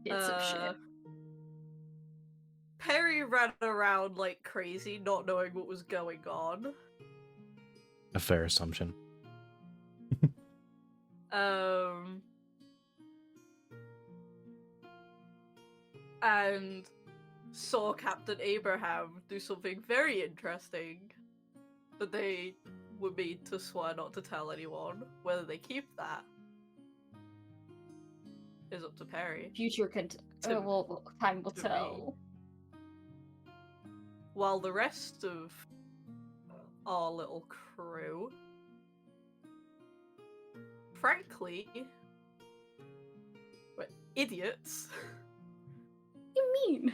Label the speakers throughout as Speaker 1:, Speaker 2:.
Speaker 1: It's some shit.
Speaker 2: Perry ran around like crazy, not knowing what was going on.
Speaker 3: A fair assumption.
Speaker 2: And saw Captain Abraham do something very interesting that they were made to swear not to tell anyone. Whether they keep that is up to Perry.
Speaker 1: Future well, time will tell.
Speaker 2: While the rest of our little crew, frankly, were idiots.
Speaker 1: What do you mean?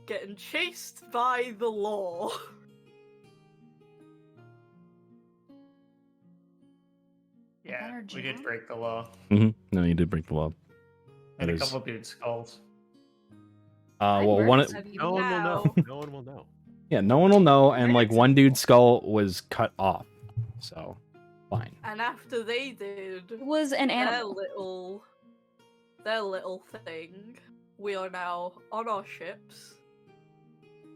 Speaker 2: Getting chased by the law.
Speaker 4: Yeah, we did break the law.
Speaker 3: No, you did break the law.
Speaker 4: And a couple dudes' skulls.
Speaker 3: Well, one.
Speaker 5: No one will know. No one will know.
Speaker 3: Yeah, no one will know, and like one dude's skull was cut off, so fine.
Speaker 2: And after they did,
Speaker 1: It was an animal.
Speaker 2: Their little thing, we are now on our ships,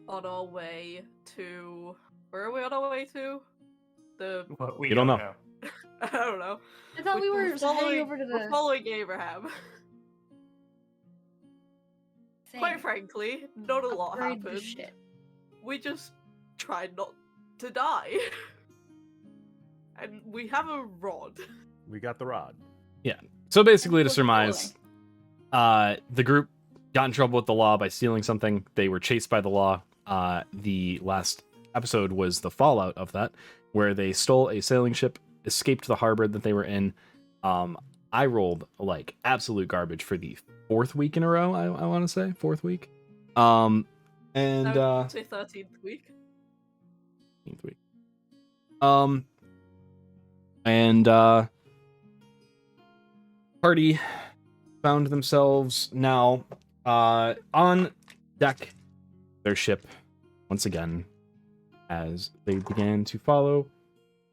Speaker 2: on our way to. Where are we on our way to?
Speaker 3: You don't know.
Speaker 2: I don't know.
Speaker 1: I thought we were heading over to
Speaker 2: We're following Abraham.
Speaker 1: Same.
Speaker 2: Quite frankly, not a lot
Speaker 1: Upgrade the
Speaker 2: happened.
Speaker 1: shit.
Speaker 2: We just tried not to die. And we have a rod.
Speaker 5: We got the rod.
Speaker 3: Yeah. So basically, to surmise, the group got in trouble with the law by stealing something. They were chased by the law. The last episode was the fallout of that, where they stole a sailing ship, escaped the harbor that they were in. I rolled like absolute garbage for the 4th week in a row. I want to say 4th week. And
Speaker 2: I would say 13th week.
Speaker 3: 13th week. And party found themselves now on deck their ship once again as they began to follow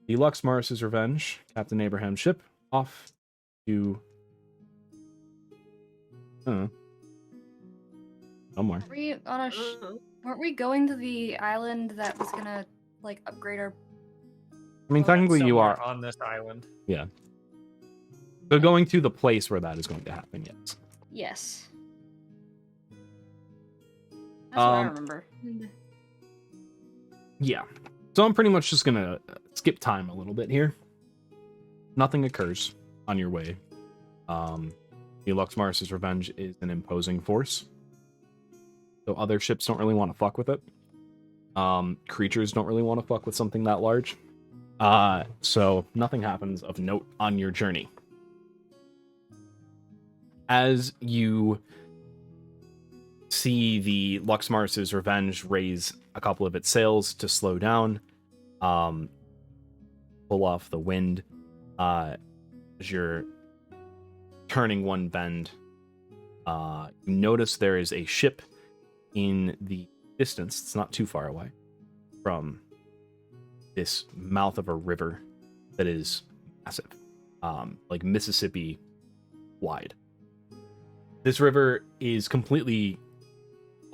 Speaker 3: the Lux Maris's Revenge, Captain Abraham's ship, off to somewhere.
Speaker 1: Were we on weren't we going to the island that was gonna like upgrade our?
Speaker 3: I mean, technically you are
Speaker 4: on this island.
Speaker 3: Yeah. So going to the place where that is going to happen, yes.
Speaker 1: Yes. That's what I remember.
Speaker 3: Yeah. So I'm pretty much just gonna skip time a little bit here. Nothing occurs on your way. The Lux Maris's Revenge is an imposing force. So other ships don't really want to fuck with it. Creatures don't really want to fuck with something that large. So nothing happens of note on your journey. As you see the Lux Maris's Revenge raise a couple of its sails to slow down, pull off the wind, as you're turning one bend, you notice there is a ship in the distance. It's not too far away from this mouth of a river that is massive, like Mississippi wide. This river is completely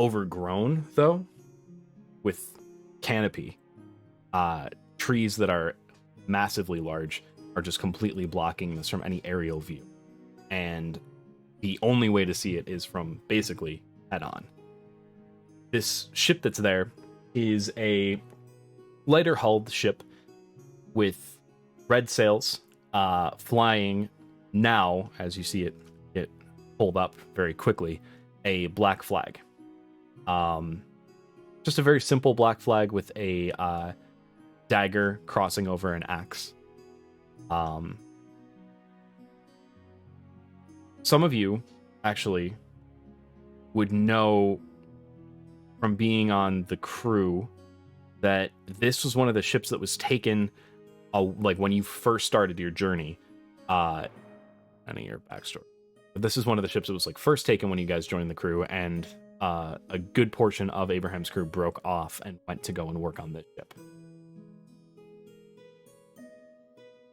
Speaker 3: overgrown, though, with canopy. Trees that are massively large are just completely blocking this from any aerial view. And the only way to see it is from basically head on. This ship that's there is a lighter hulled ship with red sails, flying now, as you see it pulled up very quickly, a black flag. Just a very simple black flag with a dagger crossing over an axe. Some of you actually would know from being on the crew that this was one of the ships that was taken like when you first started your journey. None of your backstory. But this is one of the ships that was like first taken when you guys joined the crew, and a good portion of Abraham's crew broke off and went to go and work on this ship.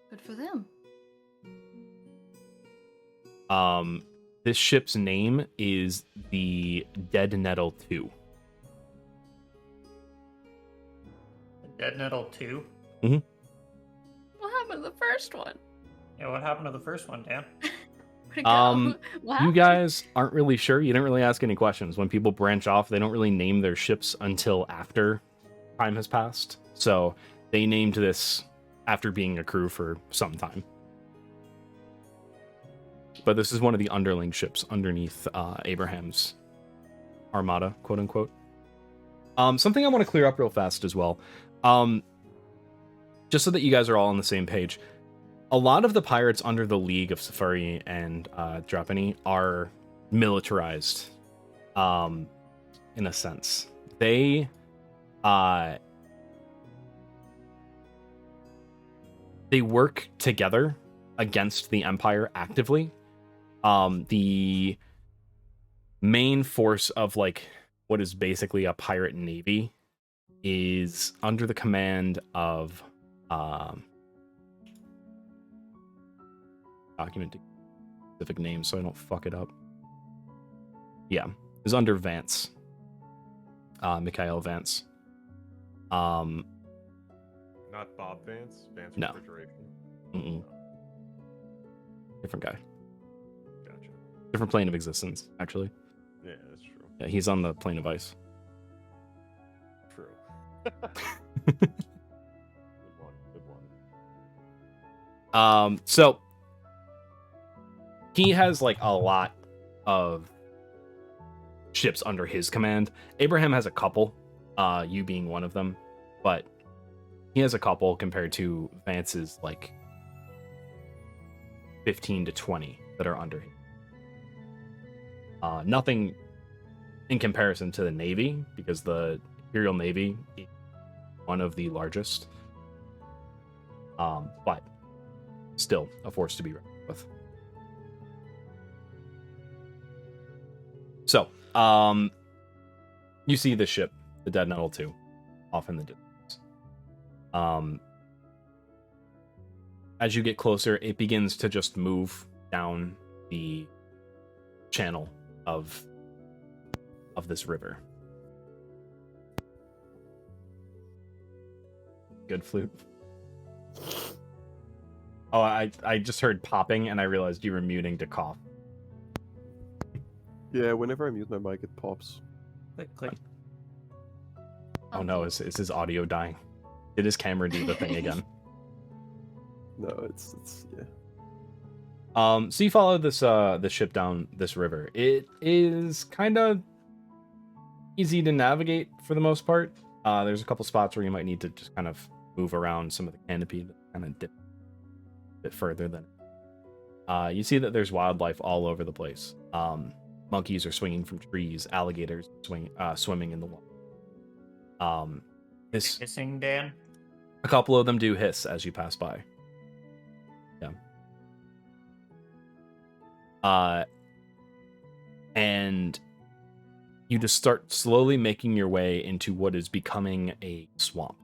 Speaker 1: Good for them.
Speaker 3: This ship's name is the Dead Nettle 2.
Speaker 4: Dead Nettle 2?
Speaker 3: Mm-hmm.
Speaker 1: What happened to the first one?
Speaker 4: Yeah, what happened to the first one, Dan?
Speaker 1: Where'd it go? What
Speaker 3: You
Speaker 1: happened?
Speaker 3: guys aren't really sure. You didn't really ask any questions. When people branch off, they don't really name their ships until after time has passed. So they named this after being a crew for some time. But this is one of the underling ships underneath Abraham's armada, quote unquote. Something I want to clear up real fast as well. Just so that you guys are all on the same page. A lot of the pirates under the League of Safari and Drapani are militarized, in a sense. They work together against the Empire actively. The main force of like what is basically a pirate navy is under the command of document specific name so I don't fuck it up. Yeah, is under Vance. Mikhail Vance.
Speaker 5: Not Bob Vance? Vance
Speaker 3: No.
Speaker 5: Refrigeration?
Speaker 3: Mm-mm. Different guy.
Speaker 5: Gotcha.
Speaker 3: Different plane of existence, actually.
Speaker 5: Yeah, that's true.
Speaker 3: Yeah, he's on the plane of ice.
Speaker 5: True. Good one.
Speaker 3: So he has like a lot of ships under his command. Abraham has a couple, you being one of them, but he has a couple compared to Vance's like 15 to 20 that are under him. Nothing in comparison to the Navy, because the Imperial Navy is one of the largest. But still a force to be reckoned with. So, you see the ship, the Dead Nettle 2, off in the distance. As you get closer, it begins to just move down the channel of this river. Good flute. Oh, I just heard popping and I realized you were muting to cough.
Speaker 6: Yeah, whenever I mute my mic, it pops.
Speaker 4: Click, click.
Speaker 3: Oh no, is his audio dying? Did his camera do the thing again?
Speaker 6: No, it's yeah.
Speaker 3: So you follow this ship down this river. It is kind of easy to navigate for the most part. There's a couple spots where you might need to just kind of move around some of the canopy to kind of dip a bit further than. You see that there's wildlife all over the place. Monkeys are swinging from trees. Alligators swimming in the water.
Speaker 4: Hissing, Dan?
Speaker 3: A couple of them do hiss as you pass by. Yeah. And you just start slowly making your way into what is becoming a swamp.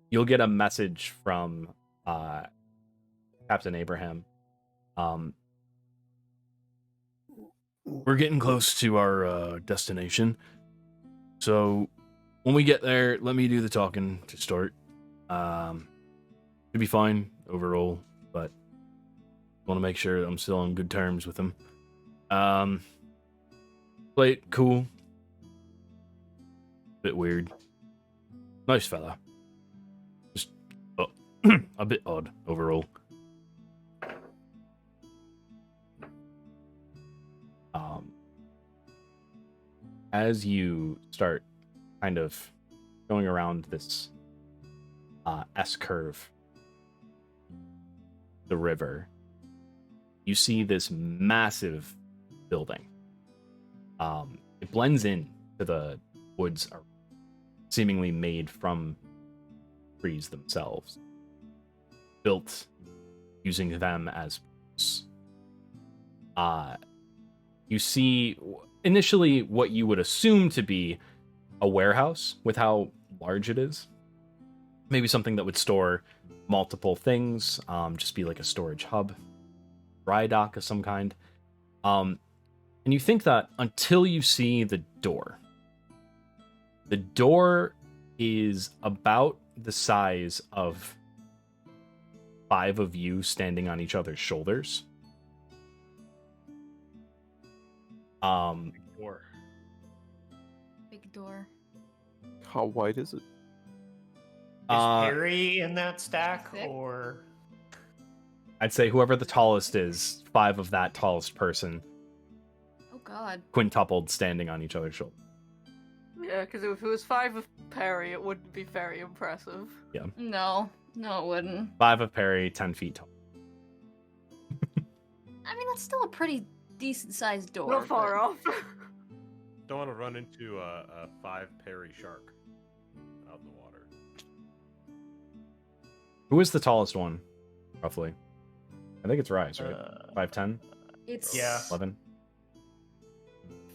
Speaker 3: You'll get a message from Captain Abraham. We're getting close to our destination. So when we get there, let me do the talking to start. Should be fine overall, but want to make sure that I'm still on good terms with him. Play it cool. Bit weird. Nice fella. Just a bit odd overall. As you start kind of going around this S-curve, the river, you see this massive building. It blends in to the woods, seemingly made from trees themselves, built using them as you see initially what you would assume to be a warehouse with how large it is. Maybe something that would store multiple things, just be like a storage hub. dry dock of some kind. And you think that until you see the door. The door is about the size of 5 of you standing on each other's shoulders.
Speaker 5: Or
Speaker 1: Big door.
Speaker 6: How wide is it?
Speaker 4: Is Perry in that stack,
Speaker 1: Thick?
Speaker 4: or
Speaker 3: I'd say whoever the tallest is, 5 of that tallest person,
Speaker 1: Oh god.
Speaker 3: quintupled, standing on each other's shoulders.
Speaker 2: Yeah, because if it was 5 of Perry, it wouldn't be very impressive.
Speaker 1: No, it wouldn't.
Speaker 3: 5 of Perry, 10 feet tall.
Speaker 1: I mean, that's still a pretty decent sized door.
Speaker 2: Not far
Speaker 1: but-
Speaker 2: off.
Speaker 5: don't want to run into a 5 Perry shark out in the water.
Speaker 3: Who is the tallest one, roughly? I think it's Rhys, right? 5'10",
Speaker 1: It's
Speaker 4: Yeah.
Speaker 3: 11.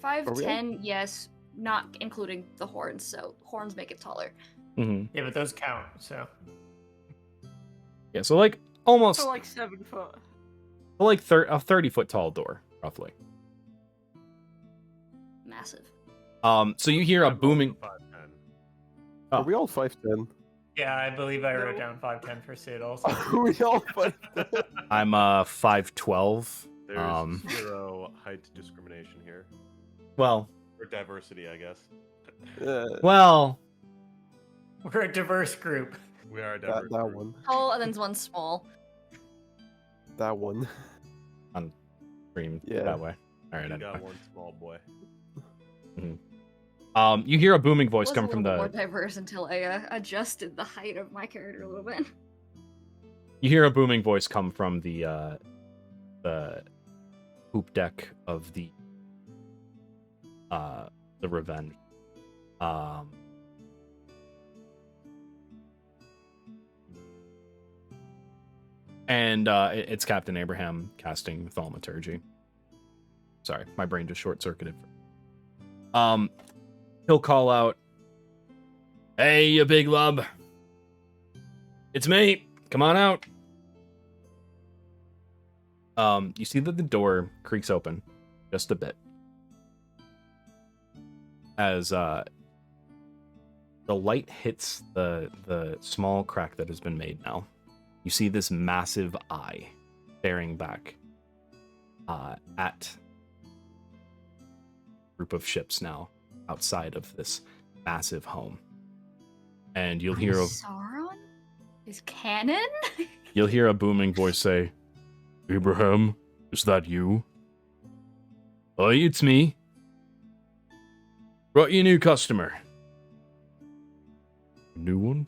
Speaker 1: 5'10", yes, not including the horns, so horns make it taller.
Speaker 3: Mm-hmm.
Speaker 4: yeah, but those count. So
Speaker 3: Yeah, so like almost
Speaker 2: For like 7 foot.
Speaker 3: like a 30-foot tall door, roughly.
Speaker 1: Massive.
Speaker 3: So you hear a
Speaker 5: I'm also
Speaker 3: booming.
Speaker 5: 5'10".
Speaker 3: Oh.
Speaker 6: Are we all 5'10"?
Speaker 4: yeah, I believe I wrote
Speaker 2: No.
Speaker 4: down 5'10" for Sid also.
Speaker 6: Are we all 5'10"?
Speaker 3: I'm 5'12".
Speaker 5: There's zero height discrimination here.
Speaker 3: Well,
Speaker 5: Or diversity, I guess.
Speaker 3: well,
Speaker 4: We're a diverse group.
Speaker 5: We are a
Speaker 6: that,
Speaker 5: diverse
Speaker 6: that
Speaker 5: group.
Speaker 6: one.
Speaker 1: Tall and then one small.
Speaker 6: That one.
Speaker 3: stream
Speaker 6: Yeah.
Speaker 3: that way. All right.
Speaker 5: You
Speaker 3: Anyway.
Speaker 5: got one small boy.
Speaker 3: You hear a booming voice
Speaker 1: Was
Speaker 3: come
Speaker 1: a
Speaker 3: from
Speaker 1: little more
Speaker 3: the.
Speaker 1: diverse until I adjusted the height of my character a little bit.
Speaker 3: You hear a booming voice come from the poop deck of the Revenge. And it's Captain Abraham casting Thaumaturgy. Sorry, my brain just short-circuited. He'll call out, "Hey, you big lub. It's me. Come on out." You see that the door creaks open just a bit as the light hits the small crack that has been made now. You see this massive eye staring back at a group of ships now outside of this massive home. And you'll hear
Speaker 1: Sauron is canon.
Speaker 3: a booming voice say, "Abraham, is that you?" "Aye, it's me. Brought you a new customer." "New one?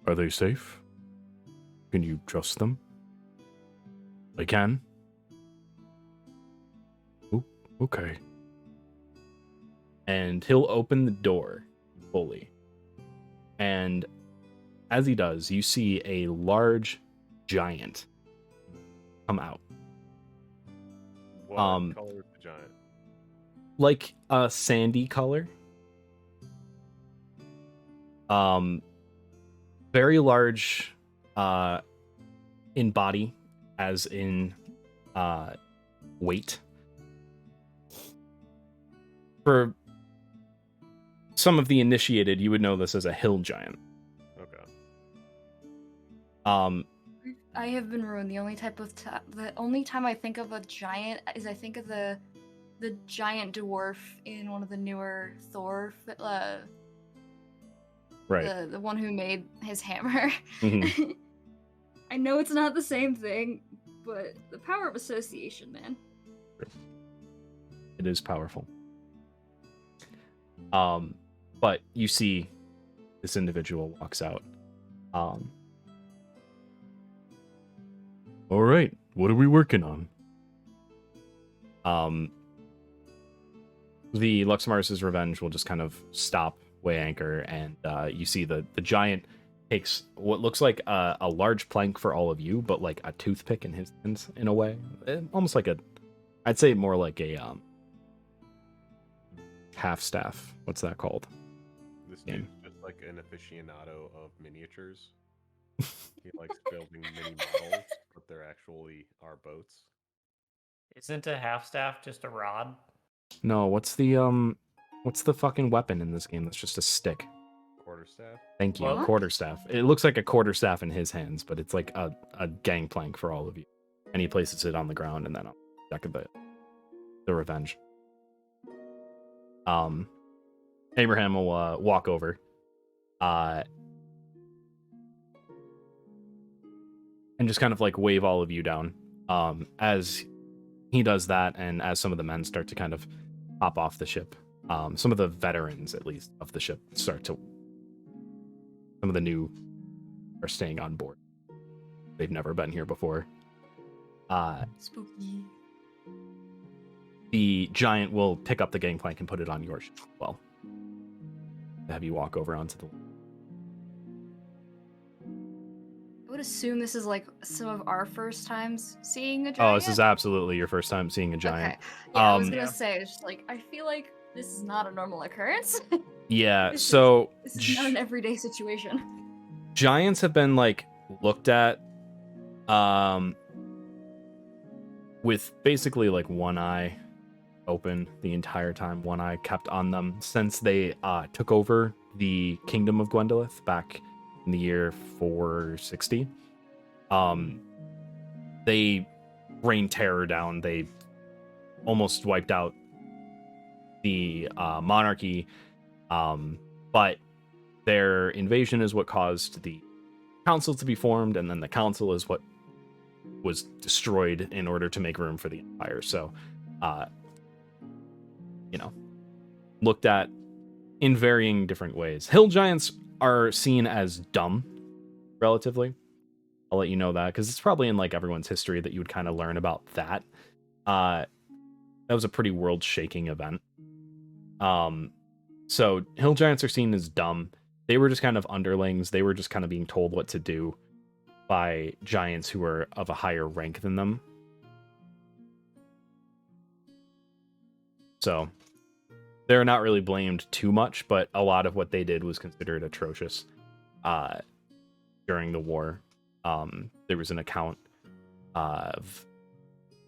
Speaker 3: Are they safe? Can you trust them?" "I can." "Oh, okay." And he'll open the door fully. And as he does, you see a large giant come out.
Speaker 5: What color is the giant?
Speaker 3: Like a sandy color. Very large in body, as in weight. For some of the initiated, you would know this as a hill giant.
Speaker 5: Okay.
Speaker 1: I have been ruined. The only type of the only time I think of a giant is I think of the giant dwarf in one of the newer Thor,
Speaker 3: Right.
Speaker 1: the one who made his hammer.
Speaker 3: Mhm.
Speaker 1: I know it's not the same thing, but the power of association, man.
Speaker 3: It is powerful. But you see this individual walks out. All right, what are we working on? The Luxmaris's Revenge will just kind of stop, weigh anchor, and you see the giant takes what looks like a large plank for all of you, but like a toothpick in his hands in a way. Almost like I'd say more like a half staff. What's that called?
Speaker 5: This
Speaker 3: Yeah.
Speaker 5: dude's just like an aficionado of miniatures. He likes building mini models, but they're actually our boats.
Speaker 4: Isn't a half staff just a rod?
Speaker 3: No, what's the fucking weapon in this game that's just a stick?
Speaker 5: Quarterstaff.
Speaker 3: Thank you,
Speaker 4: What?
Speaker 3: quarterstaff. It looks like a quarterstaff in his hands, but it's like a gangplank for all of you. And he places it on the ground and then on the deck of the Revenge. Abraham will walk over. And just kind of like wave all of you down. As he does that, and as some of the men start to kind of hop off the ship, some of the veterans, at least, of the ship some of the new are staying on board. They've never been here before.
Speaker 1: Spooky.
Speaker 3: The giant will pick up the gangplank and put it on your ship as well. Have you walk over onto the...
Speaker 1: I would assume this is like some of our first times seeing a giant.
Speaker 3: Oh, this is absolutely your first time seeing a giant.
Speaker 1: Okay. Yeah, I was
Speaker 3: Um,
Speaker 1: gonna
Speaker 4: Yeah.
Speaker 1: say, it's just like, I feel like this is not a normal occurrence.
Speaker 3: Yeah,
Speaker 1: This is-
Speaker 3: so
Speaker 1: This is not an everyday situation.
Speaker 3: giants have been like looked at with basically like one eye open the entire time, one eye kept on them since they took over the kingdom of Gwendolith back in the year 460. They rained terror down. They almost wiped out the monarchy, but their invasion is what caused the council to be formed, and then the council is what was destroyed in order to make room for the empire. So, looked at in varying different ways. Hill giants are seen as dumb, relatively. I'll let you know that, because it's probably in like everyone's history that you would kind of learn about that. That was a pretty world-shaking event. So hill giants are seen as dumb. They were just kind of underlings. They were just kind of being told what to do by giants who were of a higher rank than them. So they're not really blamed too much, but a lot of what they did was considered atrocious during the war. There was an account of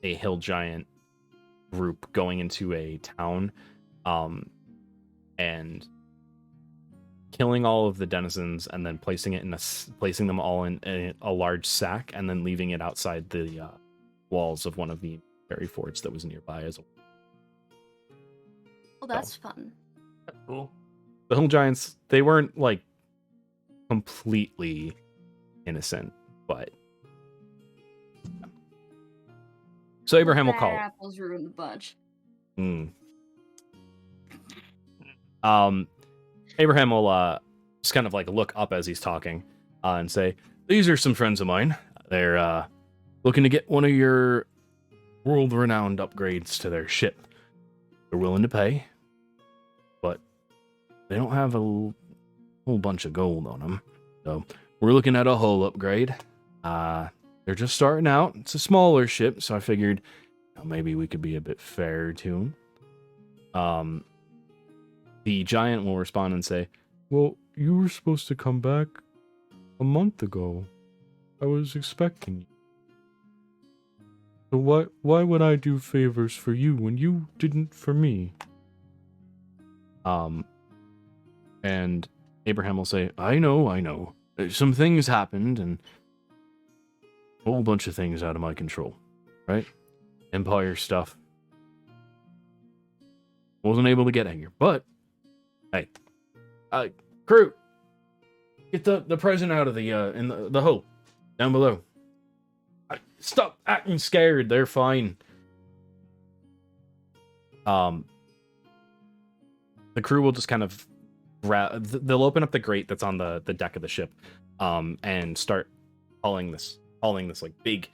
Speaker 3: a hill giant group going into a town and killing all of the denizens and then placing them all in a large sack and then leaving it outside the walls of one of the military forts that was nearby as well.
Speaker 1: Well, that's fun.
Speaker 4: That's cool.
Speaker 3: The hill giants, they weren't like completely innocent, but so Abraham will call.
Speaker 1: Bad apples ruin the bunch.
Speaker 3: Abraham will just kind of like look up as he's talking and say, "These are some friends of mine. They're looking to get one of your world-renowned upgrades to their ship. They're willing to pay, but they don't have a whole bunch of gold on them. So we're looking at a hull upgrade. They're just starting out. It's a smaller ship, so I figured maybe we could be a bit fair to them." The giant will respond and say, "Well, you were supposed to come back a month ago. I was expecting you. So why would I do favors for you when you didn't for me?" And Abraham will say, I know. Some things happened, and a whole bunch of things out of my control, right? Empire stuff. Wasn't able to get in here, but hey, crew, get the present out of the in the hull down below. Stop acting scared. They're fine. The crew will just kind of they'll open up the grate that's on the deck of the ship, and start hauling this like big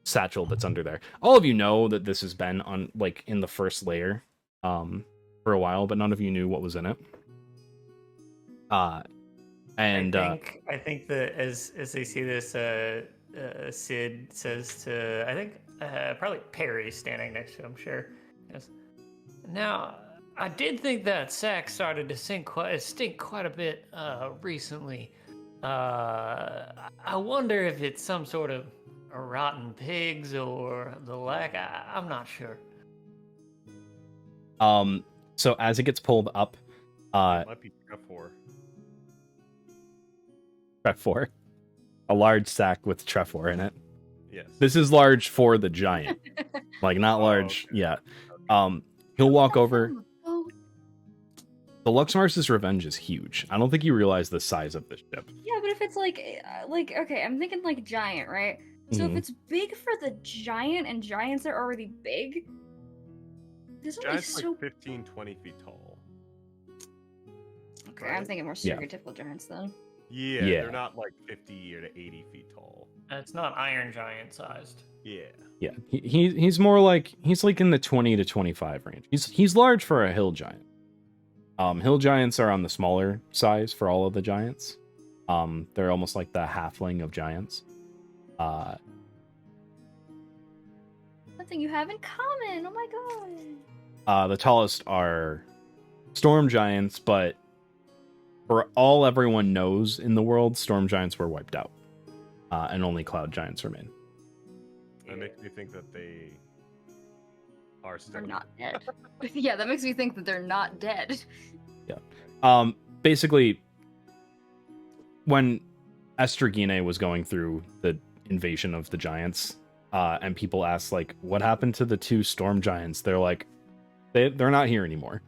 Speaker 3: satchel that's under there. All of you know that this has been on like in the first layer for a while, but none of you knew what was in it. And
Speaker 4: I think that as they see this, Sid says to, I think probably Perry standing next to him. Sure. Yes. Now, I did think that sack started to stink quite a bit recently. I wonder if it's some sort of rotten pigs or the like. I'm not sure.
Speaker 3: So as it gets pulled up,
Speaker 5: It might be Trefor.
Speaker 3: Trefor, a large sack with Trefor in it.
Speaker 5: Yes.
Speaker 3: This is large for the giant, like not large.
Speaker 5: Okay.
Speaker 3: Yeah.
Speaker 5: Okay.
Speaker 3: He'll walk over.
Speaker 1: Oh,
Speaker 3: The Luxmars's Revenge is huge. I don't think you realize the size of this ship.
Speaker 1: yeah, but if it's like okay, I'm thinking like giant, right? So
Speaker 3: Mhm.
Speaker 1: if it's big for the giant and giants are already big, there's only
Speaker 5: Giants
Speaker 1: so
Speaker 5: like 15, 20 feet tall.
Speaker 1: okay. I'm
Speaker 5: right?
Speaker 1: thinking more
Speaker 3: Yeah.
Speaker 1: stereotypical giants then.
Speaker 5: Yeah,
Speaker 3: Yeah.
Speaker 5: they're not like 50 or to 80 feet tall.
Speaker 4: It's not Iron Giant sized.
Speaker 5: Yeah.
Speaker 3: Yeah, he's more like he's like in the 20 to 25 range. He's large for a hill giant. Hill giants are on the smaller size for all of the giants. They're almost like the halfling of giants.
Speaker 1: Something you have in common. Oh my god.
Speaker 3: The tallest are storm giants, but for all everyone knows in the world, storm giants were wiped out, and only cloud giants remain.
Speaker 5: That makes me think that they are still
Speaker 1: They're not dead. Yeah, that makes me think that they're not dead.
Speaker 3: Basically, when Estragine was going through the invasion of the giants, and people asked like, "What happened to the two storm giants?" They're like, they're not here anymore.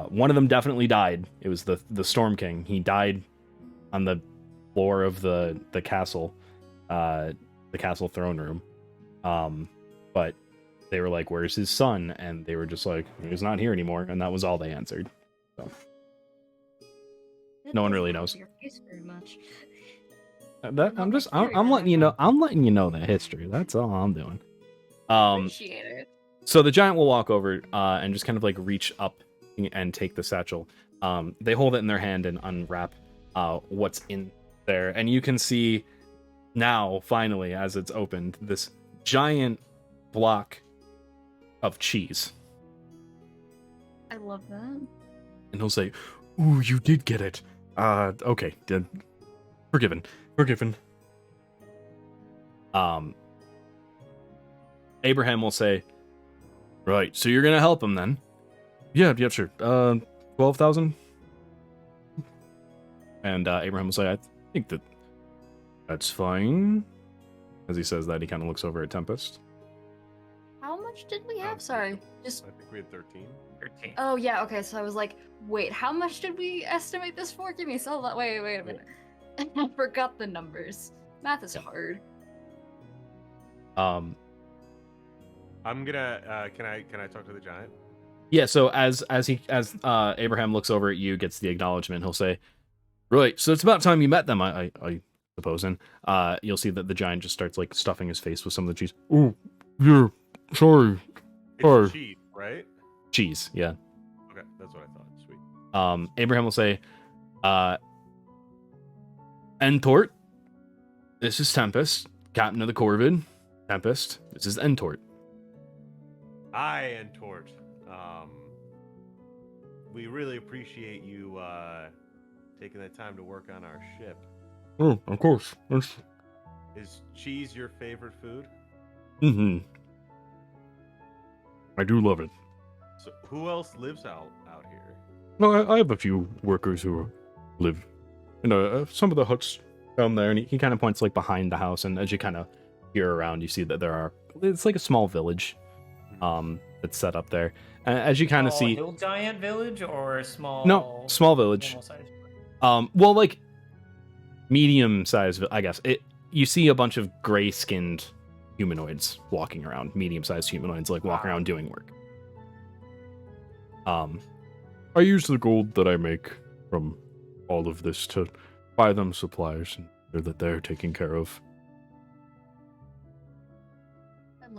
Speaker 3: One of them definitely died. It was the Storm King. He died on the floor of the castle, the castle throne room. But they were like, "Where's his son?" And they were just like, "He's not here anymore." And that was all they answered. So
Speaker 1: That
Speaker 3: No one
Speaker 1: doesn't
Speaker 3: really
Speaker 1: help
Speaker 3: knows.
Speaker 1: Your face very much.
Speaker 3: I'm letting you know. I'm letting you know the history. That's all I'm doing.
Speaker 1: Appreciate it.
Speaker 3: So the giant will walk over and just kind of like reach up and take the satchel. They hold it in their hand and unwrap what's in there, and you can see now, finally, as it's opened, this giant block of cheese.
Speaker 1: I love that.
Speaker 3: And he'll say, "Ooh, you did get it. Okay, forgiven. Abraham will say, "Right, so you're gonna help him then?" Yeah, sure. 12,000. And Abraham will say, "I think that's fine." As he says that, he kind of looks over at Tempest.
Speaker 1: How much did we have? Sorry. Just
Speaker 5: I think we had 13.
Speaker 4: 13.
Speaker 1: oh yeah, okay, so I was like, wait, how much did we estimate this for? Give me so wait a minute. I forgot the numbers. Math is hard.
Speaker 5: I'm gonna. Can I talk to the giant?
Speaker 3: Yeah, so as Abraham looks over at you, gets the acknowledgement, he'll say, "Right, so it's about time you met them, I suppose." And you'll see that the giant just starts like stuffing his face with some of the cheese. "Oh, yeah, sorry.
Speaker 5: It's cheese, right?
Speaker 3: Cheese, yeah.
Speaker 5: Okay, that's what I thought. Sweet.
Speaker 3: Abraham will say, "Entort, this is Tempest, captain of the Corvid. Tempest, this is Entort."
Speaker 5: I and Tort. We really appreciate you taking the time to work on our ship.
Speaker 3: "Oh, of course.
Speaker 5: Is cheese your favorite food?
Speaker 3: Mm-hmm. I do love it.
Speaker 5: So who else lives out here?
Speaker 3: No, I have a few workers who live in some of the huts down there, and he kind of points like behind the house, and as you kind of peer around, you see that it's like a small village that's set up there. And as you kind of see,
Speaker 4: Hill Giant village or a small?
Speaker 3: No, small village.
Speaker 4: normal-sized?
Speaker 3: Well, like medium sized, I guess. You see a bunch of gray-skinned humanoids walking around, medium-sized humanoids, like walking around doing work. I use the gold that I make from all of this to buy them supplies and that they're taken care of,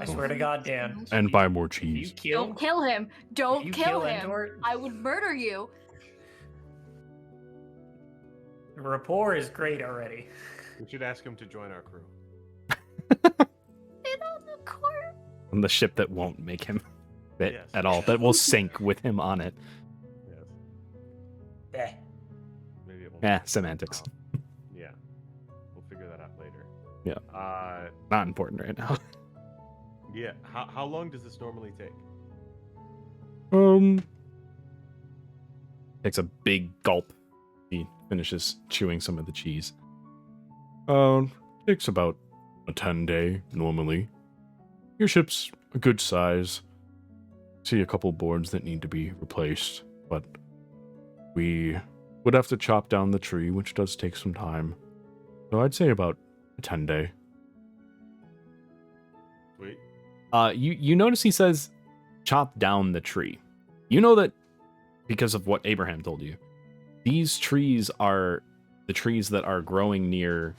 Speaker 4: I swear to God, Dan.
Speaker 3: and buy more
Speaker 4: If you
Speaker 3: cheese.
Speaker 4: kill,
Speaker 1: Don't kill him. Don't
Speaker 4: if you
Speaker 1: kill him.
Speaker 4: Endor,
Speaker 1: I would murder you.
Speaker 4: the rapport is great already.
Speaker 5: We should ask him to join our crew.
Speaker 1: Get on the court.
Speaker 3: On the ship that won't make him fit
Speaker 5: Yes.
Speaker 3: at all, that will sink with him on it.
Speaker 5: Yes.
Speaker 4: Eh.
Speaker 5: Maybe it won't.
Speaker 3: Yeah, semantics.
Speaker 5: Yeah.
Speaker 3: Not important right now.
Speaker 5: Yeah. How long does this normally take?
Speaker 3: Takes a big gulp. He finishes chewing some of the cheese. Takes about a 10-day normally. Your ship's a good size. See a couple boards that need to be replaced, but we would have to chop down the tree, which does take some time. So I'd say about a 10-day.
Speaker 5: Sweet.
Speaker 3: You notice he says chop down the tree. You know that because of what Abraham told you. These trees are the trees that are growing near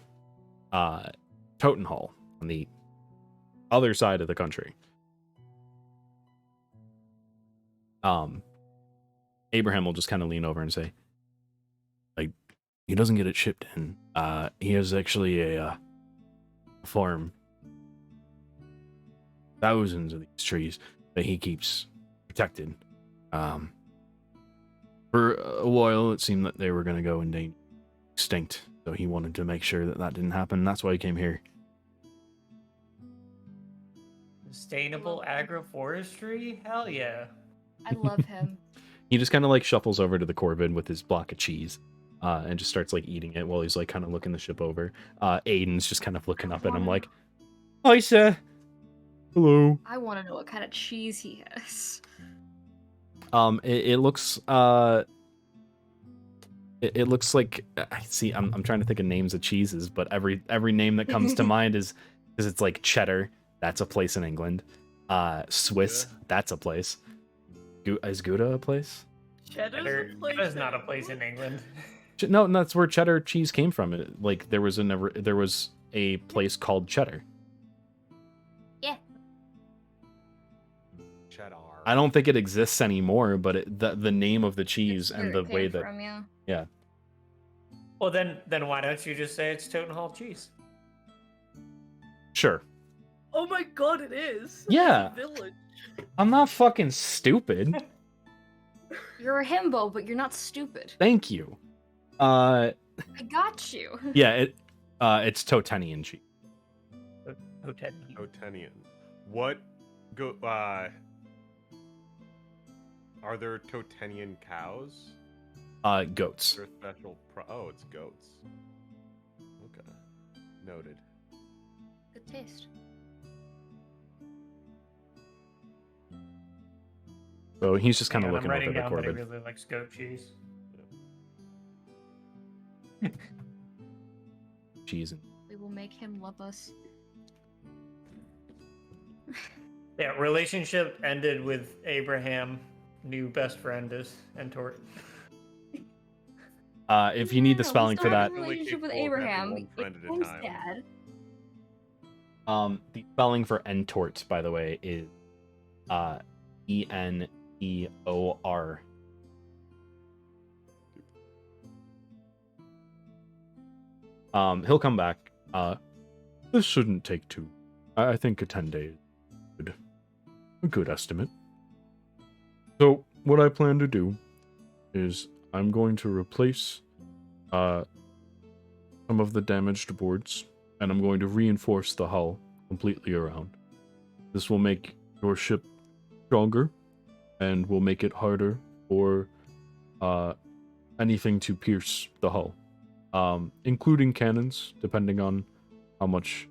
Speaker 3: Trodden Hall on the other side of the country. Abraham will just kind of lean over and say, like, he doesn't get it shipped in. He has actually a farm. Thousands of these trees that he keeps protected. For a while, it seemed that they were going to go extinct. So he wanted to make sure that that didn't happen. That's why he came here.
Speaker 4: Sustainable agroforestry? Hell yeah.
Speaker 1: I love him.
Speaker 3: He just kind of like shuffles over to the Corvid with his block of cheese, and just starts like eating it while he's like kind of looking the ship over. Aiden's just kind of looking up at him like, "Hi, sir. Hello."
Speaker 1: I want to know what kind of cheese he has.
Speaker 3: It looks it looks like see. I'm trying to think of names of cheeses, but every name that comes to mind is because it's like cheddar. That's a place in England. Swiss.
Speaker 5: Yeah.
Speaker 3: That's a place. Is Gouda a place?
Speaker 2: Cheddar's a place.
Speaker 4: Cheddar's not a place in England.
Speaker 3: No, that's where cheddar cheese came from. Like there was a place called Cheddar.
Speaker 5: Cheddar.
Speaker 3: I don't think it exists anymore, but the name of the cheese
Speaker 1: That's
Speaker 3: and
Speaker 1: where
Speaker 3: the
Speaker 1: it
Speaker 3: way
Speaker 1: came
Speaker 3: that
Speaker 1: from, yeah.
Speaker 3: yeah.
Speaker 4: Well, then why don't you just say it's Trodden Hall cheese?
Speaker 3: Sure.
Speaker 2: Oh my god, it is.
Speaker 3: Yeah.
Speaker 2: Village.
Speaker 3: I'm not fucking stupid.
Speaker 1: You're a himbo, but you're not stupid.
Speaker 3: Thank you.
Speaker 1: I got you.
Speaker 3: Yeah, it's Totenian cheese.
Speaker 5: Totenian. What go are there Totenian cows?
Speaker 3: Goats.
Speaker 5: Is there a special oh, it's goats. Okay. Noted.
Speaker 1: Good taste.
Speaker 3: So he's just kind of
Speaker 4: And
Speaker 3: looking
Speaker 4: I'm
Speaker 3: over
Speaker 4: writing
Speaker 3: the
Speaker 4: down that he
Speaker 3: Corvid.
Speaker 4: really likes goat cheese.
Speaker 3: Cheese and
Speaker 1: We will make him love us.
Speaker 4: Yeah, relationship ended with Abraham. New best friend is Entort.
Speaker 3: if you need the
Speaker 1: No,
Speaker 3: spelling
Speaker 1: he's
Speaker 3: for
Speaker 1: not
Speaker 3: that,
Speaker 1: in a relationship with
Speaker 5: Capable of having
Speaker 1: Abraham.
Speaker 5: one friend at a
Speaker 1: It's
Speaker 5: time.
Speaker 1: dad.
Speaker 3: the spelling for Entort, by the way, is Eneor. He'll come back. This shouldn't take too. I think a 10 days is a good estimate. So what I plan to do is I'm going to replace some of the damaged boards, and I'm going to reinforce the hull completely around. This will make your ship stronger, and will make it harder for anything to pierce the hull, including cannons, depending on how much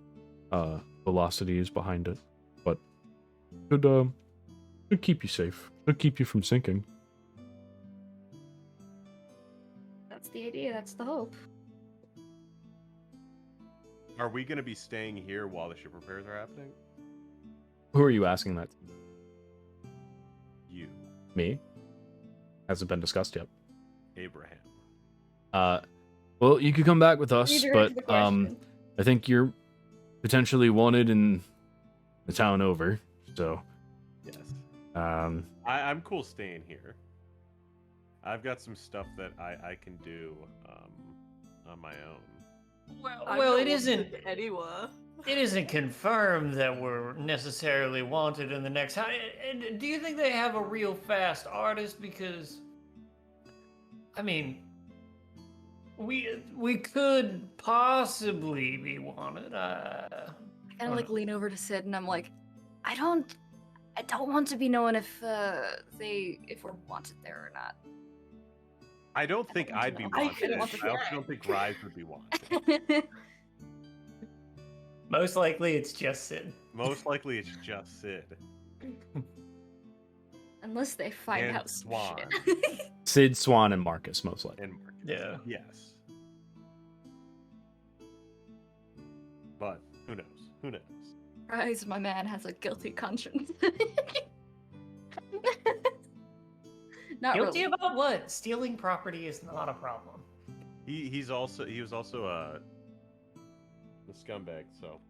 Speaker 3: velocity is behind it. But should keep you safe. Should keep you from sinking.
Speaker 1: That's the idea. That's the hope.
Speaker 5: Are we gonna be staying here while the ship repairs are happening?
Speaker 3: Who are you asking that to?
Speaker 5: You,
Speaker 3: Me? Hasn't been discussed yet.
Speaker 5: Abraham.
Speaker 3: Well, you could come back with us,
Speaker 1: Redirect the
Speaker 3: but
Speaker 1: question.
Speaker 3: I think you're potentially wanted in the town over. So,
Speaker 5: Yes.
Speaker 3: I'm
Speaker 5: cool staying here. I've got some stuff that I can do on my own.
Speaker 4: Well, it isn't.
Speaker 2: Anywhere.
Speaker 4: It isn't confirmed that we're necessarily wanted in the next. Do you think they have a real fast artist? Because, I mean, we could possibly be wanted.
Speaker 1: I kind of like lean over to Sid, and I'm like, I don't want to be known if we're wanted there or not.
Speaker 5: I don't think
Speaker 1: want to
Speaker 5: I'd be
Speaker 1: know.
Speaker 5: wanted.
Speaker 1: don't want to
Speaker 5: I also
Speaker 1: know.
Speaker 5: don't think Rhys would be wanted.
Speaker 4: Most likely, it's just Sid.
Speaker 5: Most likely, it's just Sid.
Speaker 1: Unless they find
Speaker 5: And
Speaker 1: out some
Speaker 5: Swan.
Speaker 1: shit.
Speaker 3: Sid, Swan, and Marcus, most likely.
Speaker 5: And Marcus.
Speaker 4: Yeah.
Speaker 5: Yes. But who knows? Who knows?
Speaker 1: Rhys, my man, has a guilty conscience. Not
Speaker 4: Guilty
Speaker 1: really.
Speaker 4: about what? Stealing property is not a problem.
Speaker 5: He was also a scumbag. So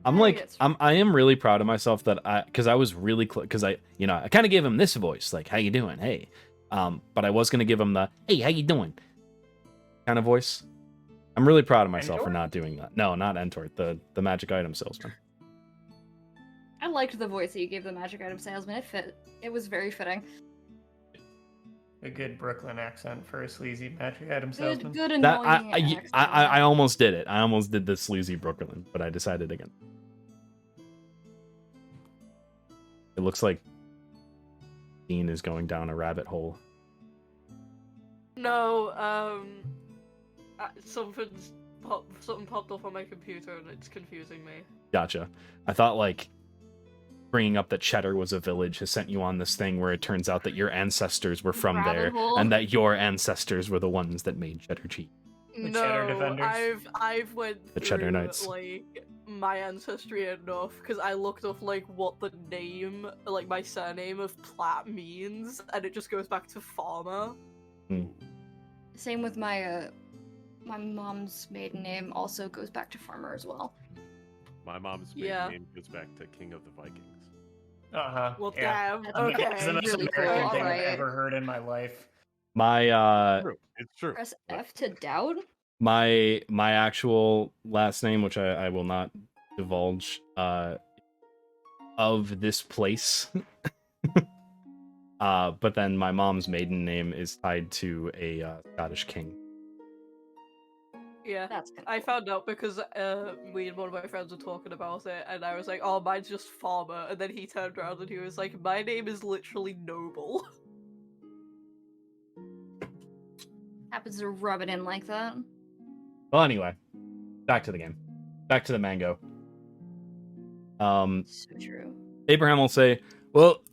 Speaker 3: I'm
Speaker 1: Yeah,
Speaker 3: like,
Speaker 1: that's
Speaker 3: I am really proud of myself that because I was really because I kind of gave him this voice, like, how you doing? Hey. But I was going to give him the, hey, how you doing? Kind of voice. I'm really proud of myself for
Speaker 4: Entor?
Speaker 3: not doing that. No, not Entor, the magic item salesman.
Speaker 1: I liked the voice that you gave the magic item salesman. It fit. It was very fitting.
Speaker 4: A good Brooklyn accent for a sleazy magic item salesman.
Speaker 1: Good
Speaker 3: That
Speaker 1: annoying accent.
Speaker 3: I almost did it. I almost did the sleazy Brooklyn, but I decided again. It looks like Dean is going down a rabbit hole.
Speaker 2: No, something popped up on my computer and it's confusing me.
Speaker 3: Gotcha. I thought like bringing up that Cheddar was a village has sent you on this thing where it turns out that your ancestors were from
Speaker 1: Rabbit
Speaker 3: there,
Speaker 1: hole.
Speaker 3: and that your ancestors were the ones that made cheddar cheese.
Speaker 4: The Cheddar
Speaker 2: No,
Speaker 4: Defenders?
Speaker 2: I've went
Speaker 3: The Cheddar
Speaker 2: through,
Speaker 3: Knights.
Speaker 2: like my ancestry enough because I looked up like what the name, like my surname of Platt means, and it just goes back to farmer.
Speaker 1: Same with my my mom's maiden name also goes back to farmer as well.
Speaker 5: my mom's maiden
Speaker 2: Yeah.
Speaker 5: name goes back to King of the Vikings.
Speaker 2: Well,
Speaker 4: Yeah.
Speaker 2: damn.
Speaker 1: That's
Speaker 2: Okay.
Speaker 4: It's the most
Speaker 1: really cool,
Speaker 4: American thing I've
Speaker 1: alright.
Speaker 4: ever heard in my life.
Speaker 3: My
Speaker 5: It's true.
Speaker 1: Press F to doubt.
Speaker 3: my actual last name, which I will not divulge, of this place. But then my mom's maiden name is tied to a Scottish king.
Speaker 2: Yeah.
Speaker 1: That's kind of
Speaker 2: I found out because me and one of my friends were talking about it, and I was like, "Oh, mine's just farmer," and then he turned around and he was like, "My name is literally noble."
Speaker 1: happens to rub it in like that.
Speaker 3: Well, anyway, back to the game. Back to the mango.
Speaker 1: So true.
Speaker 3: Abraham will say, well,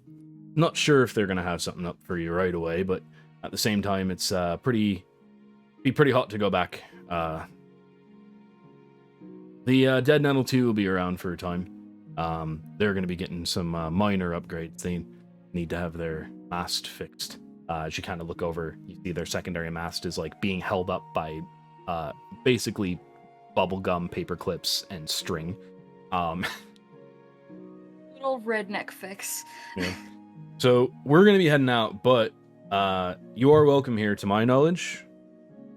Speaker 3: not sure if they're going to have something up for you right away, but at the same time, it's be pretty hot to go back. The Dead Nettle 2 will be around for a time. They're going to be getting some minor upgrades. They need to have their mast fixed. As you kind of look over, you see their secondary mast is like being held up by basically bubblegum, paper clips, and string.
Speaker 1: Little redneck fix.
Speaker 3: Yeah. So we're gonna be heading out, but you are welcome here, to my knowledge.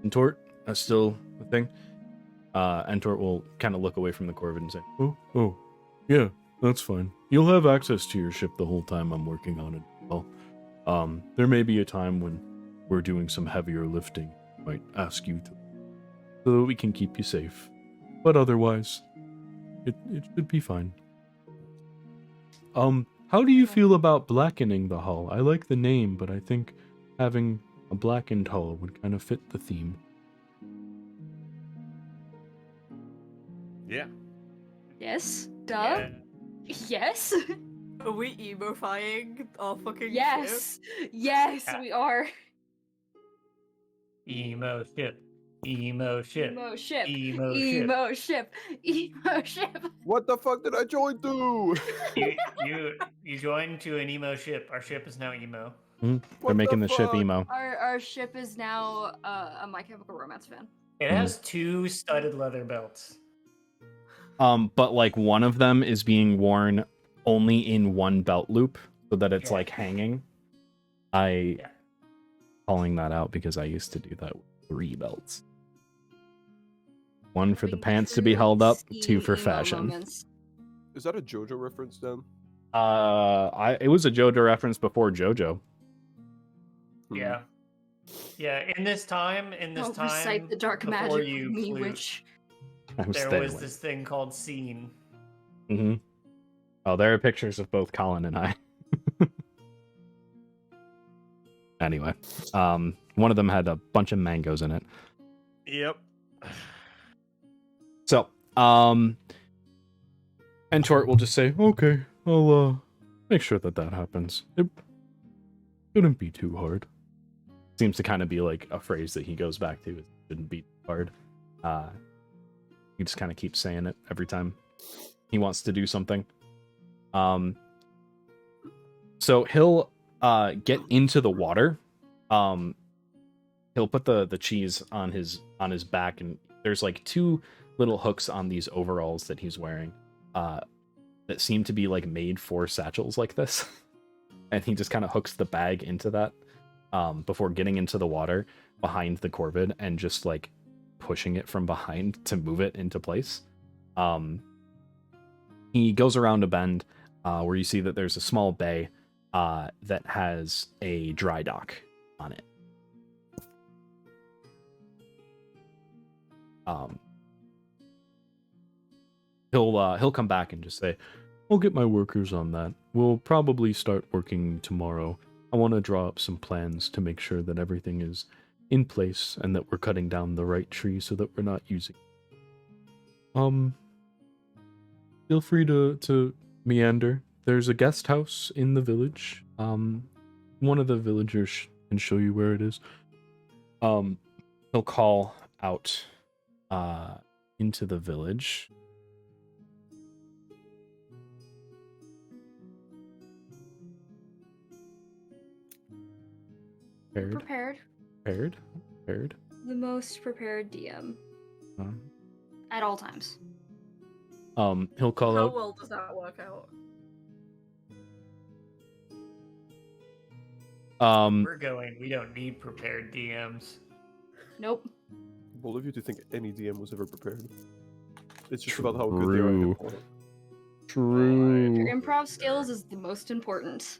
Speaker 3: Entort, that's still a thing. Entort will kind of look away from the Corvid and say, "Oh, yeah, that's fine. You'll have access to your ship the whole time I'm working on it. Well, there may be a time when we're doing some heavier lifting. Might ask you to, so that we can keep you safe. But otherwise, it should be fine." How do you feel about blackening the hull? I like the name, but I think having a blackened hull would kind of fit the theme.
Speaker 5: Yeah.
Speaker 1: Yes. Duh. Yes.
Speaker 2: Are we emo-fying our fucking
Speaker 1: Yes. Yes, we are.
Speaker 4: Emo ship. Emo ship.
Speaker 1: Emo ship.
Speaker 4: Emo ship.
Speaker 1: Emo ship. Emo ship.
Speaker 6: What the fuck did I join to?
Speaker 4: You joined to an emo ship. Our ship is now emo.
Speaker 3: They're
Speaker 6: What
Speaker 3: making
Speaker 6: the
Speaker 3: the ship
Speaker 6: fuck?
Speaker 3: emo.
Speaker 1: Our ship is now a My Chemical Romance fan.
Speaker 4: It has 2 studded leather belts.
Speaker 3: But like one of them is being worn only in one belt loop, so that it's
Speaker 4: Yeah.
Speaker 3: like hanging.
Speaker 4: Yeah.
Speaker 3: Calling that out because I used to do that with 3 belts. 1 for the pants to be held up, 2 for fashion.
Speaker 6: Is that a JoJo reference then?
Speaker 3: It was a JoJo reference before JoJo.
Speaker 6: Hmm.
Speaker 4: Yeah. Yeah, in this time,
Speaker 1: Don't recite the dark
Speaker 4: before
Speaker 1: magic
Speaker 4: you
Speaker 1: of me,
Speaker 4: flew,
Speaker 1: witch.
Speaker 3: I'm
Speaker 4: there
Speaker 3: staying
Speaker 4: was
Speaker 3: away.
Speaker 4: this thing called scene.
Speaker 3: Mm-hmm. Oh, there are pictures of both Colin and I. Anyway, one of them had a bunch of mangoes in it.
Speaker 5: Yep.
Speaker 3: So, and Tort will just say, "Okay, I'll make sure that happens. It shouldn't be too hard." Seems to kind of be like a phrase that he goes back to. It shouldn't be too hard. He just kind of keeps saying it every time he wants to do something. So he'll get into the water. He'll put the cheese on his back, and there's like 2 little hooks on these overalls that he's wearing that seem to be like made for satchels like this. And he just kind of hooks the bag into that before getting into the water behind the Corvid and just like pushing it from behind to move it into place. He goes around a bend where you see that there's a small bay that has a dry dock on it. He'll come back and just say, "I'll get my workers on that. We'll probably start working tomorrow. I want to draw up some plans to make sure that everything is in place and that we're cutting down the right tree so that we're not using. Feel free to meander. There's a guest house in the village. One of the villagers can show you where it is." He'll call out into the village.
Speaker 1: Prepared.
Speaker 3: Prepared.
Speaker 1: The most prepared DM
Speaker 3: Um,
Speaker 1: at all times.
Speaker 3: He'll call
Speaker 2: How
Speaker 3: out.
Speaker 2: well does that work out?
Speaker 4: We're going. We don't need prepared DMs.
Speaker 1: Nope.
Speaker 6: Bold of you to think any DM was ever prepared. It's just about how good they are. in it.
Speaker 3: True.
Speaker 1: Your improv skills is the most important.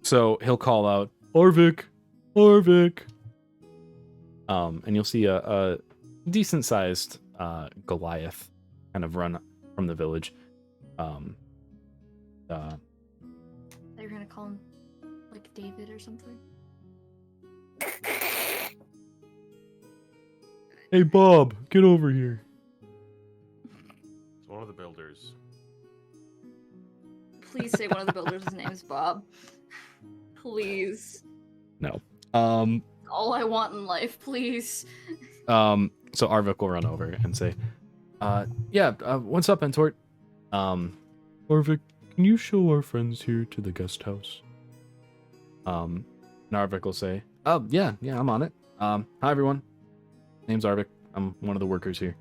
Speaker 3: So he'll call out, Arvik. And you'll see a decent sized Goliath kind of run from the village.
Speaker 1: They're gonna call him like David or something.
Speaker 3: Hey Bob, get over here.
Speaker 5: It's one of the builders.
Speaker 1: Please say one of the builders' name is Bob. Please.
Speaker 3: No.
Speaker 1: All I want in life, please.
Speaker 3: So Arvik will run over and say, what's up, Entort? Arvik, can you show our friends here to the guest house? And Arvik will say, oh, yeah, I'm on it. Hi, everyone. Name's Arvik. I'm one of the workers here.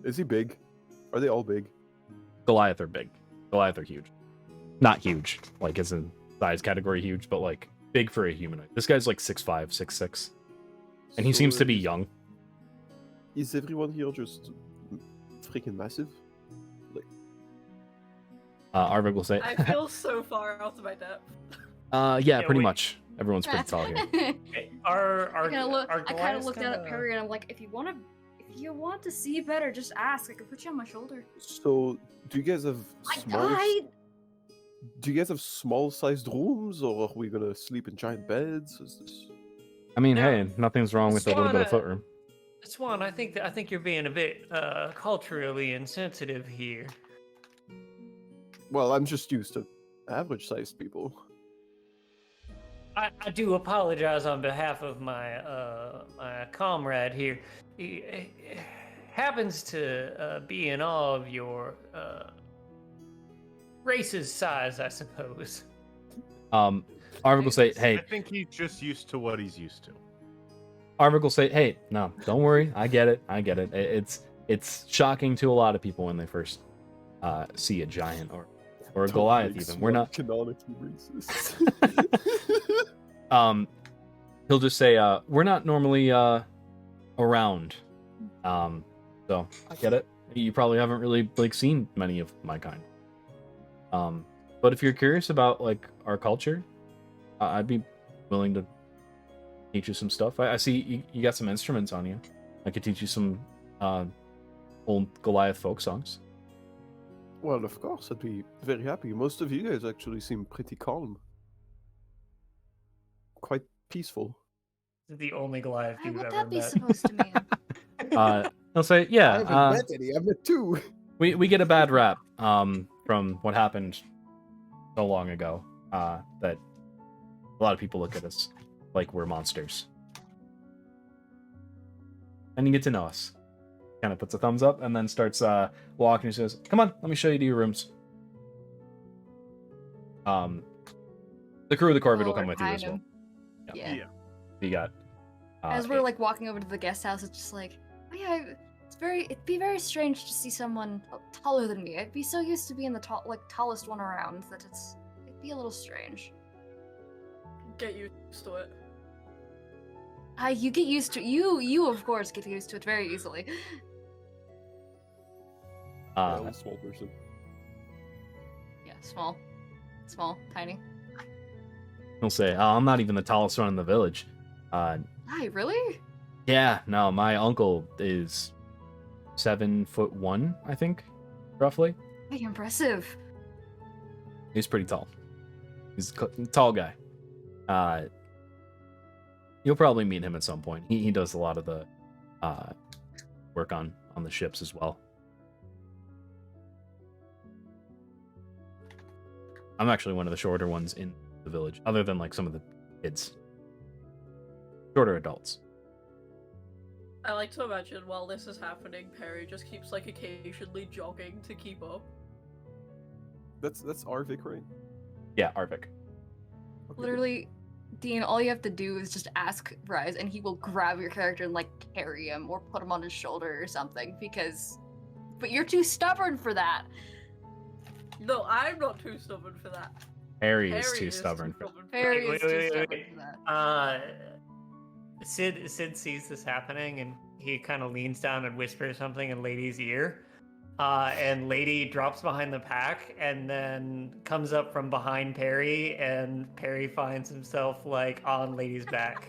Speaker 6: Is he big? Are they all big?
Speaker 3: Goliath are big. Goliath are huge. Not huge, like as in size category huge, but like big for a humanoid. This guy's like 6'5", 6'6". And he
Speaker 6: So
Speaker 3: seems to be young.
Speaker 6: Is everyone here just freaking massive?
Speaker 3: Arvik will say,
Speaker 2: I feel so far out of my depth.
Speaker 3: yeah, pretty
Speaker 4: we-
Speaker 3: much. Everyone's pretty tall here.
Speaker 4: Okay, our
Speaker 1: I kind
Speaker 4: Goliath's
Speaker 1: of looked at
Speaker 4: kinda-
Speaker 1: Perry and I'm like, if you want to see better, just ask. I can put you on my shoulder.
Speaker 6: So, do you guys have
Speaker 1: I
Speaker 6: small?
Speaker 1: died.
Speaker 6: Do you guys have small-sized rooms, or are we gonna sleep in giant beds? Is this...
Speaker 3: I mean,
Speaker 4: No.
Speaker 3: hey, nothing's wrong with a little bit of foot room.
Speaker 4: Swan, I think you're being a bit culturally insensitive here.
Speaker 6: Well, I'm just used to average-sized people.
Speaker 4: I do apologize on behalf of my my comrade here. He happens to be in awe of your race's size, I suppose.
Speaker 3: Arvik will say, hey,
Speaker 5: I think he's just used to what he's used to.
Speaker 3: Arvik will say, hey, no, don't worry. I get it. It's shocking to a lot of people when they first see a giant or a
Speaker 6: Don't
Speaker 3: Goliath
Speaker 6: make
Speaker 3: even. We're not.
Speaker 6: canonically racist.
Speaker 3: He'll just say, we're not normally around So I get it. You probably haven't really like seen many of my kind. But if you're curious about like our culture, I'd be willing to teach you some stuff. I see you got some instruments on you. I could teach you some old Goliath folk songs.
Speaker 6: Well, of course, I'd be very happy. Most of you guys actually seem pretty calm. Quite peaceful.
Speaker 4: This is the only Goliath
Speaker 1: Why
Speaker 4: you've
Speaker 1: would
Speaker 4: ever
Speaker 1: that be
Speaker 4: met.
Speaker 1: supposed to mean?
Speaker 3: I'll say,
Speaker 6: I
Speaker 3: yeah.
Speaker 6: haven't met any. I've met two.
Speaker 3: We get a bad rap from what happened so long ago that a lot of people look at us like we're monsters. And you get to know us. Kind of puts a thumbs up and then starts walking and says, "Come on, let me show you to your rooms." The crew of the Corvid will come with you as well.
Speaker 1: Yeah.
Speaker 3: You got.
Speaker 1: As we're like walking over to the guest house, it's just like, oh yeah, it'd be very strange to see someone taller than me. I'd be so used to being the tallest one around that it'd be a little strange.
Speaker 2: Get used to it.
Speaker 1: You get used to you of course get used to it very easily.
Speaker 6: I'm a small person.
Speaker 1: Yeah, small, tiny.
Speaker 3: He'll say, "Oh, I'm not even the tallest one in the village."
Speaker 1: Hi, really?
Speaker 3: Yeah, no, my uncle is 7'1", I think, roughly.
Speaker 1: Hey, impressive.
Speaker 3: He's pretty tall. He's a tall guy. You'll probably meet him at some point. He does a lot of the work on the ships as well. I'm actually one of the shorter ones in the village, other than like some of the kids. Shorter adults.
Speaker 2: I like to imagine while this is happening, Perry just keeps like occasionally jogging to keep up.
Speaker 6: That's Arvik, right?
Speaker 3: Yeah, Arvik.
Speaker 6: Okay.
Speaker 1: Literally, Dean, all you have to do is just ask Rhys, and he will grab your character and like carry him or put him on his shoulder or something. But you're too stubborn for that.
Speaker 2: No, I'm not too stubborn for that.
Speaker 3: Harry is too stubborn.
Speaker 1: Harry is too
Speaker 4: Wait.
Speaker 1: stubborn for that.
Speaker 4: Sid sees this happening and he kind of leans down and whispers something in Lady's ear. And Lady drops behind the pack and then comes up from behind Perry, and Perry finds himself like on Lady's back,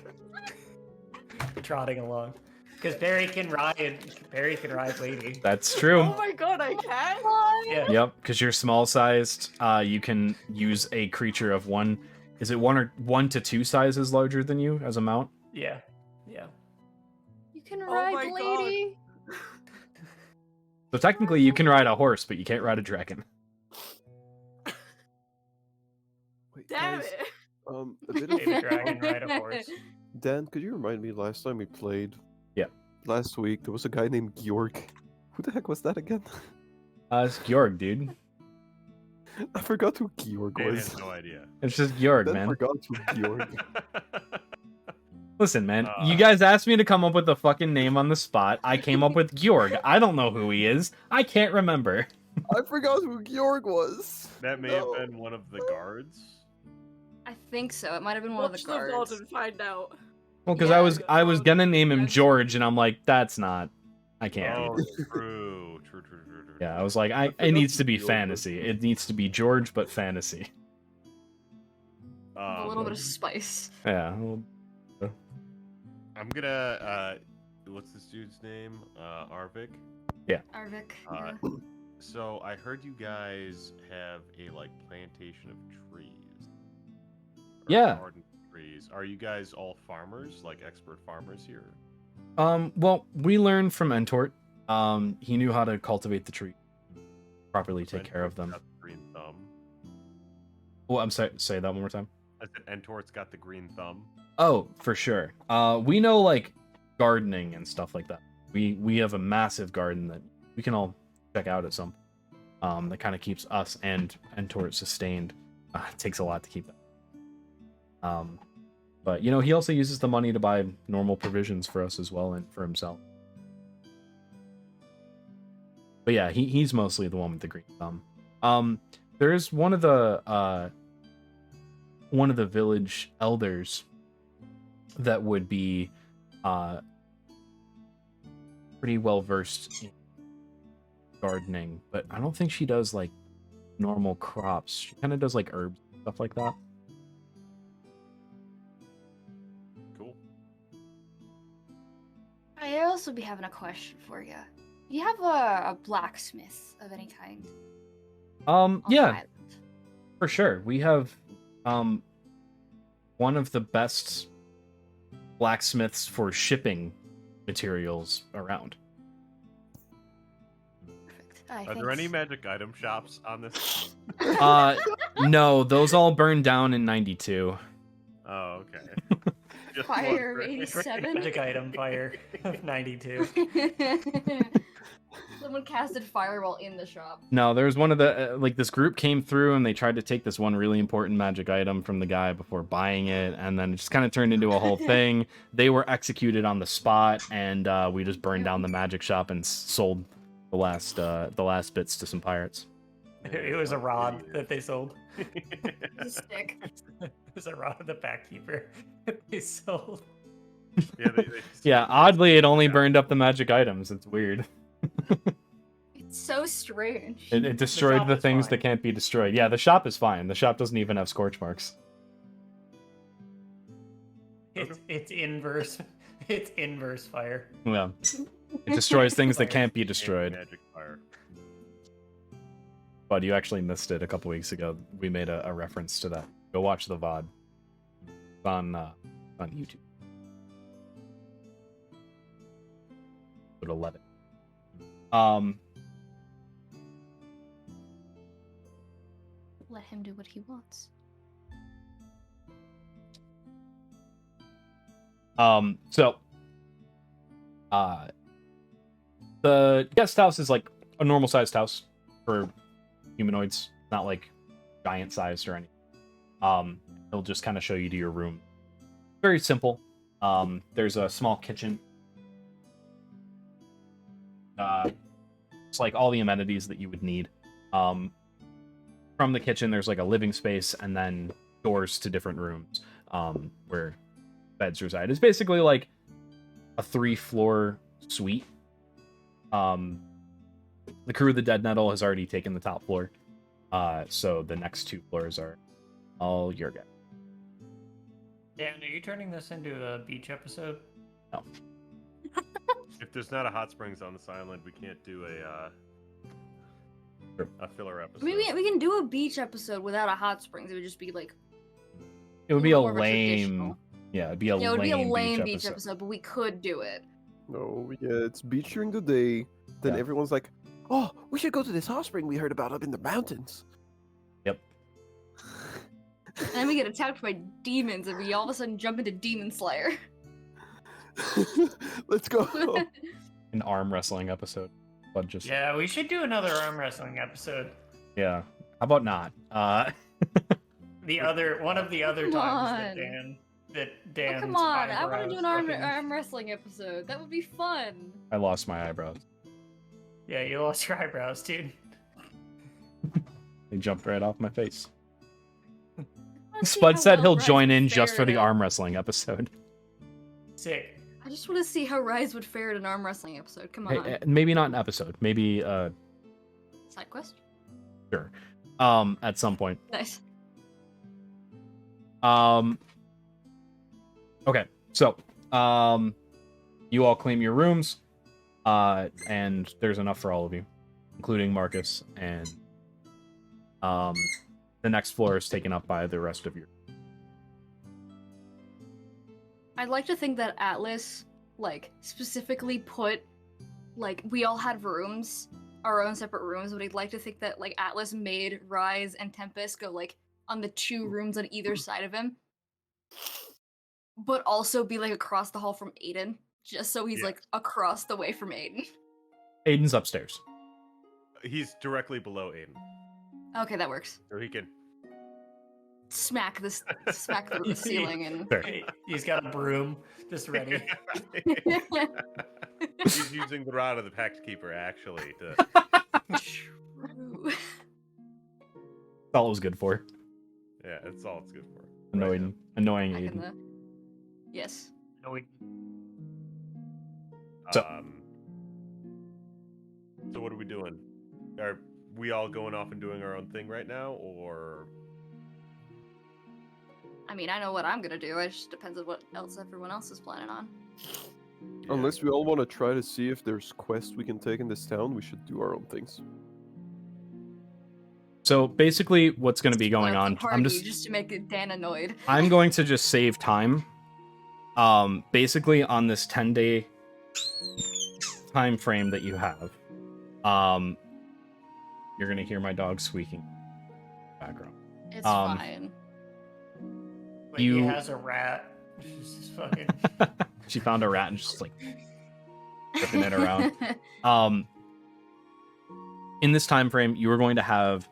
Speaker 4: trotting along. Because Perry can ride Lady.
Speaker 3: That's true.
Speaker 2: Oh my god, I can?
Speaker 4: Yeah.
Speaker 3: Yep, because you're small sized. You can use a creature of one. Is it 1 to 2 sizes larger than you as a mount?
Speaker 4: Yeah.
Speaker 1: You can
Speaker 2: Oh
Speaker 1: ride
Speaker 2: my God.
Speaker 1: Lady.
Speaker 3: So technically, you can ride a horse, but you can't ride a dragon.
Speaker 6: Wait,
Speaker 2: Damn
Speaker 6: guys,
Speaker 2: it!
Speaker 6: a bit
Speaker 4: Made a
Speaker 6: of
Speaker 4: dragon ride a horse.
Speaker 6: Dan, could you remind me last time we played?
Speaker 3: Yeah.
Speaker 6: Last week there was a guy named Georg. Who the heck was that again?
Speaker 3: It's Georg, dude.
Speaker 6: I forgot who Georg
Speaker 5: Dan
Speaker 6: was.
Speaker 5: has no idea.
Speaker 3: It's just Georg,
Speaker 6: Dan
Speaker 3: man.
Speaker 6: forgot who Georg.
Speaker 3: Listen, man. You guys asked me to come up with a fucking name on the spot. I came up with Georg. I don't know who he is. I can't remember.
Speaker 6: I forgot who Georg was.
Speaker 5: That may have been one of the guards.
Speaker 1: I think so. It might have been one of
Speaker 2: Watch
Speaker 1: the
Speaker 2: the VOD
Speaker 1: guards.
Speaker 2: and find out.
Speaker 3: Well, because
Speaker 1: Yeah,
Speaker 3: I was gonna name him George, and I'm like, that's not. I can't.
Speaker 5: Oh, true.
Speaker 3: Yeah, I was like, it
Speaker 6: forgot
Speaker 3: needs to
Speaker 6: who
Speaker 3: be
Speaker 6: Georg was.
Speaker 3: fantasy. It needs to be George, but fantasy.
Speaker 1: A little bit of spice.
Speaker 3: Yeah. Well,
Speaker 5: I'm gonna. What's this dude's name? Arvik.
Speaker 1: Arvik.
Speaker 5: Uh,
Speaker 1: yeah.
Speaker 5: So I heard you guys have a like plantation of trees. Or
Speaker 3: Yeah.
Speaker 5: Garden trees. Are you guys all farmers, like expert farmers here?
Speaker 3: Well, we learned from Entort. He knew how to cultivate the tree, properly take care of them.
Speaker 5: Got the green thumb.
Speaker 3: Oh, I'm sorry. Say that one more time.
Speaker 5: I said Entort's got the green thumb.
Speaker 3: Oh, for sure. We know like gardening and stuff like that. We have a massive garden that we can all check out at some. That kind of keeps us and Entort sustained. It takes a lot to keep that. But you know, he also uses the money to buy normal provisions for us as well and for himself. But yeah, he's mostly the one with the green thumb. There's one of the village elders that would be pretty well versed in gardening, but I don't think she does like normal crops. She kind of does like herbs, stuff like that.
Speaker 5: Cool.
Speaker 1: I also be having a question for you. Do you have a blacksmith of any kind? on the
Speaker 3: Yeah,
Speaker 1: island?
Speaker 3: for sure. We have one of the best blacksmiths for shipping materials around.
Speaker 1: Perfect.
Speaker 5: Are there any magic item shops on this?
Speaker 3: No, those all burned down in 92.
Speaker 5: Oh, okay. Just
Speaker 1: Fire of
Speaker 5: wondering.
Speaker 1: 87?
Speaker 4: Magic item fire of 92.
Speaker 1: Someone casted fireball in the shop.
Speaker 3: No, there was one of the like this group came through and they tried to take this one really important magic item from the guy before buying it, and then it just kind of turned into a whole thing. They were executed on the spot, and we just burned down the magic shop and sold the last bits to some pirates.
Speaker 4: It was a rod that they sold.
Speaker 1: It's a stick.
Speaker 4: It was a rod of the backkeeper that they sold.
Speaker 5: Yeah, they
Speaker 3: Yeah, oddly, it only burned up the magic items. It's weird.
Speaker 1: It's so strange.
Speaker 3: It destroyed
Speaker 4: shop
Speaker 3: the
Speaker 4: is
Speaker 3: things
Speaker 4: fine.
Speaker 3: that can't be destroyed. Yeah, the shop is fine. The shop doesn't even have scorch marks.
Speaker 4: It's inverse. It's inverse fire.
Speaker 3: Yeah, it destroys things that can't be destroyed.
Speaker 5: Magic fire.
Speaker 3: But you actually missed it a couple weeks ago. We made a reference to that. Go watch the VOD. It's on YouTube. Episode 11.
Speaker 1: Let him do what he wants.
Speaker 3: So the guest house is like a normal sized house for humanoids, not like giant sized or anything. It'll just kind of show you to your room. Very simple. There's a small kitchen. It's like all the amenities that you would need. From the kitchen, there's like a living space and then doors to different rooms where beds reside. It's basically like a 3-floor suite. The crew of the Dead Nettle has already taken the top floor, so the next 2 floors are all your guys.
Speaker 4: Dan, are you turning this into a beach episode?
Speaker 3: No.
Speaker 5: If there's not a hot springs on this island, we can't do a filler episode.
Speaker 1: I mean, we can do a beach episode without a hot springs. It would just be like
Speaker 3: It would be a
Speaker 1: little more of a
Speaker 3: lame,
Speaker 1: traditional.
Speaker 3: yeah, it'd be a
Speaker 1: it would be a
Speaker 3: lame
Speaker 1: lame
Speaker 3: beach episode.
Speaker 1: but we could do it.
Speaker 6: No, yeah, it's beach during the day. Then
Speaker 3: Yeah.
Speaker 6: everyone's like, "Oh, we should go to this hot spring we heard about up in the mountains."
Speaker 3: Yep.
Speaker 1: And then we get attacked by demons, and we all of a sudden jump into Demon Slayer.
Speaker 6: Let's go.
Speaker 3: An arm wrestling episode, but just
Speaker 4: Yeah, we should do another arm wrestling episode.
Speaker 3: yeah. How about not?
Speaker 4: One of the other
Speaker 1: Come
Speaker 4: times
Speaker 1: on.
Speaker 4: that Dan's
Speaker 1: Oh, come on, I want to
Speaker 4: eyebrows
Speaker 1: do an arm
Speaker 4: fucking-
Speaker 1: wrestling episode. That would be fun.
Speaker 3: I lost my eyebrows.
Speaker 4: Yeah, you lost your eyebrows, dude.
Speaker 3: They jumped right off my face.
Speaker 1: I wanna see
Speaker 3: Spud
Speaker 1: how
Speaker 3: said
Speaker 1: well
Speaker 3: he'll
Speaker 1: Rise
Speaker 3: join
Speaker 1: would
Speaker 3: in just
Speaker 1: fare
Speaker 3: for the
Speaker 1: in a-
Speaker 3: arm wrestling episode.
Speaker 4: Sick.
Speaker 1: I just want to see how Rise would fare in an arm wrestling episode. Come on.
Speaker 3: Maybe not an episode. Maybe
Speaker 1: Side quest?
Speaker 3: sure. At some point.
Speaker 1: Nice.
Speaker 3: Okay, so you all claim your rooms, and there's enough for all of you, including Marcus, and the next floor is taken up by the rest of you.
Speaker 1: I'd like to think that Atlas, like, specifically put, like, we all had rooms, our own separate rooms, but I'd like to think that, like, Atlas made Rise and Tempest go, like, on the 2 rooms on either side of him, but also be, like, across the hall from Aiden, just so he's,
Speaker 5: Yeah.
Speaker 1: like, across the way from Aiden.
Speaker 3: Aiden's upstairs.
Speaker 5: He's directly below Aiden,
Speaker 1: Okay, that works.
Speaker 5: so he can.
Speaker 1: Smack the ceiling and...
Speaker 3: Fair.
Speaker 4: He's got a broom just ready.
Speaker 5: He's using the rod of the Pact Keeper actually to.
Speaker 1: True.
Speaker 3: That's all it was good for.
Speaker 5: Yeah, that's all it's good for.
Speaker 3: Annoying
Speaker 1: Back in
Speaker 3: Aiden.
Speaker 1: the... Yes.
Speaker 4: No, we-
Speaker 3: So-
Speaker 5: Um, So what are we doing? Are we all going off and doing our own thing right now, or?
Speaker 1: I mean, I know what I'm gonna do. It just depends on what else everyone else is planning on.
Speaker 5: Yeah.
Speaker 6: Unless we all want to try to see if there's quests we can take in this town, we should do our own things.
Speaker 3: So basically, what's going to be
Speaker 1: Split
Speaker 3: going
Speaker 1: up the
Speaker 3: on?
Speaker 1: party just to make Dan annoyed.
Speaker 3: I'm going to just save time. Basically on this 10-day time frame that you have. You're gonna hear my dog squeaking in the background.
Speaker 1: It's fine.
Speaker 4: Like he has a rat. Just fucking.
Speaker 3: She found a rat and just like ripping it around. In this time frame, you are going to have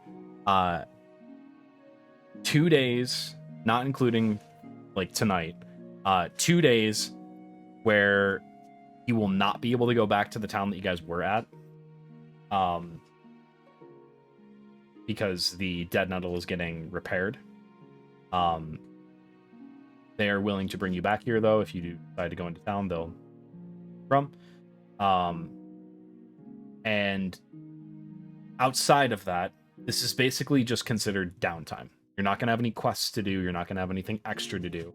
Speaker 3: 2 days, not including like tonight, 2 days where you will not be able to go back to the town that you guys were at. Because the dead nettle is getting repaired. They are willing to bring you back here, though. If you do decide to go into town, they'll from. And outside of that, this is basically just considered downtime. You're not going to have any quests to do. You're not going to have anything extra to do.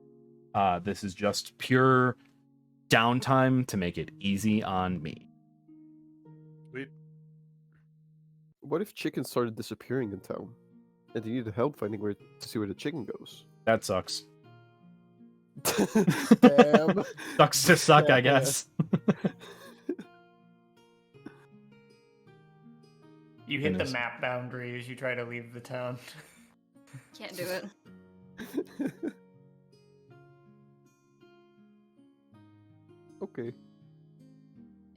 Speaker 3: This is just pure downtime to make it easy on me.
Speaker 5: Sweet.
Speaker 6: What if chickens started disappearing in town, and you need help finding where to see where the chicken goes?
Speaker 3: That sucks.
Speaker 6: Damn.
Speaker 3: Sucks to suck, I guess.
Speaker 4: You hit the map boundary as you try to leave the town.
Speaker 1: Can't do it.
Speaker 6: Okay.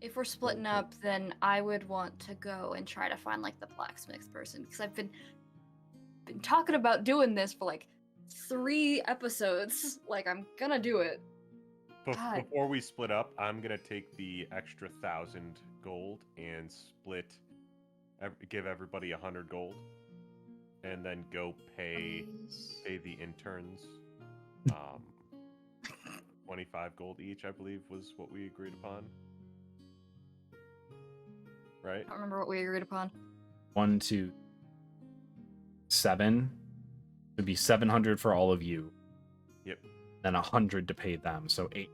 Speaker 1: If we're splitting up, then I would want to go and try to find like the blacksmith person, because I've been talking about doing this for like 3 episodes. Like, I'm gonna do it. God.
Speaker 5: Before we split up, I'm gonna take the extra 1,000 gold and give everybody 100 gold, and then go pay the interns 25 gold each, I believe was what we agreed upon. Right?
Speaker 1: I don't remember what we agreed upon.
Speaker 3: 1, 2, 7. It'd be 700 for all of you.
Speaker 5: Yep.
Speaker 3: Then 100 to pay them, so 8.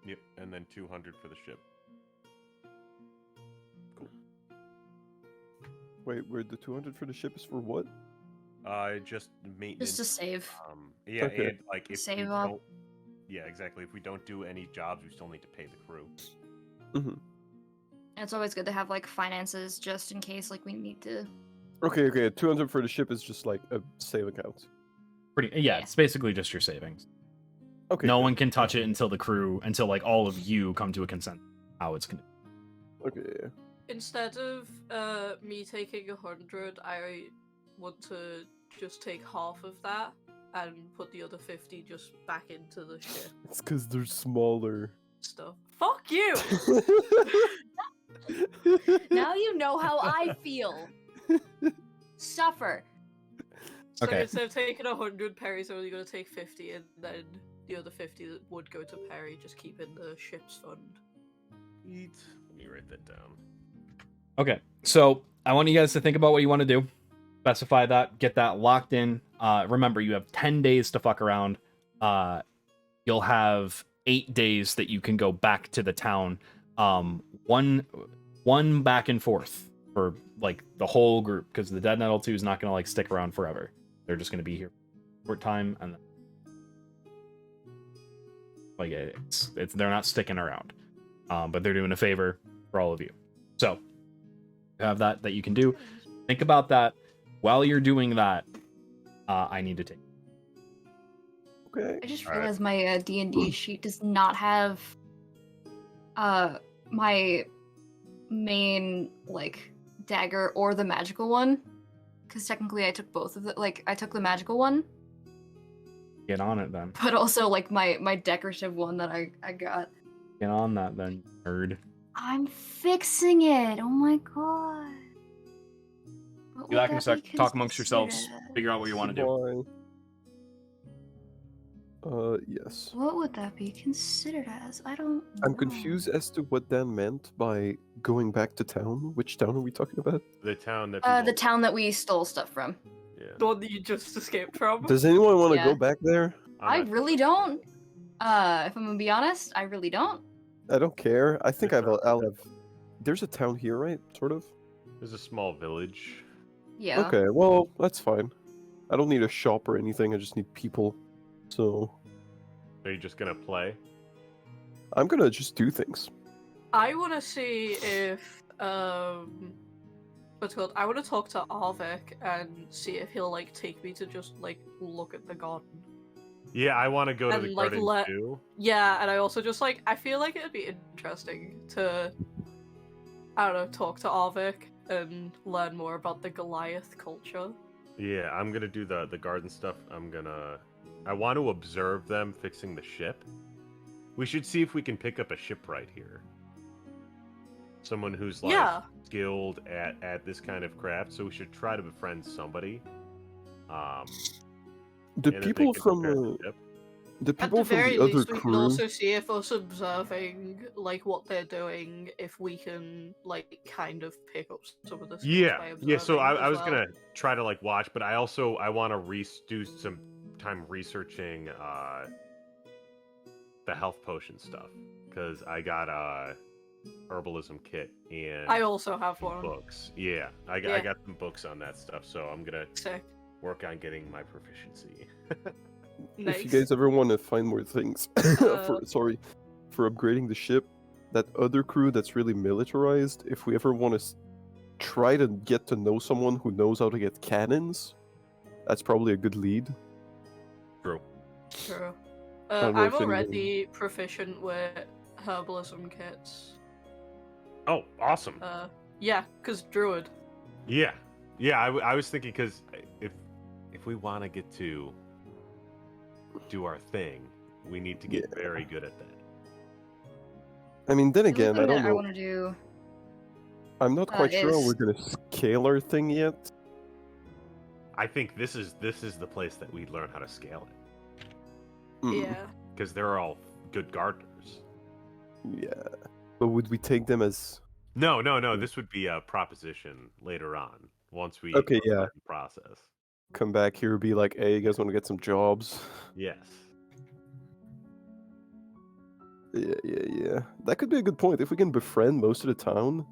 Speaker 5: Yep, and then 200 for the ship. Cool.
Speaker 6: Wait, where the 200 for the ship is for what?
Speaker 5: Just maintenance.
Speaker 1: Just to save.
Speaker 5: Yeah,
Speaker 6: Okay.
Speaker 5: and like if
Speaker 1: Save
Speaker 5: we
Speaker 1: up.
Speaker 5: don't, yeah, exactly. If we don't do any jobs, we still need to pay the crew.
Speaker 6: Mm-hmm.
Speaker 1: And it's always good to have like finances just in case like we need to.
Speaker 6: Okay. 200 for the ship is just like a save account.
Speaker 3: Yeah, it's basically just your savings.
Speaker 6: Okay.
Speaker 3: No
Speaker 6: good.
Speaker 3: one can touch it until like all of you come to a consent how it's gonna.
Speaker 6: Okay.
Speaker 2: Instead of me taking 100, I want to just take half of that and put the other 50 just back into the ship
Speaker 6: It's because they're smaller.
Speaker 2: stuff. Fuck you!
Speaker 1: Now you know how I feel. Suffer.
Speaker 2: So
Speaker 3: Okay.
Speaker 2: instead of taking 100, Perry's only going to take 50, and then the other 50 that would go to Perry, just keep in the ship's fund.
Speaker 5: Let me write that down.
Speaker 3: Okay, so I want you guys to think about what you want to do. Specify that, get that locked in. Remember, you have 10 days to fuck around. You'll have 8 days that you can go back to the town. One back and forth for like the whole group, because the Dead Nettle 2 is not gonna like stick around forever. They're just gonna be here for time, and then like it's they're not sticking around. But they're doing a favor for all of you. So you have that you can do. Think about that. While you're doing that, I need to take.
Speaker 6: Okay.
Speaker 1: I just
Speaker 5: All right.
Speaker 1: realized my D&D sheet does not have my main like dagger or the magical one, because technically I took both of the I took the magical one,
Speaker 3: Get on it then.
Speaker 1: but also like my decorative one that I got.
Speaker 3: Get on that then, nerd.
Speaker 1: I'm fixing it. Oh my god. What
Speaker 3: Be
Speaker 1: would
Speaker 3: back in a
Speaker 1: that
Speaker 3: sec.
Speaker 1: be
Speaker 3: Talk amongst yourselves.
Speaker 1: considered?
Speaker 3: Figure out what you want to do.
Speaker 6: Why? Yes.
Speaker 1: What would that be considered as? I don't
Speaker 6: I'm
Speaker 1: know.
Speaker 6: confused as to what Dan meant by going back to town. Which town are we talking about?
Speaker 5: The town that
Speaker 1: The
Speaker 5: people.
Speaker 1: town that we stole stuff from.
Speaker 5: Yeah.
Speaker 2: The one that you just escaped from.
Speaker 6: Does anyone want to
Speaker 1: Yeah.
Speaker 6: go back there?
Speaker 1: I
Speaker 5: not
Speaker 1: really
Speaker 5: sure.
Speaker 1: don't. If I'm gonna be honest, I really don't.
Speaker 6: I don't care. I think
Speaker 5: It's
Speaker 6: I'll have. There's a town here, right? Sort of.
Speaker 5: There's a small village.
Speaker 1: Yeah.
Speaker 6: Okay, well, that's fine. I don't need a shop or anything. I just need people. So
Speaker 5: Are you just gonna play?
Speaker 6: I'm gonna just do things.
Speaker 2: I want to see if what's it called? I want to talk to Arvik and see if he'll like take me to just like look at the garden.
Speaker 5: Yeah, I want to go to
Speaker 2: And,
Speaker 5: the
Speaker 2: like,
Speaker 5: garden too.
Speaker 2: Yeah, and I also just like I feel like it'd be interesting to I don't know talk to Arvik and learn more about the Goliath culture.
Speaker 5: Yeah, I'm gonna do the garden stuff. I want to observe them fixing the ship. We should see if we can pick up a shipwright here. Someone who's like
Speaker 2: Yeah.
Speaker 5: skilled at this kind of craft. So we should try to befriend somebody.
Speaker 6: The
Speaker 5: and that they
Speaker 6: people
Speaker 5: can
Speaker 6: from
Speaker 5: repair the ship.
Speaker 6: the
Speaker 2: At
Speaker 6: people
Speaker 2: the
Speaker 6: from
Speaker 2: very
Speaker 6: the other
Speaker 2: least, we can
Speaker 6: crew.
Speaker 2: also see if us observing like what they're doing, if we can like kind of pick up some of the skills by
Speaker 5: Yeah. So
Speaker 2: observing
Speaker 5: I
Speaker 2: as
Speaker 5: was
Speaker 2: well.
Speaker 5: gonna try to like watch, but I want to do some time researching the health potion stuff because I got a herbalism kit and
Speaker 2: I also have one.
Speaker 5: books. Yeah, I
Speaker 2: Yeah.
Speaker 5: got some books on that stuff, so I'm gonna
Speaker 2: Sick.
Speaker 5: work on getting my proficiency.
Speaker 2: Nice.
Speaker 6: If you guys ever want to find more things for upgrading the ship, that other crew that's really militarized, if we ever want to try to get to know someone who knows how to get cannons, that's probably a good lead.
Speaker 5: True.
Speaker 2: True.
Speaker 6: don't know
Speaker 2: I'm
Speaker 6: if anyone-
Speaker 2: already proficient with herbalism kits.
Speaker 5: Oh, awesome.
Speaker 2: Yeah, because druid.
Speaker 5: Yeah. I was thinking because if we want to get to do our thing, we need to get very good at that.
Speaker 6: I mean, then
Speaker 1: The
Speaker 6: again,
Speaker 1: other
Speaker 6: I
Speaker 1: thing
Speaker 6: don't
Speaker 1: that I
Speaker 6: know.
Speaker 1: want to do.
Speaker 6: I'm not quite sure how
Speaker 1: is-
Speaker 6: we're gonna scale our thing yet.
Speaker 5: I think this is the place that we learn how to scale it
Speaker 6: Mm,
Speaker 2: Yeah.
Speaker 5: because they're all good gardeners.
Speaker 6: Yeah. But would we take them as?
Speaker 5: No. This would be a proposition later on once we
Speaker 6: Okay,
Speaker 5: start
Speaker 6: yeah.
Speaker 5: the process.
Speaker 6: Come back here, be like, "Hey, you guys want to get some jobs?"
Speaker 5: Yes.
Speaker 6: Yeah. That could be a good point. If we can befriend most of the town,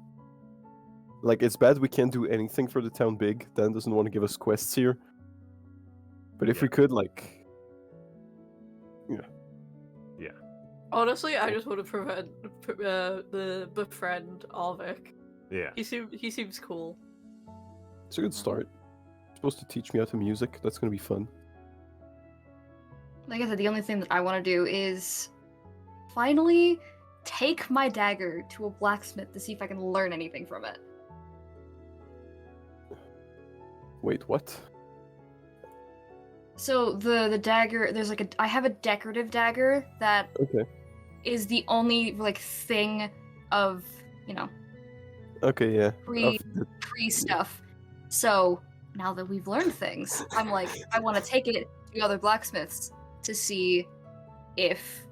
Speaker 6: like it's bad we can't do anything for the town big. Dan doesn't want to give us quests here. But if
Speaker 5: Yeah.
Speaker 6: we could, like,
Speaker 2: Honestly, I just want to befriend Arvik.
Speaker 5: Yeah.
Speaker 2: He seems cool.
Speaker 6: it's a good start. Supposed to teach me how to music. That's gonna be fun.
Speaker 1: Like I said, the only thing that I want to do is finally take my dagger to a blacksmith to see if I can learn anything from it.
Speaker 6: Wait, what?
Speaker 1: So the dagger, there's like I have a decorative dagger that
Speaker 6: Okay.
Speaker 1: is the only like thing of, you know,
Speaker 6: Okay, yeah.
Speaker 1: pre
Speaker 6: Of the-
Speaker 1: pre stuff. So now that we've learned things, I'm like, I want to take it to other blacksmiths to see if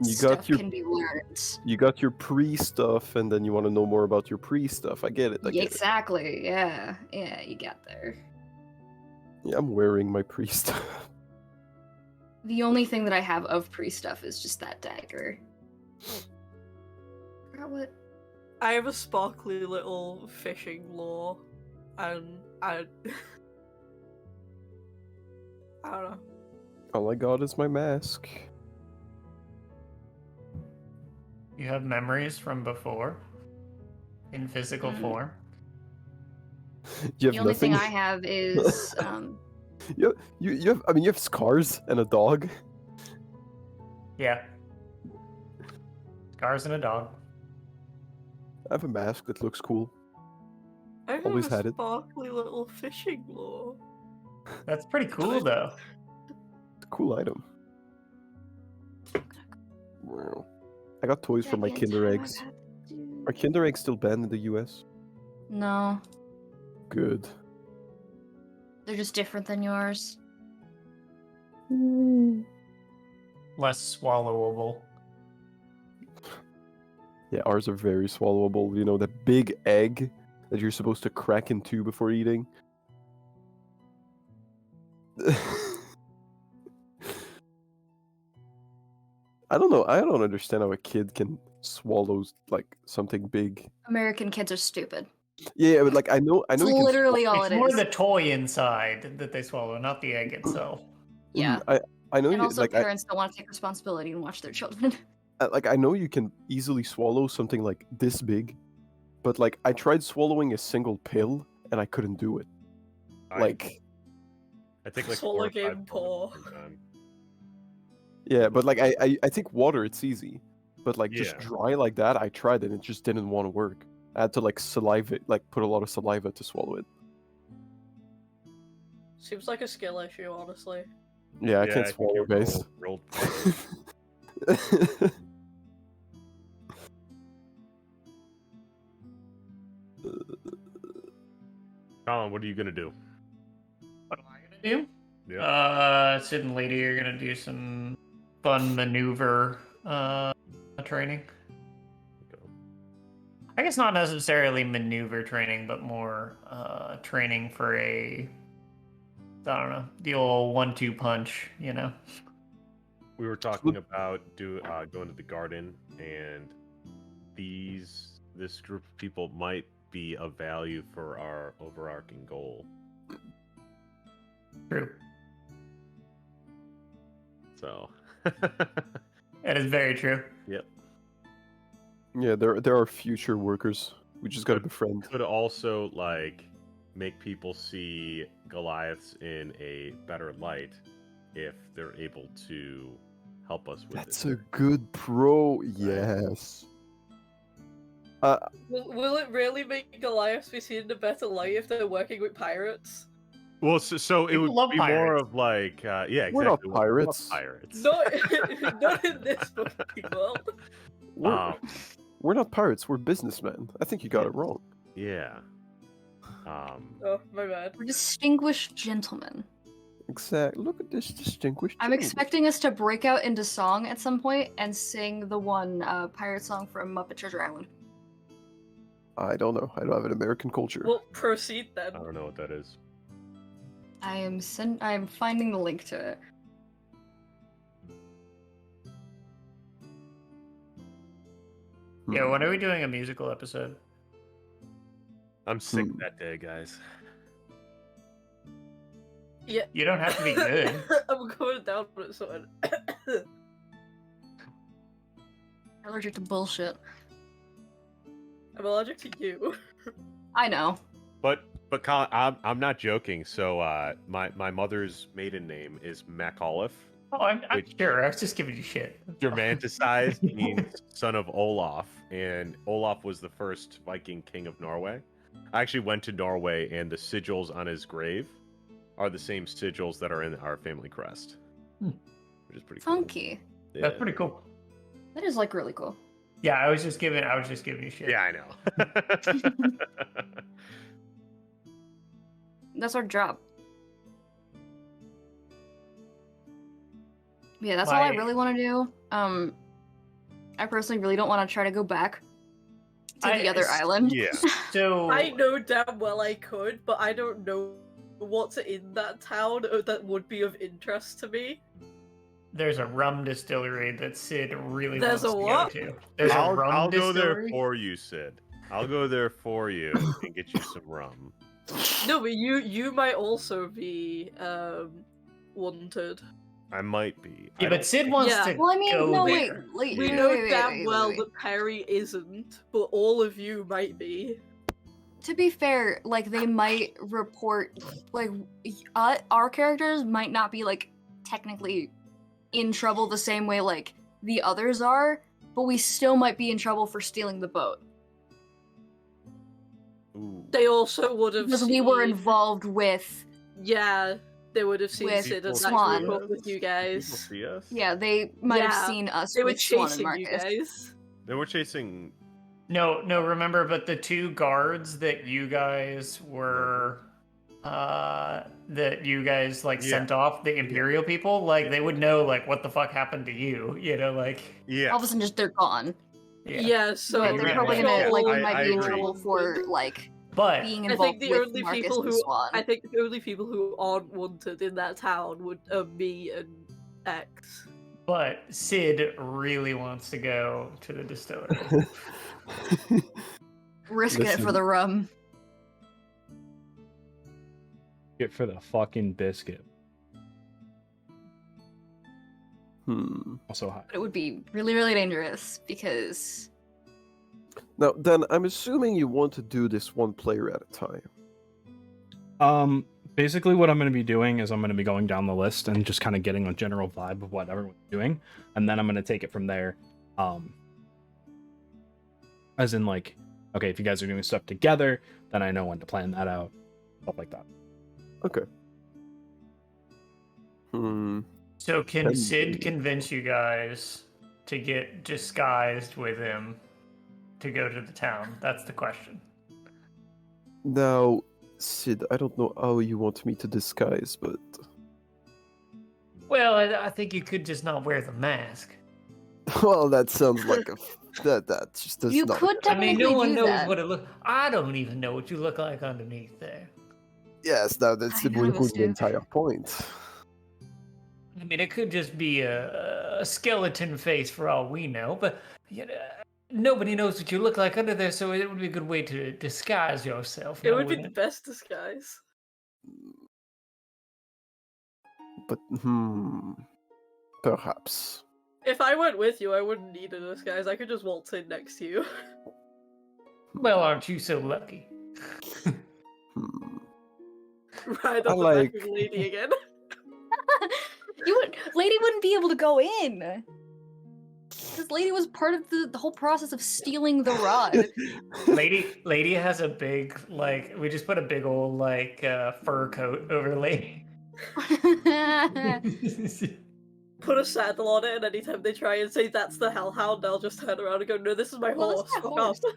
Speaker 6: You
Speaker 1: stuff
Speaker 6: got your
Speaker 1: can be learned.
Speaker 6: you got your pre stuff, and then you want to know more about your pre stuff. I get it. I get it.
Speaker 1: Exactly. Yeah, you got there.
Speaker 6: Yeah, I'm wearing my pre stuff.
Speaker 1: The only thing that I have of pre stuff is just that dagger. Forgot what?
Speaker 2: I have a sparkly little fishing lure, and I don't know.
Speaker 6: All I got is my mask.
Speaker 4: You have memories from before in physical
Speaker 1: Mm.
Speaker 4: form.
Speaker 6: You have
Speaker 1: The only
Speaker 6: nothing.
Speaker 1: thing I have is
Speaker 6: you have. I mean, you have scars and a dog.
Speaker 4: Yeah. Scars and a dog.
Speaker 6: I have a mask that looks cool.
Speaker 2: I have
Speaker 6: Always
Speaker 2: a
Speaker 6: had it.
Speaker 2: sparkly little fishing lure.
Speaker 4: That's pretty cool, though.
Speaker 6: It's a cool item. Wow. I got toys for my Kinder eggs. Are Kinder eggs still banned in the US?
Speaker 1: No,
Speaker 6: Good.
Speaker 1: they're just different than yours.
Speaker 4: less swallowable.
Speaker 6: Yeah, ours are very swallowable. You know, that big egg that you're supposed to crack in two before eating. I don't know. I don't understand how a kid can swallow like something big.
Speaker 1: American kids are stupid.
Speaker 6: Yeah, but like I know
Speaker 1: It's
Speaker 6: you can
Speaker 1: literally all
Speaker 4: It's
Speaker 1: it
Speaker 4: more
Speaker 1: is.
Speaker 4: the toy inside that they swallow, not the egg itself.
Speaker 1: Yeah.
Speaker 6: I know
Speaker 1: And
Speaker 6: you
Speaker 1: also,
Speaker 6: like
Speaker 1: parents don't want to take responsibility and watch their children.
Speaker 6: I know you can easily swallow something like this big, but like I tried swallowing a single pill and I couldn't do it.
Speaker 5: I take like 4
Speaker 2: Swallow
Speaker 5: or 5
Speaker 2: game
Speaker 5: pills
Speaker 2: poor.
Speaker 5: every time.
Speaker 6: Yeah, but like I think water it's easy, but like just
Speaker 5: Yeah.
Speaker 6: dry like that I tried and it just didn't want to work. I had to like saliva, like put a lot of saliva to swallow it.
Speaker 2: Seems like a skill issue, honestly.
Speaker 6: Yeah, I
Speaker 5: Yeah,
Speaker 6: can't
Speaker 5: think
Speaker 6: swallow
Speaker 5: you
Speaker 6: base.
Speaker 5: rolled Colin, what are you gonna do?
Speaker 4: What am I gonna do?
Speaker 5: Yeah.
Speaker 4: Sid and Lady are gonna do some fun maneuver training.
Speaker 5: Okay.
Speaker 4: I guess not necessarily maneuver training, but more training for I don't know, the old 1-2 punch, you know.
Speaker 5: We were talking about going to the garden, and this group of people might be of value for our overarching goal.
Speaker 4: True.
Speaker 5: So.
Speaker 4: That is very true.
Speaker 5: Yep.
Speaker 6: Yeah, there are future workers. We just gotta befriend.
Speaker 5: Could also like make people see Goliaths in a better light if they're able to help us with
Speaker 6: That's
Speaker 5: it.
Speaker 6: a good pro. Yes.
Speaker 2: Will it really make Goliaths be seen in a better light if they're working with pirates?
Speaker 5: Well, so it
Speaker 4: People
Speaker 5: would
Speaker 4: love
Speaker 5: be more
Speaker 4: pirates.
Speaker 5: of like, yeah, exactly.
Speaker 6: We're not
Speaker 5: we love
Speaker 6: pirates.
Speaker 5: Pirates.
Speaker 2: Not in this fucking world.
Speaker 6: We're not pirates. We're businessmen. I think you got it wrong.
Speaker 5: Yeah.
Speaker 2: Oh, my bad.
Speaker 1: We're distinguished gentlemen.
Speaker 6: Exactly. Look at this distinguished.
Speaker 1: I'm
Speaker 6: gentleman.
Speaker 1: expecting us to break out into song at some point and sing the one pirate song from Muppet Treasure Island.
Speaker 6: I don't know. I don't have an American culture.
Speaker 2: Well, proceed then.
Speaker 5: I don't know what that is.
Speaker 1: I am finding the link to it.
Speaker 4: Yeah, when are we doing a musical episode?
Speaker 5: I'm sick that day, guys.
Speaker 2: Yeah.
Speaker 4: You don't have to be good.
Speaker 2: I'm going down for it, so
Speaker 1: I'm allergic to bullshit.
Speaker 2: I'm allergic to you.
Speaker 1: I know.
Speaker 5: But Colin, I'm not joking. So my mother's maiden name is MacAuliffe.
Speaker 4: Oh, I'm
Speaker 5: Which-
Speaker 4: sure. I was just giving you shit.
Speaker 5: Germanticized means son of Olaf, and Olaf was the first Viking king of Norway. I actually went to Norway, and the sigils on his grave are the same sigils that are in our family crest, which is pretty cool.
Speaker 1: Funky.
Speaker 5: Yeah.
Speaker 4: That's pretty cool.
Speaker 1: That is like really cool.
Speaker 4: Yeah, I was just giving you shit.
Speaker 5: Yeah, I know.
Speaker 1: That's our job. Yeah, that's all I really want to do. I personally really don't want to try to go back to the other island.
Speaker 5: Yeah.
Speaker 4: So
Speaker 2: I know damn well I could, but I don't know what's in that town that would be of interest to me.
Speaker 4: there's a rum distillery that Sid really
Speaker 2: There's
Speaker 4: wants
Speaker 2: a
Speaker 4: to
Speaker 2: what?
Speaker 4: go to. There's a rum
Speaker 5: I'll go there
Speaker 4: distillery.
Speaker 5: for you, Sid. I'll go there for you and get you some rum.
Speaker 2: No, but you might also be wanted.
Speaker 5: I might be.
Speaker 4: Yeah,
Speaker 5: I
Speaker 4: but
Speaker 5: don't
Speaker 4: Sid
Speaker 5: think-
Speaker 4: wants
Speaker 2: Yeah.
Speaker 4: to
Speaker 1: Well, I mean,
Speaker 4: go
Speaker 1: no, wait,
Speaker 4: there.
Speaker 1: wait,
Speaker 2: We
Speaker 1: wait,
Speaker 2: know
Speaker 1: wait, wait,
Speaker 2: damn
Speaker 1: wait,
Speaker 2: well
Speaker 1: wait.
Speaker 2: that Perry isn't, but all of you might be.
Speaker 1: To be fair, like they might report, like our characters might not be like technically in trouble the same way like the others are, but we still might be in trouble for stealing the boat
Speaker 5: Ooh.
Speaker 2: They also would have
Speaker 1: because
Speaker 2: seen...
Speaker 1: we were involved with.
Speaker 2: Yeah, they would have seen
Speaker 1: with
Speaker 2: Sid and
Speaker 1: Swan.
Speaker 2: that group up with you
Speaker 5: People
Speaker 2: guys.
Speaker 5: see us?
Speaker 1: Yeah, they might
Speaker 2: Yeah,
Speaker 1: have seen us.
Speaker 2: They were
Speaker 1: with Swan and
Speaker 2: chasing you
Speaker 1: Marcus.
Speaker 2: guys.
Speaker 5: They were chasing.
Speaker 4: No, remember, but the two guards that you guys were that you guys like
Speaker 5: Yeah.
Speaker 4: sent off the Imperial people, like they would know like what the fuck happened to you, like
Speaker 5: Yeah.
Speaker 1: All of a sudden, just they're gone.
Speaker 2: Yeah, so
Speaker 1: But
Speaker 4: you're
Speaker 1: they're
Speaker 4: right,
Speaker 1: probably
Speaker 4: yeah.
Speaker 1: gonna
Speaker 5: Yeah,
Speaker 1: like
Speaker 5: I-
Speaker 1: might
Speaker 5: I
Speaker 1: be in
Speaker 5: agree.
Speaker 1: trouble for like
Speaker 4: But
Speaker 1: being
Speaker 2: I
Speaker 1: involved
Speaker 2: think the
Speaker 1: with
Speaker 2: only
Speaker 1: Marcus
Speaker 2: people
Speaker 1: and
Speaker 2: who
Speaker 1: Swan.
Speaker 2: I think the only people who aren't wanted in that town would me and X.
Speaker 4: but Sid really wants to go to the distillery.
Speaker 1: Risking it for
Speaker 6: Listen.
Speaker 1: the rum.
Speaker 3: Get for the fucking biscuit. Also hot.
Speaker 1: But it would be really, really dangerous because
Speaker 6: Now, then, I'm assuming you want to do this one player at a time.
Speaker 3: Basically what I'm going to be doing is I'm going to be going down the list and just kind of getting a general vibe of what everyone's doing, and then I'm going to take it from there. As in, like, okay, if you guys are doing stuff together, then I know when to plan that out, stuff like that.
Speaker 6: Okay.
Speaker 4: So can
Speaker 6: Can
Speaker 4: Sid
Speaker 6: be.
Speaker 4: convince you guys to get disguised with him to go to the town? That's the question.
Speaker 6: Now, Sid, I don't know how you want me to disguise, but
Speaker 4: Well, I think you could just not wear the mask.
Speaker 6: well, that sounds like that just does
Speaker 1: you
Speaker 6: not.
Speaker 1: could
Speaker 4: I mean,
Speaker 1: technically
Speaker 4: no one
Speaker 1: do
Speaker 4: knows
Speaker 1: that.
Speaker 4: what it looks. I don't even know what you look like underneath there.
Speaker 6: Yes, now that's
Speaker 1: I
Speaker 6: would
Speaker 1: know
Speaker 6: ruin
Speaker 1: this
Speaker 6: the
Speaker 1: dude.
Speaker 6: entire point.
Speaker 4: I mean, it could just be a skeleton face for all we know, but nobody knows what you look like under there, so it would be a good way to disguise yourself.
Speaker 2: It
Speaker 4: now,
Speaker 2: would be
Speaker 4: wouldn't
Speaker 2: the best disguise.
Speaker 6: But perhaps.
Speaker 2: If I went with you, I wouldn't need a disguise. I could just waltz in next to you.
Speaker 4: Well, aren't you so lucky?
Speaker 6: Hmm.
Speaker 2: Right
Speaker 6: I
Speaker 2: on the
Speaker 6: like-
Speaker 2: back of Lady again.
Speaker 1: Lady wouldn't be able to go in. Because Lady was part of the whole process of stealing the rod.
Speaker 4: Lady has a big, like, we just put a big old, like, fur coat over Lady.
Speaker 2: Put a saddle on it, and anytime they try and say that's the hellhound, I'll just turn around and go, "No, this is my
Speaker 1: Well,
Speaker 2: horse."
Speaker 1: that's my
Speaker 2: Fuck
Speaker 1: horse.
Speaker 2: off.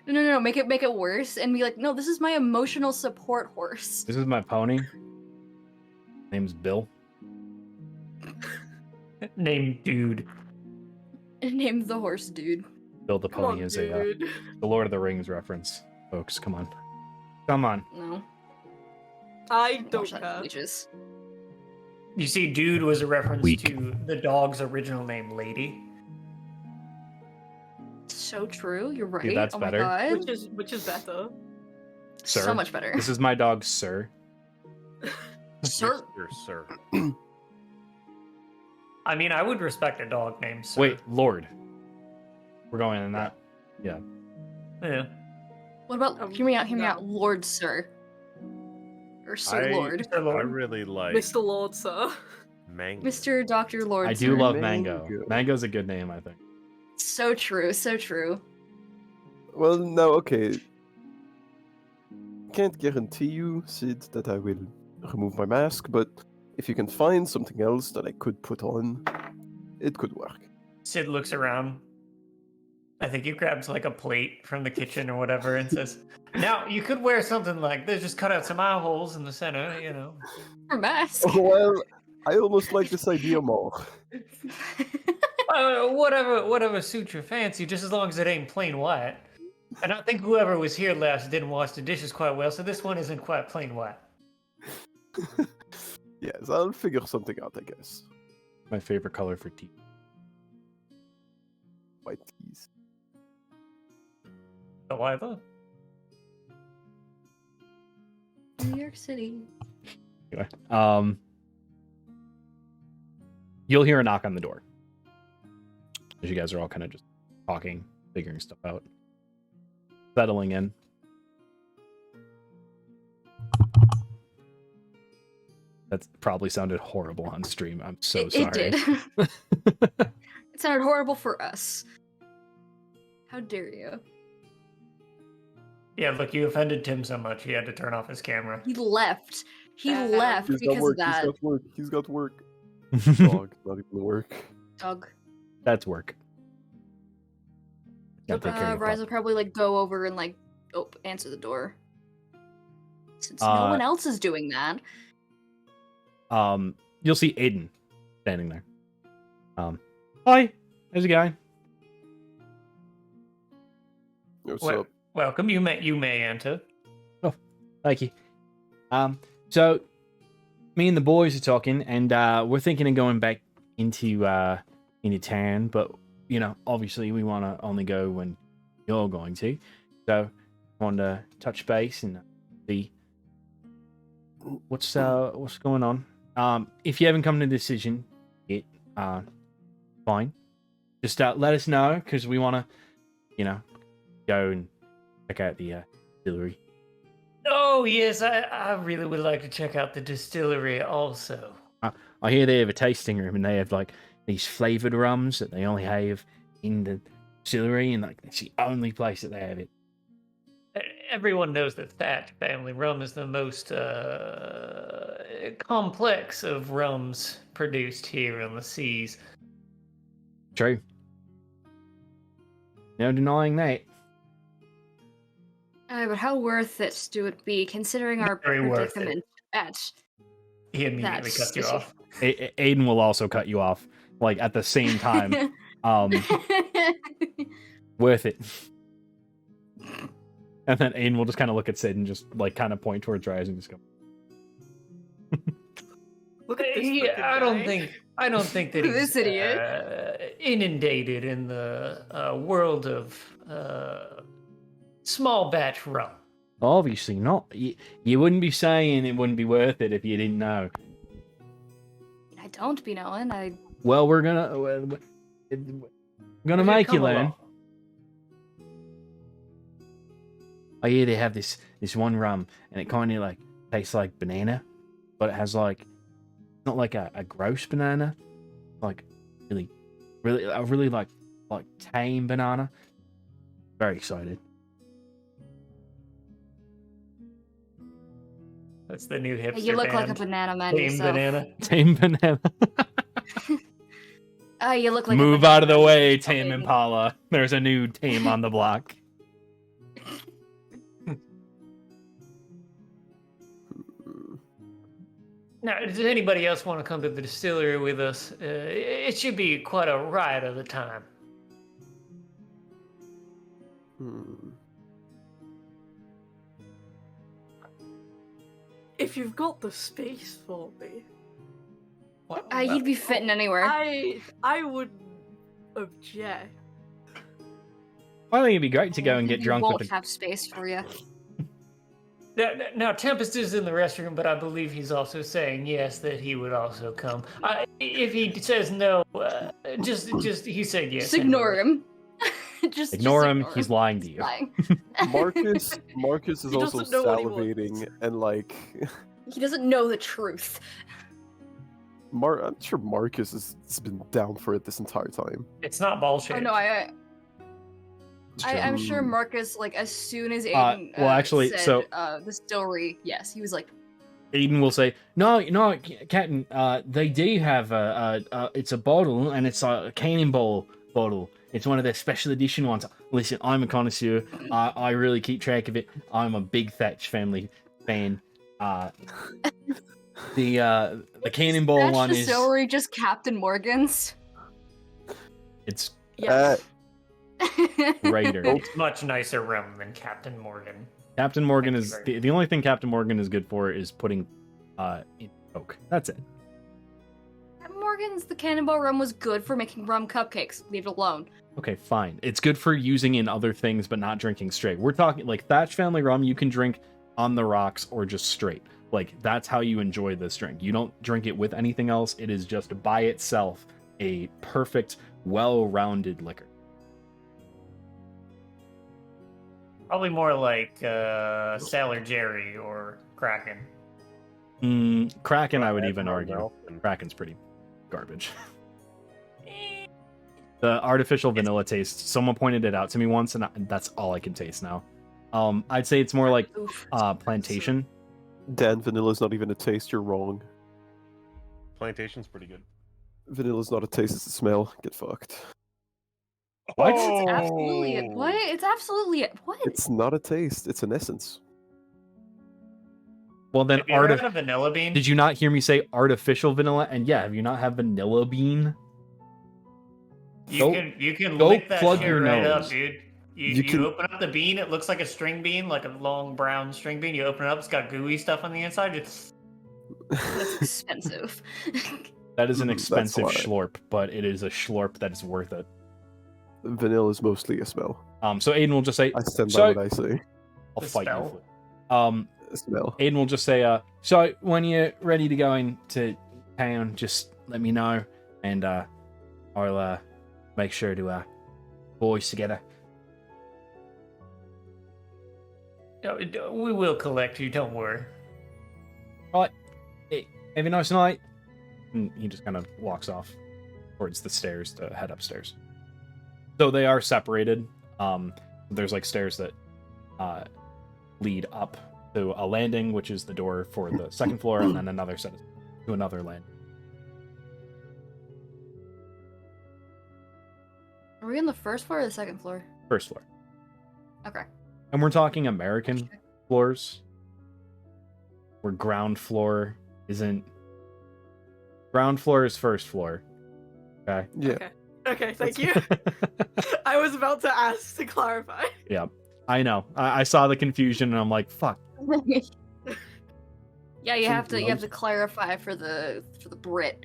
Speaker 1: No, make it worse and be like, no, this is my emotional support horse.
Speaker 3: This is my pony. Name's Bill.
Speaker 4: Named Dude.
Speaker 1: Named the horse dude.
Speaker 3: Bill the
Speaker 2: Come
Speaker 3: pony
Speaker 2: on,
Speaker 3: is
Speaker 2: dude.
Speaker 3: the Lord of the Rings reference, folks. Come on. Come on.
Speaker 1: No.
Speaker 2: I don't
Speaker 1: Watch that,
Speaker 2: care.
Speaker 1: leeches.
Speaker 4: You see, Dude was a reference
Speaker 3: Weak.
Speaker 4: to the dog's original name, Lady.
Speaker 1: So true. You're right.
Speaker 3: that's
Speaker 1: oh
Speaker 3: better.
Speaker 1: My God.
Speaker 2: Which is better.
Speaker 3: Sir.
Speaker 1: So much better.
Speaker 3: This is my dog, Sir.
Speaker 1: Sir.
Speaker 5: Sir.
Speaker 4: I mean, I would respect a dog named Sir.
Speaker 3: Wait, Lord. We're going in that. Yeah.
Speaker 4: Yeah.
Speaker 1: What about? Hear me out,
Speaker 2: no.
Speaker 1: Lord Sir. Or Sir Lord.
Speaker 4: Sir
Speaker 5: I
Speaker 4: Lord.
Speaker 5: really like
Speaker 2: Mr. Lord, sir.
Speaker 5: mango.
Speaker 1: Mr. Dr. Lord.
Speaker 3: I
Speaker 1: Sir.
Speaker 3: do love
Speaker 6: Mango.
Speaker 3: Mango. Mango's a good name, I think.
Speaker 1: So true. So true.
Speaker 6: Well, now, okay. Can't guarantee you, Sid, that I will remove my mask, but if you can find something else that I could put on, it could work.
Speaker 4: Sid looks around. I think he grabs like a plate from the kitchen or whatever and says, "Now you could wear something like this. Just cut out some eye holes in the center, you know."
Speaker 1: Or mask.
Speaker 6: Well, I almost like this idea more.
Speaker 4: Whatever suits your fancy, just as long as it ain't plain white. And I think whoever was here last didn't wash the dishes quite well, so this one isn't quite plain white.
Speaker 6: Yes, I'll figure something out, I guess.
Speaker 3: My favorite color for tea.
Speaker 6: White teas.
Speaker 4: Delilah?
Speaker 1: New York City.
Speaker 3: Anyway, you'll hear a knock on the door. As you guys are all kind of just talking, figuring stuff out, settling in. That probably sounded horrible on stream. I'm so sorry.
Speaker 1: It did. It sounded horrible for us. How dare you?
Speaker 4: Yeah, look, you offended Tim so much he had to turn off his camera.
Speaker 1: He left. He
Speaker 2: Uh,
Speaker 1: left
Speaker 6: He's got
Speaker 1: because of
Speaker 6: work,
Speaker 1: that.
Speaker 6: he's got work, he's got work. Dog, not even work.
Speaker 1: Dog.
Speaker 3: That's work. Gotta take care of your
Speaker 1: Rhys
Speaker 3: pup.
Speaker 1: will probably like go over and like answer the door. Since no one else is doing that.
Speaker 3: You'll see Aiden standing there. Hi, how's it going?
Speaker 6: What's up?
Speaker 4: Welcome. You may enter.
Speaker 3: Thank you. So me and the boys are talking, and we're thinking of going back into town, but you know, obviously we want to only go when you're going to. So I wanted to touch base and see what's going on. If you haven't come to a decision yet, fine. Just let us know, because we want to, you know, go and check out the distillery.
Speaker 4: Oh yes, I really would like to check out the distillery also.
Speaker 3: I hear they have a tasting room, and they have like these flavored rums that they only have in the distillery, and like it's the only place that they have it.
Speaker 4: Everyone knows that Thatch family rum is the most complex of rums produced here on the seas.
Speaker 3: True. No denying that.
Speaker 1: But how worth it do it be, considering our
Speaker 4: Very worth it.
Speaker 1: predicament at
Speaker 4: He immediately
Speaker 1: That's
Speaker 4: cuts you
Speaker 1: just-
Speaker 4: off.
Speaker 3: Aiden will also cut you off, like at the same time. Worth it. And then Aiden will just kind of look at Sid and just like kind of point towards Rhys and just go.
Speaker 2: Look at this
Speaker 4: I
Speaker 2: frickin'
Speaker 4: don't think that he's
Speaker 1: This idiot.
Speaker 4: Inundated in the world of small batch rum.
Speaker 3: Obviously not. You wouldn't be saying it wouldn't be worth it if you didn't know.
Speaker 1: I don't be knowing.
Speaker 3: Well, we're gonna make you
Speaker 4: Come
Speaker 3: learn.
Speaker 4: along.
Speaker 3: I hear they have this one rum, and it kind of like tastes like banana, but it has like not like a gross banana, like really like tame banana. Very excited.
Speaker 4: That's the new hipster
Speaker 1: You look like a
Speaker 4: band.
Speaker 1: banana man
Speaker 4: Tame
Speaker 1: yourself.
Speaker 4: banana.
Speaker 3: Tame banana.
Speaker 1: You look like a
Speaker 3: Move
Speaker 1: banana
Speaker 3: out of the
Speaker 1: man
Speaker 3: way,
Speaker 1: yourself,
Speaker 3: Tame
Speaker 1: Aiden.
Speaker 3: Impala. There's a new Tame on the block.
Speaker 4: Now, does anybody else want to come to the distillery with us? It should be quite a ride of a time.
Speaker 6: Hmm.
Speaker 2: If you've got the space for me,
Speaker 1: You'd be fitting anywhere.
Speaker 2: I wouldn't object.
Speaker 3: I think it'd be great to go and get
Speaker 1: We
Speaker 3: drunk
Speaker 1: won't
Speaker 3: with the.
Speaker 1: have space for you.
Speaker 4: Now, Tempest is in the restroom, but I believe he's also saying yes that he would also come. If he says no, just he said yes.
Speaker 1: Just ignore him. just
Speaker 3: Ignore him.
Speaker 1: ignore
Speaker 3: He's lying to you.
Speaker 1: Lying.
Speaker 6: Marcus is
Speaker 2: He
Speaker 6: also
Speaker 2: doesn't know what he wants.
Speaker 6: salivating and like
Speaker 1: He doesn't know the truth.
Speaker 6: I'm sure Marcus has been down for it this entire time.
Speaker 4: It's not bullshit.
Speaker 1: Oh no, I'm sure
Speaker 6: Hmm.
Speaker 1: Marcus, like, as soon as Aiden
Speaker 3: well, actually,
Speaker 1: said,
Speaker 3: so-
Speaker 1: distillery, yes, he was like,
Speaker 3: Aiden will say, "No, Captain. They do have it's a bottle, and it's a cannonball bottle. It's one of their special edition ones. Listen, I'm a connoisseur. I really keep track of it. I'm a big Thatch family fan. The cannonball
Speaker 1: that
Speaker 3: one is
Speaker 1: distillery just Captain Morgan's.
Speaker 3: it's
Speaker 2: Yes.
Speaker 3: greater.
Speaker 4: It's much nicer rum than Captain Morgan.
Speaker 3: Captain Morgan
Speaker 4: Thank
Speaker 3: is
Speaker 4: you very
Speaker 3: the only thing Captain Morgan is good for is putting in Coke. That's it.
Speaker 1: Morgan's the cannonball rum was good for making rum cupcakes. Leave it alone.
Speaker 3: Okay, fine. It's good for using in other things, but not drinking straight. We're talking like Thatch family rum. You can drink on the rocks or just straight. Like that's how you enjoy this drink. You don't drink it with anything else. It is just by itself a perfect, well-rounded liquor.
Speaker 4: Probably more like Sailor Jerry or Kraken.
Speaker 3: Kraken, I would
Speaker 5: Add
Speaker 3: even
Speaker 5: more
Speaker 3: argue.
Speaker 5: milk and-
Speaker 3: Kraken's pretty garbage. The artificial vanilla taste. Someone pointed it out to me once, and that's all I can taste now. I'd say it's more like
Speaker 1: Oof.
Speaker 3: plantation.
Speaker 6: Dan, vanilla's not even a taste. You're wrong.
Speaker 5: Plantation's pretty good.
Speaker 6: Vanilla's not a taste. It's a smell. Get fucked.
Speaker 3: What?
Speaker 1: It's absolutely what? It's absolutely what?
Speaker 6: It's not a taste. It's an essence.
Speaker 3: Well, then
Speaker 4: Have you ever had a vanilla bean?
Speaker 3: Did you not hear me say artificial vanilla? And yeah, have you not had vanilla bean?
Speaker 4: You can
Speaker 3: go
Speaker 4: lick that
Speaker 3: plug
Speaker 4: shit
Speaker 3: your
Speaker 4: right
Speaker 3: nose.
Speaker 4: up, dude.
Speaker 6: You
Speaker 4: You
Speaker 6: can-
Speaker 4: open up the bean, it looks like a string bean, like a long brown string bean. You open it up, it's got gooey stuff on the inside. It's
Speaker 1: That's expensive.
Speaker 3: That is an
Speaker 6: That's
Speaker 3: expensive
Speaker 6: why.
Speaker 3: schlorp, but it is a schlorp that is worth it.
Speaker 6: Vanilla is mostly a smell.
Speaker 3: So Aiden will just say,
Speaker 6: I stand by
Speaker 3: So-
Speaker 6: what I say.
Speaker 3: I'll
Speaker 4: The
Speaker 3: fight
Speaker 4: spell?
Speaker 3: you.
Speaker 6: A smell.
Speaker 3: Aiden will just say, so when you're ready to go into town, just let me know, and I'll make sure to boys together.
Speaker 4: we will collect you, don't worry.
Speaker 3: Hey, have a nice night. And he just kind of walks off towards the stairs to head upstairs. So they are separated. There's like stairs that lead up to a landing, which is the door for the second floor, and then another set to another landing.
Speaker 1: Are we on the first floor or the second floor?
Speaker 3: First floor.
Speaker 1: Okay.
Speaker 3: And we're talking American floors, where ground floor isn't. Ground floor is first floor. Okay.
Speaker 6: Yeah.
Speaker 2: Okay, thank you. I was about to ask to clarify.
Speaker 3: I know. I saw the confusion, and I'm like, fuck.
Speaker 1: Yeah, you
Speaker 6: Some
Speaker 1: have to
Speaker 6: ground-
Speaker 1: clarify for the Brit.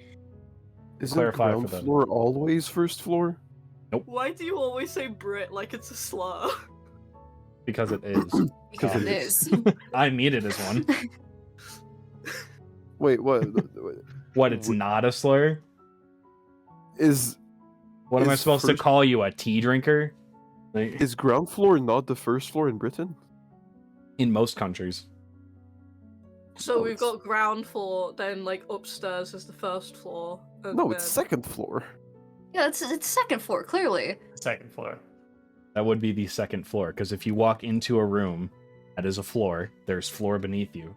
Speaker 6: Isn't
Speaker 3: Clarify
Speaker 6: ground
Speaker 3: for them.
Speaker 6: floor always first floor?
Speaker 2: Why do you always say Brit like it's a slur?
Speaker 3: Because it is.
Speaker 1: Because
Speaker 3: it
Speaker 1: it is.
Speaker 3: I mean it as one.
Speaker 6: Wait, what?
Speaker 3: What? It's not a slur.
Speaker 6: is
Speaker 3: What am I
Speaker 6: Is
Speaker 3: supposed to
Speaker 6: first-
Speaker 3: call you? A tea drinker? Like,
Speaker 6: is ground floor not the first floor in Britain?
Speaker 3: in most countries.
Speaker 2: So
Speaker 6: Oh,
Speaker 2: we've
Speaker 6: it's-
Speaker 2: got ground floor, then like upstairs is the first floor. And
Speaker 6: No, it's
Speaker 2: then-
Speaker 6: second floor.
Speaker 1: Yeah, it's second floor, clearly.
Speaker 4: Second floor.
Speaker 3: That would be the second floor, because if you walk into a room that is a floor, there's floor beneath you.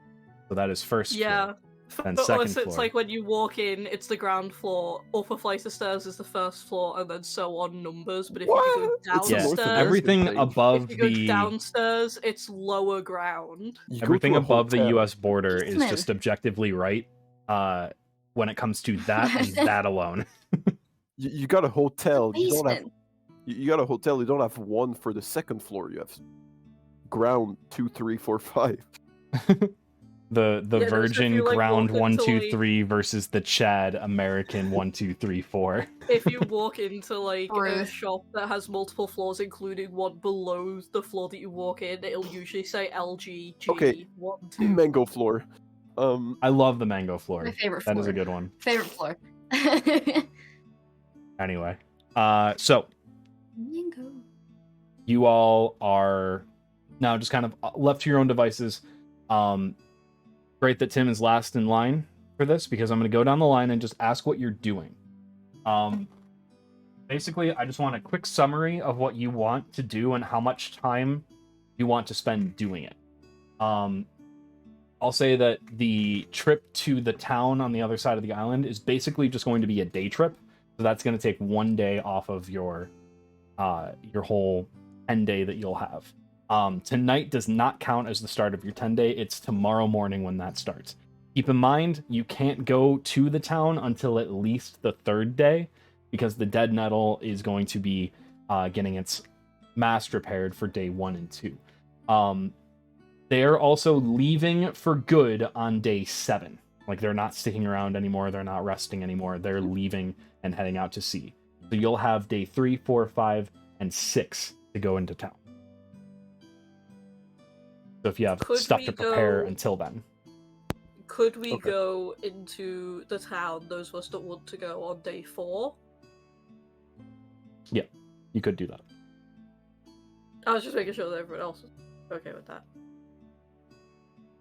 Speaker 3: So that is first
Speaker 2: Yeah.
Speaker 3: floor. Then
Speaker 2: But
Speaker 3: second
Speaker 2: us, it's
Speaker 3: floor.
Speaker 2: like when you walk in, it's the ground floor, upper flight of stairs is the first floor, and then so on numbers. But if you
Speaker 6: What?
Speaker 2: go
Speaker 6: It's a
Speaker 3: Yeah,
Speaker 6: North
Speaker 2: downstairs,
Speaker 6: American
Speaker 3: everything
Speaker 6: thing.
Speaker 3: above
Speaker 2: if you go
Speaker 3: the
Speaker 2: downstairs, it's lower ground.
Speaker 6: You go
Speaker 3: everything
Speaker 6: to a
Speaker 3: above the
Speaker 6: hotel.
Speaker 3: U.S. border
Speaker 1: Just a
Speaker 3: is
Speaker 1: minute.
Speaker 3: just objectively right. When it comes to that and that alone.
Speaker 6: You got a hotel. You don't have.
Speaker 1: Basement.
Speaker 6: You got a hotel. You don't have one for the second floor. You have ground 2, 3, 4, 5.
Speaker 3: The
Speaker 2: Yeah, no, so if
Speaker 3: Virgin
Speaker 2: you, like,
Speaker 3: Ground
Speaker 2: walk
Speaker 3: 1,
Speaker 2: into,
Speaker 3: 2,
Speaker 2: like-
Speaker 3: 3 versus the Chad American 1, 2, 3, 4.
Speaker 2: If you walk into like a
Speaker 1: Ruth.
Speaker 2: shop that has multiple floors, including one below the floor that you walk in, it'll usually say LG G
Speaker 6: Okay.
Speaker 2: 1, 2.
Speaker 6: Mango floor.
Speaker 3: I love the mango floor.
Speaker 1: My favorite
Speaker 3: That
Speaker 1: floor.
Speaker 3: is a good one.
Speaker 1: Favorite floor.
Speaker 3: Anyway, so
Speaker 1: Mango.
Speaker 3: you all are now just kind of left to your own devices. Great that Tim is last in line for this, because I'm going to go down the line and just ask what you're doing. Basically, I just want a quick summary of what you want to do and how much time you want to spend doing it. I'll say that the trip to the town on the other side of the island is basically just going to be a day trip. So that's going to take 1 day off of your whole 10-day that you'll have. Tonight does not count as the start of your 10-day. It's tomorrow morning when that starts. Keep in mind, you can't go to the town until at least the 3rd day, because the dead nettle is going to be getting its mast repaired for day 1 and 2. They are also leaving for good on day 7. Like, they're not sticking around anymore. They're not resting anymore. They're leaving and heading out to sea. So you'll have day 3, 4, 5, and 6 to go into town. So if you have
Speaker 2: Could
Speaker 3: stuff
Speaker 2: we
Speaker 3: to prepare
Speaker 2: go-
Speaker 3: until then.
Speaker 2: Could we
Speaker 6: Okay.
Speaker 2: go into the town, those of us that want to go, on day 4?
Speaker 3: You could do that.
Speaker 2: I was just making sure that everyone else was okay with that.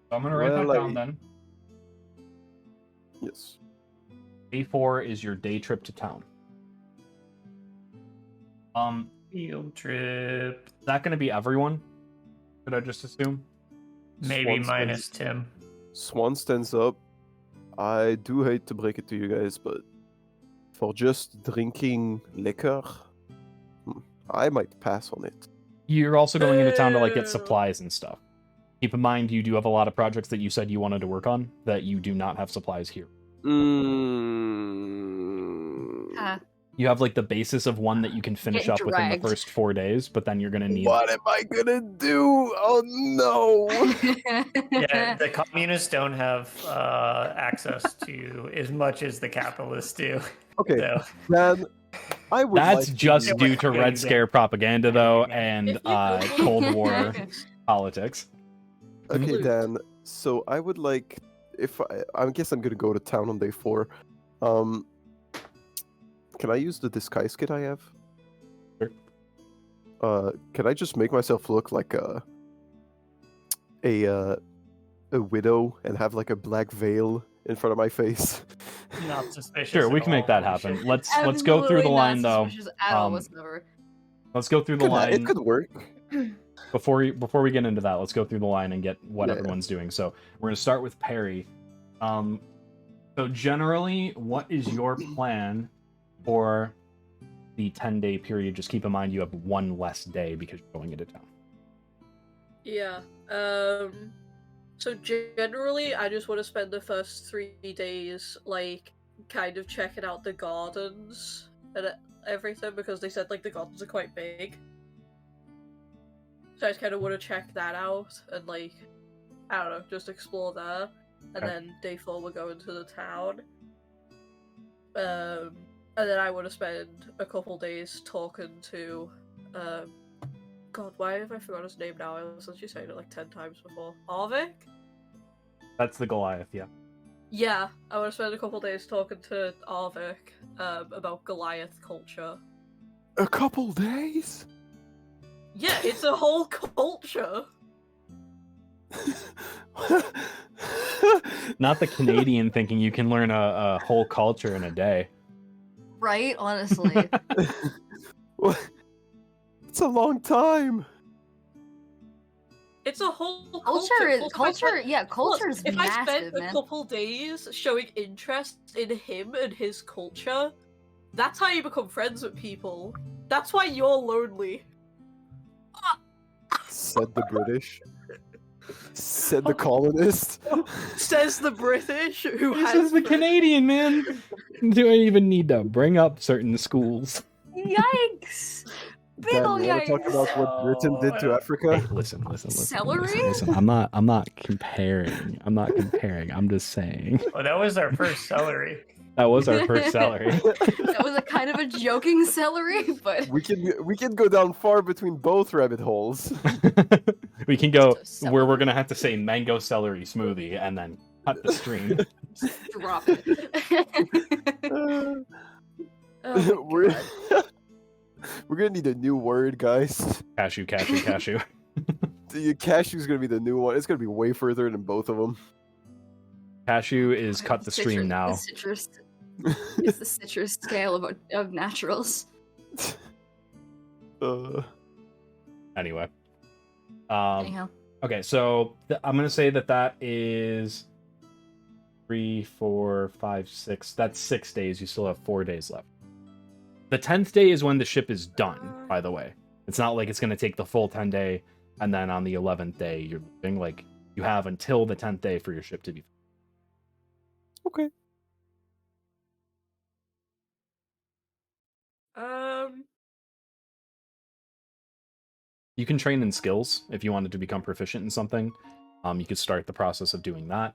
Speaker 3: So I'm going to write that
Speaker 6: Well,
Speaker 3: down then.
Speaker 6: Yes.
Speaker 3: Day 4 is your day trip to town.
Speaker 4: Field trip.
Speaker 3: Is that going to be everyone? Should I just assume?
Speaker 4: Maybe
Speaker 6: Swan
Speaker 4: minus
Speaker 6: stands-
Speaker 4: Tim.
Speaker 6: Swan stands up. I do hate to break it to you guys, but for just drinking liquor, I might pass on it.
Speaker 3: You're also going into town to like get
Speaker 2: Ew.
Speaker 3: supplies and stuff. Keep in mind, you do have a lot of projects that you said you wanted to work on that you do not have supplies here.
Speaker 1: Huh.
Speaker 3: You have like the basis of one that you can finish
Speaker 1: Getting
Speaker 3: up within the
Speaker 1: dragged.
Speaker 3: first 4 days, but then you're gonna need.
Speaker 6: What am I gonna do? Oh no!
Speaker 4: Yeah, the communists don't have access to as much as the capitalists do.
Speaker 6: Okay,
Speaker 4: So,
Speaker 6: then I would.
Speaker 3: That's
Speaker 6: like
Speaker 3: just
Speaker 6: to...
Speaker 3: due to Red Scare propaganda, though, and
Speaker 2: If you Google
Speaker 3: Cold
Speaker 2: it,
Speaker 3: War politics.
Speaker 6: Okay,
Speaker 2: Loot.
Speaker 6: Dan. So I would like, if I guess I'm gonna go to town on day 4. Can I use the disguise kit I have?
Speaker 3: Sure.
Speaker 6: Can I just make myself look like a widow and have like a black veil in front of my face?
Speaker 4: not suspicious.
Speaker 3: Sure, we
Speaker 4: at
Speaker 3: can make
Speaker 4: all.
Speaker 3: that happen. Let's go through the
Speaker 1: Absolutely
Speaker 3: line
Speaker 1: not
Speaker 3: though.
Speaker 1: suspicious at all
Speaker 3: Um,
Speaker 1: whatsoever.
Speaker 3: Let's go through the
Speaker 6: It
Speaker 3: line
Speaker 6: could work.
Speaker 3: before we get into that. Let's go through the line and get what
Speaker 6: Yeah.
Speaker 3: everyone's doing. So we're gonna start with Perry. So generally, what is your plan for the 10-day period? Just keep in mind you have one less day because you're going into town.
Speaker 2: Yeah. So generally, I just want to spend the first 3 days, like, kind of checking out the gardens and everything, because they said, like, the gardens are quite big. So I just kind of want to check that out and, like, I don't know, just explore there. And
Speaker 3: Okay.
Speaker 2: then day 4, we're going to the town. And then I want to spend a couple days talking to, God, why have I forgotten his name now? I was literally saying it like 10 times before. Arvik?
Speaker 3: That's the Goliath, yeah.
Speaker 2: Yeah, I want to spend a couple days talking to Arvik about Goliath culture.
Speaker 6: A couple days?
Speaker 2: Yeah, it's a whole culture.
Speaker 3: Not the Canadian thinking you can learn a whole culture in a day.
Speaker 1: Right? Honestly.
Speaker 6: What? It's a long time.
Speaker 2: It's a whole
Speaker 1: Culture is
Speaker 2: Plus, if I
Speaker 1: culture.
Speaker 2: spend-
Speaker 1: Yeah, culture
Speaker 2: Plus,
Speaker 1: is
Speaker 2: if I
Speaker 1: massive,
Speaker 2: spent a
Speaker 1: man.
Speaker 2: couple days showing interest in him and his culture, that's how you become friends with people. That's why you're lonely.
Speaker 6: Said the British. Said the colonist.
Speaker 2: Says the British, who
Speaker 3: This
Speaker 2: has
Speaker 3: is the
Speaker 2: friends.
Speaker 3: Canadian, man. Do I even need to bring up certain schools?
Speaker 1: Yikes! Big
Speaker 6: Dan,
Speaker 1: ol'
Speaker 6: you want to talk
Speaker 1: yikes.
Speaker 6: about what Britain did to
Speaker 3: Hey,
Speaker 6: Africa?
Speaker 3: listen.
Speaker 1: Celery?
Speaker 3: Listen. I'm not comparing. I'm just saying.
Speaker 4: Oh, that was our first celery.
Speaker 3: That was our first celery.
Speaker 1: That was a kind of a joking celery, but
Speaker 6: We can go down far between both rabbit holes.
Speaker 3: We can go
Speaker 1: So
Speaker 3: where we're
Speaker 1: celery.
Speaker 3: gonna have to say mango celery smoothie and then cut the stream.
Speaker 1: drop it. Oh my
Speaker 6: we're
Speaker 1: God.
Speaker 6: we're gonna need a new word, guys.
Speaker 3: Cashew.
Speaker 6: The cashew's gonna be the new one. It's gonna be way further than both of them.
Speaker 3: Cashew is cut the stream now.
Speaker 1: The citrus. It's the citrus scale of naturals.
Speaker 3: Anyway.
Speaker 1: Anyhow.
Speaker 3: Okay, so I'm gonna say that is 3, 4, 5, 6. That's 6 days. You still have 4 days left. The 10th day is when the ship is done, by the way. It's not like it's gonna take the full 10 day and then on the 11th day you're leaving. Like, you have until the 10th day for your ship to be.
Speaker 6: Okay.
Speaker 3: You can train in skills if you wanted to become proficient in something. You could start the process of doing that.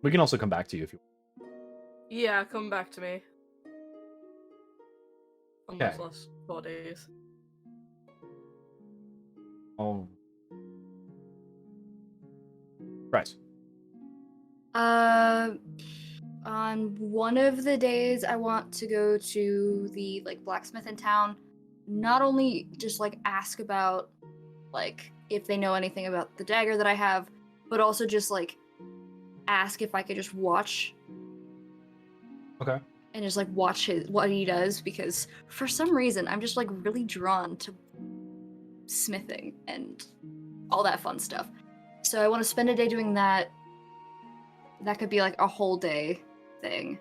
Speaker 3: We can also come back to you if you
Speaker 2: Yeah, come back to me. On those
Speaker 3: Okay.
Speaker 2: last 4 days.
Speaker 3: Oh. Right.
Speaker 1: On one of the days, I want to go to the blacksmith in town. Not only just ask about if they know anything about the dagger that I have, but also just ask if I could just watch.
Speaker 3: Okay.
Speaker 1: And just watch what he does, because for some reason I'm just really drawn to smithing and all that fun stuff. So I want to spend a day doing that. That could be a whole day thing.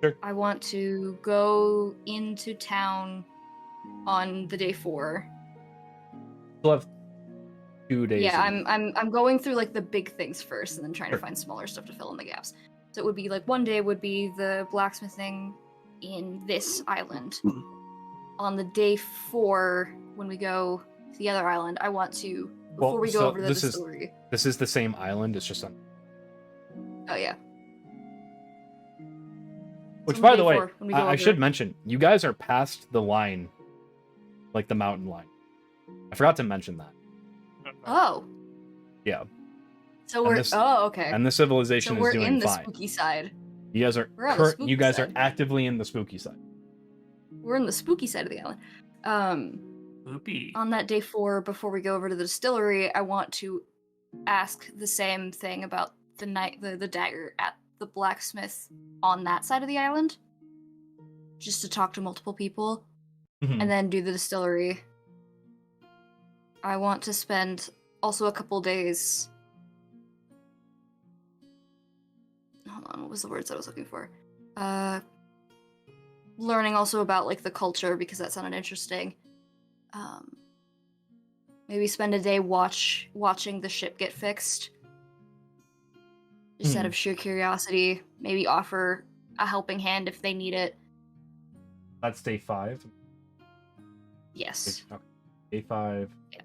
Speaker 3: Sure.
Speaker 1: I want to go into town on the day 4.
Speaker 3: We'll have 2 days.
Speaker 1: Yeah,
Speaker 3: of-
Speaker 1: I'm going through like the big things first, and then trying
Speaker 3: Sure.
Speaker 1: to find smaller stuff to fill in the gaps. So it would be like one day would be the blacksmithing in this island. On the day 4, when we go to the other island, I want to before we go
Speaker 3: so
Speaker 1: over to the
Speaker 3: this
Speaker 1: distillery.
Speaker 3: is the same island. It's just on.
Speaker 1: Oh yeah.
Speaker 3: Which,
Speaker 1: on
Speaker 3: by
Speaker 1: day
Speaker 3: the way,
Speaker 1: 4, when we go
Speaker 3: I
Speaker 1: over-
Speaker 3: should mention, you guys are past the line, like the mountain line. I forgot to mention that.
Speaker 1: Oh.
Speaker 3: Yeah.
Speaker 1: So
Speaker 3: And
Speaker 1: we're
Speaker 3: this-
Speaker 1: okay.
Speaker 3: And the civilization
Speaker 1: So we're
Speaker 3: is doing
Speaker 1: in the
Speaker 3: fine.
Speaker 1: spooky side.
Speaker 3: You guys are
Speaker 1: We're on the spooky
Speaker 3: you guys are
Speaker 1: side.
Speaker 3: actively in the spooky side.
Speaker 1: We're in the spooky side of the island.
Speaker 4: Oopie.
Speaker 1: On that day 4, before we go over to the distillery, I want to ask the same thing about the dagger at the blacksmith on that side of the island, just to talk to multiple people,
Speaker 3: Mhm.
Speaker 1: and then do the distillery. I want to spend also a couple days. Hold on, what was the words I was looking for? Learning also about like the culture, because that sounded interesting. Maybe spend a day watching the ship get fixed, just out of sheer curiosity. Maybe offer a helping hand if they need it.
Speaker 3: That's day 5.
Speaker 1: Yes.
Speaker 3: Okay. Day 5.
Speaker 1: Yeah.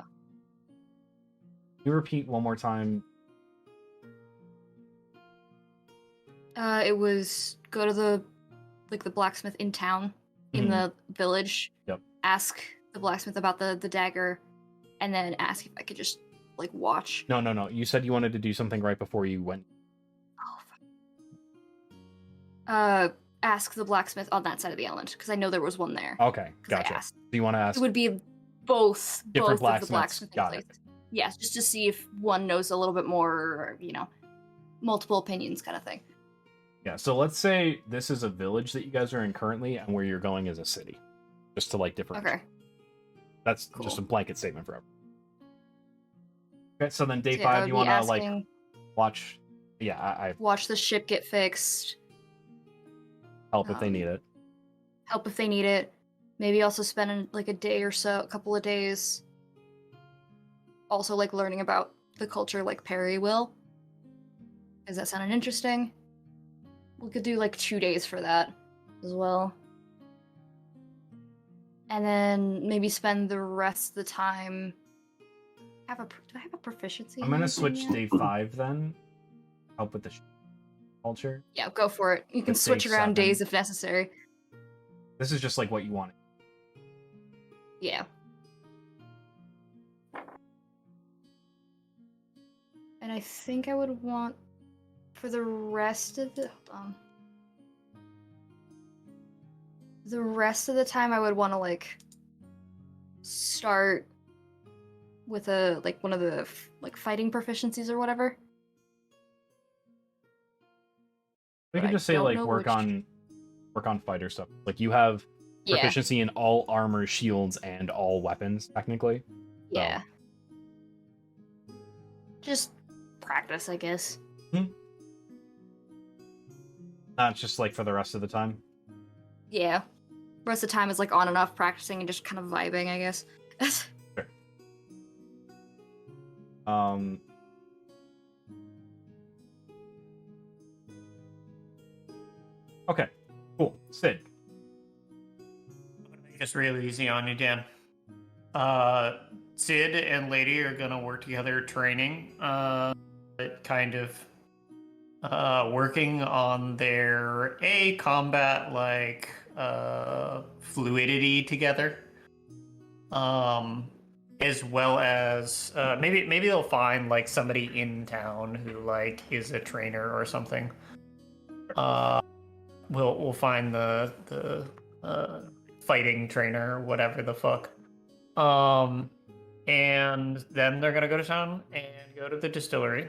Speaker 3: You repeat one more time.
Speaker 1: It was go to the blacksmith in town, in
Speaker 3: Mhm.
Speaker 1: the village.
Speaker 3: Yep.
Speaker 1: Ask the blacksmith about the dagger, and then ask if I could just like watch.
Speaker 3: No. You said you wanted to do something right before you went.
Speaker 1: Ask the blacksmith on that side of the island, because I know there was one there.
Speaker 3: Okay,
Speaker 1: 'Cause I
Speaker 3: gotcha.
Speaker 1: asked.
Speaker 3: So you want to ask
Speaker 1: It would be both
Speaker 3: different
Speaker 1: of the
Speaker 3: blacksmiths?
Speaker 1: blacksmithing
Speaker 3: Got it.
Speaker 1: places. Yes, just to see if one knows a little bit more, or multiple opinions kind of thing.
Speaker 3: Yeah, so let's say this is a village that you guys are in currently, and where you're going is a city. Just to like differentiate.
Speaker 1: Okay.
Speaker 3: That's
Speaker 1: Cool.
Speaker 3: just a blanket statement for everyone. Okay, so then day
Speaker 1: So, yeah, I
Speaker 3: 5,
Speaker 1: would
Speaker 3: you
Speaker 1: be
Speaker 3: want to like
Speaker 1: asking-
Speaker 3: watch. Yeah, I
Speaker 1: watch the ship get fixed.
Speaker 3: help if they
Speaker 1: Um,
Speaker 3: need it.
Speaker 1: Help if they need it. Maybe also spend like a day or so, a couple of days. Also, like learning about the culture, like Perry will. Does that sound interesting? We could do like 2 days for that as well. And then maybe spend the rest of the time. Do I have a proficiency?
Speaker 3: I'm
Speaker 1: in
Speaker 3: gonna
Speaker 1: anything
Speaker 3: switch
Speaker 1: yet?
Speaker 3: day 5 then. Help with the culture.
Speaker 1: Yeah, go for it. You can
Speaker 3: Let's say
Speaker 1: switch around
Speaker 3: 7.
Speaker 1: days if necessary.
Speaker 3: This is just like what you want.
Speaker 1: Yeah. And I think I would want for the rest of the the rest of the time I would want to like start with a like one of the like fighting proficiencies or whatever.
Speaker 3: We
Speaker 1: But
Speaker 3: can
Speaker 1: I
Speaker 3: just say
Speaker 1: don't
Speaker 3: like
Speaker 1: know
Speaker 3: work
Speaker 1: which-
Speaker 3: on fighter stuff. Like you have
Speaker 1: Yeah.
Speaker 3: proficiency in all armor, shields, and all weapons, technically.
Speaker 1: Yeah. Just practice, I guess.
Speaker 3: Not just like for the rest of the time.
Speaker 1: Yeah. Rest of the time is like on and off practicing and just kind of vibing, I guess.
Speaker 3: Um. Okay, cool. Sid.
Speaker 4: I'm gonna make this real easy on you, Dan. Sid and Lady are gonna work together training, kind of working on their combat like fluidity together. As well as maybe they'll find like somebody in town who like is a trainer or something. We'll find the fighting trainer, whatever the fuck. And then they're gonna go to town and go to the distillery.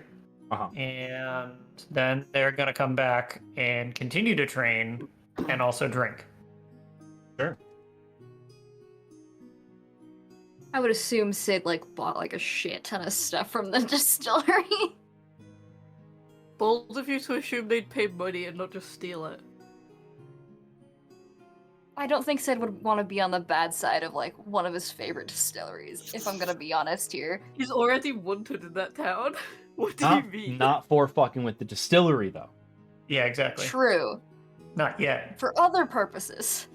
Speaker 3: Uh-huh.
Speaker 4: And then they're gonna come back and continue to train and also drink.
Speaker 3: Sure.
Speaker 1: I would assume Sid like bought like a shit ton of stuff from the distillery.
Speaker 2: Bold of you to assume they'd pay money and not just steal it.
Speaker 1: I don't think Sid would want to be on the bad side of like one of his favorite distilleries, if I'm gonna be honest here.
Speaker 2: He's already wanted in that town. What do you
Speaker 3: Not,
Speaker 2: mean?
Speaker 3: not for fucking with the distillery though.
Speaker 4: Yeah, exactly.
Speaker 1: True.
Speaker 4: Not yet.
Speaker 1: For other purposes.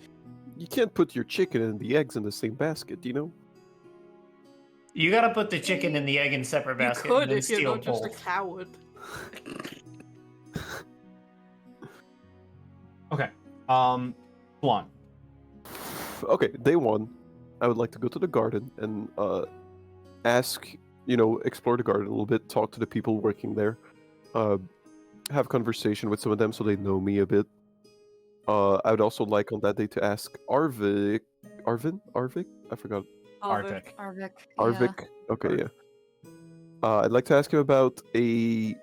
Speaker 6: You can't put your chicken and the eggs in the same basket, you know?
Speaker 4: You gotta put the chicken and the egg in separate
Speaker 2: You
Speaker 4: basket
Speaker 2: could
Speaker 4: and then
Speaker 2: if you're
Speaker 4: steal
Speaker 2: not just a
Speaker 4: both.
Speaker 2: coward.
Speaker 3: Okay. Swan.
Speaker 6: Okay, day one, I would like to go to the garden and ask, explore the garden a little bit, talk to the people working there, have conversation with some of them so they know me a bit. I would also like on that day to ask Arvik, I forgot.
Speaker 3: Arvik.
Speaker 1: Arvik.
Speaker 6: Arvik. Okay, yeah. I'd like to ask him about the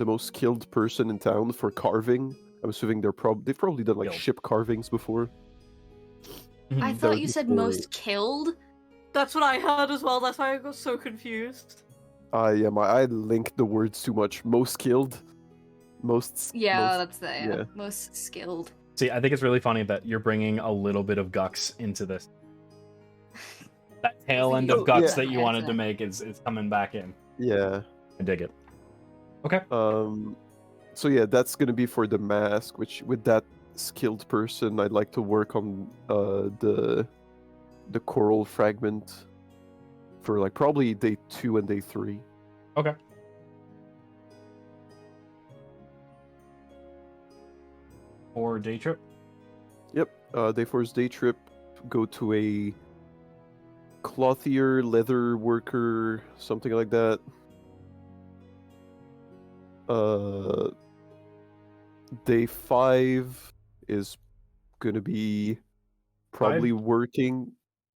Speaker 6: most skilled person in town for carving. I'm assuming they've probably done like
Speaker 3: Guild.
Speaker 6: ship carvings before.
Speaker 1: I
Speaker 6: That
Speaker 1: thought
Speaker 6: would
Speaker 1: you
Speaker 6: be
Speaker 1: said
Speaker 6: for-
Speaker 1: most killed.
Speaker 2: That's what I heard as well. That's why I got so confused.
Speaker 6: I linked the words too much. Most skilled,
Speaker 1: Yeah,
Speaker 6: most,
Speaker 1: that's the
Speaker 6: yeah.
Speaker 1: most skilled.
Speaker 3: See, I think it's really funny that you're bringing a little bit of Gux into this. That tail end of
Speaker 6: Oh,
Speaker 3: Gux
Speaker 6: yeah.
Speaker 3: that you wanted to
Speaker 1: Accent.
Speaker 3: make is coming back in.
Speaker 6: yeah.
Speaker 3: I dig it.
Speaker 6: So yeah, that's gonna be for the mask. Which with that skilled person, I'd like to work on the coral fragment for like probably day 2 and day 3.
Speaker 3: Okay. Or day trip.
Speaker 6: Yep. Day 4's day trip. Go to a clothier, leather worker, something like that. Day 5 is gonna be probably working.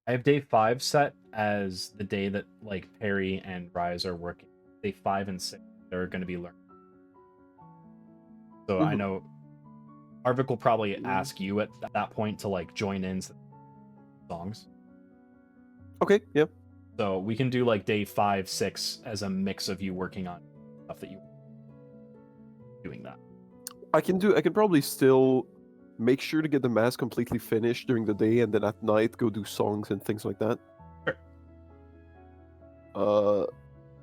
Speaker 3: I have day 5 set as the day that like Perry and Rhys are working. Day 5 and 6, they're going to be learning. So I
Speaker 6: Mhm.
Speaker 3: know Arvik will probably ask you at that point to like join in songs.
Speaker 6: Okay. Yep.
Speaker 3: So we can do like day 5, 6 as a mix of you working on stuff that you doing that.
Speaker 6: I can probably still make sure to get the mask completely finished during the day, and then at night go do songs and things like that.
Speaker 3: Sure.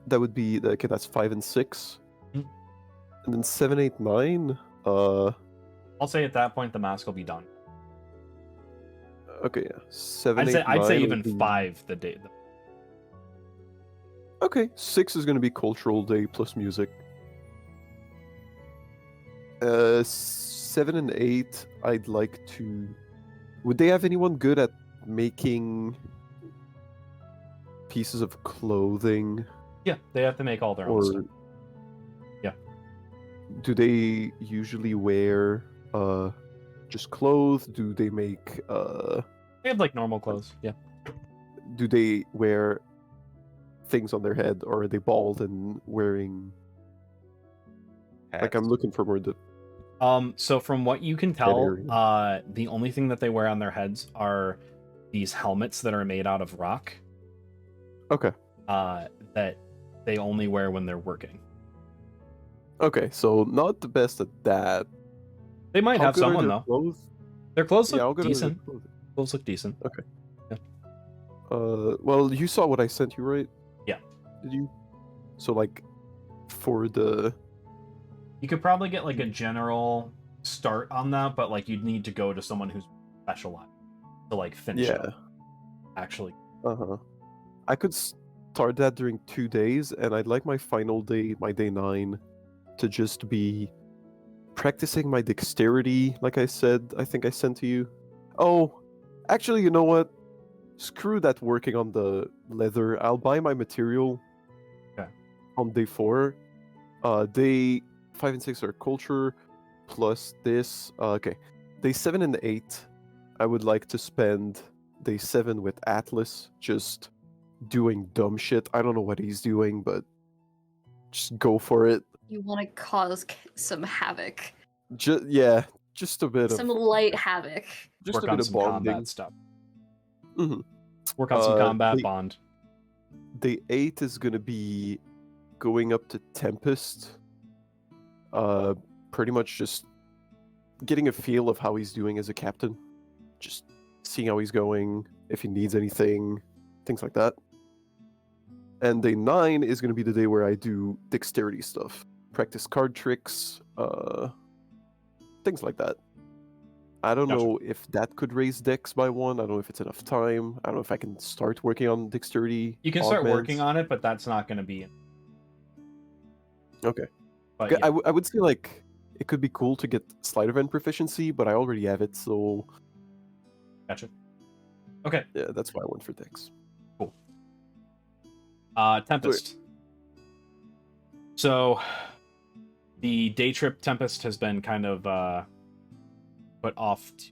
Speaker 6: That would be okay. That's 5 and 6,
Speaker 3: Mhm.
Speaker 6: and then 7, 8, 9.
Speaker 3: I'll say at that point the mask will be done.
Speaker 6: Okay, yeah. 7, 8,
Speaker 3: I'd say
Speaker 6: 9
Speaker 3: even
Speaker 6: would be-
Speaker 3: 5 the day.
Speaker 6: Okay, 6 is gonna be cultural day plus music. 7 and 8, I'd like to. Would they have anyone good at making pieces of clothing,
Speaker 3: Yeah, they have to make all their own stuff.
Speaker 6: or
Speaker 3: Yeah.
Speaker 6: do they usually wear just clothes? Do they make
Speaker 3: They have like normal clothes. Yeah.
Speaker 6: do they wear things on their head, or are they bald and wearing? Like, I'm
Speaker 5: Hats.
Speaker 6: looking for more.
Speaker 3: So from what you can tell,
Speaker 6: area.
Speaker 3: the only thing that they wear on their heads are these helmets that are made out of rock.
Speaker 6: Okay.
Speaker 3: That they only wear when they're working.
Speaker 6: Okay, so not the best at that.
Speaker 3: They might
Speaker 6: How
Speaker 3: have
Speaker 6: good are
Speaker 3: someone
Speaker 6: their
Speaker 3: though.
Speaker 6: clothes?
Speaker 3: Their clothes
Speaker 6: Yeah, how
Speaker 3: look
Speaker 6: good are their
Speaker 3: decent.
Speaker 6: clothing?
Speaker 3: Clothes look decent.
Speaker 6: Well, you saw what I sent you, right?
Speaker 3: Yeah.
Speaker 6: Did you? So like, for the
Speaker 3: You could probably get like a general start on that, but like you'd need to go to someone who's specialized to like finish it.
Speaker 6: yeah,
Speaker 3: Actually,
Speaker 6: I could start that during 2 days, and I'd like my final day, my day 9, to just be practicing my dexterity, like I said. I think I sent to you. Oh, actually, you know what? Screw that working on the leather. I'll buy my material.
Speaker 3: Okay.
Speaker 6: On day 4. Day 5 and 6 are culture, plus this. Okay. Day 7 and 8, I would like to spend day 7 with Atlas, just doing dumb shit. I don't know what he's doing, but just go for it.
Speaker 1: You want to cause some havoc.
Speaker 6: Just a bit
Speaker 1: Some
Speaker 6: of
Speaker 1: light havoc.
Speaker 6: just
Speaker 3: work
Speaker 6: a bit
Speaker 3: on
Speaker 6: of
Speaker 3: some
Speaker 6: bonding.
Speaker 3: combat stuff.
Speaker 6: Mhm.
Speaker 3: Work on some combat
Speaker 6: they-
Speaker 3: bond.
Speaker 6: Day 8 is gonna be going up to Tempest. Pretty much just getting a feel of how he's doing as a captain, just seeing how he's going, if he needs anything, things like that. And day 9 is going to be the day where I do dexterity stuff, practice card tricks, things like that. I don't
Speaker 3: Gotcha.
Speaker 6: know if that could raise dex by 1. I don't know if it's enough time. I don't know if I can start working on dexterity.
Speaker 3: You can start working
Speaker 6: augments.
Speaker 3: on it, but that's not going to be.
Speaker 6: Okay.
Speaker 3: But
Speaker 6: Okay,
Speaker 3: yeah.
Speaker 6: I would say like it could be cool to get sleight of hand proficiency, but I already have it, so
Speaker 3: Gotcha. Okay.
Speaker 6: yeah, that's why I went for dex.
Speaker 3: Tempest. So the day trip Tempest has been kind of put off to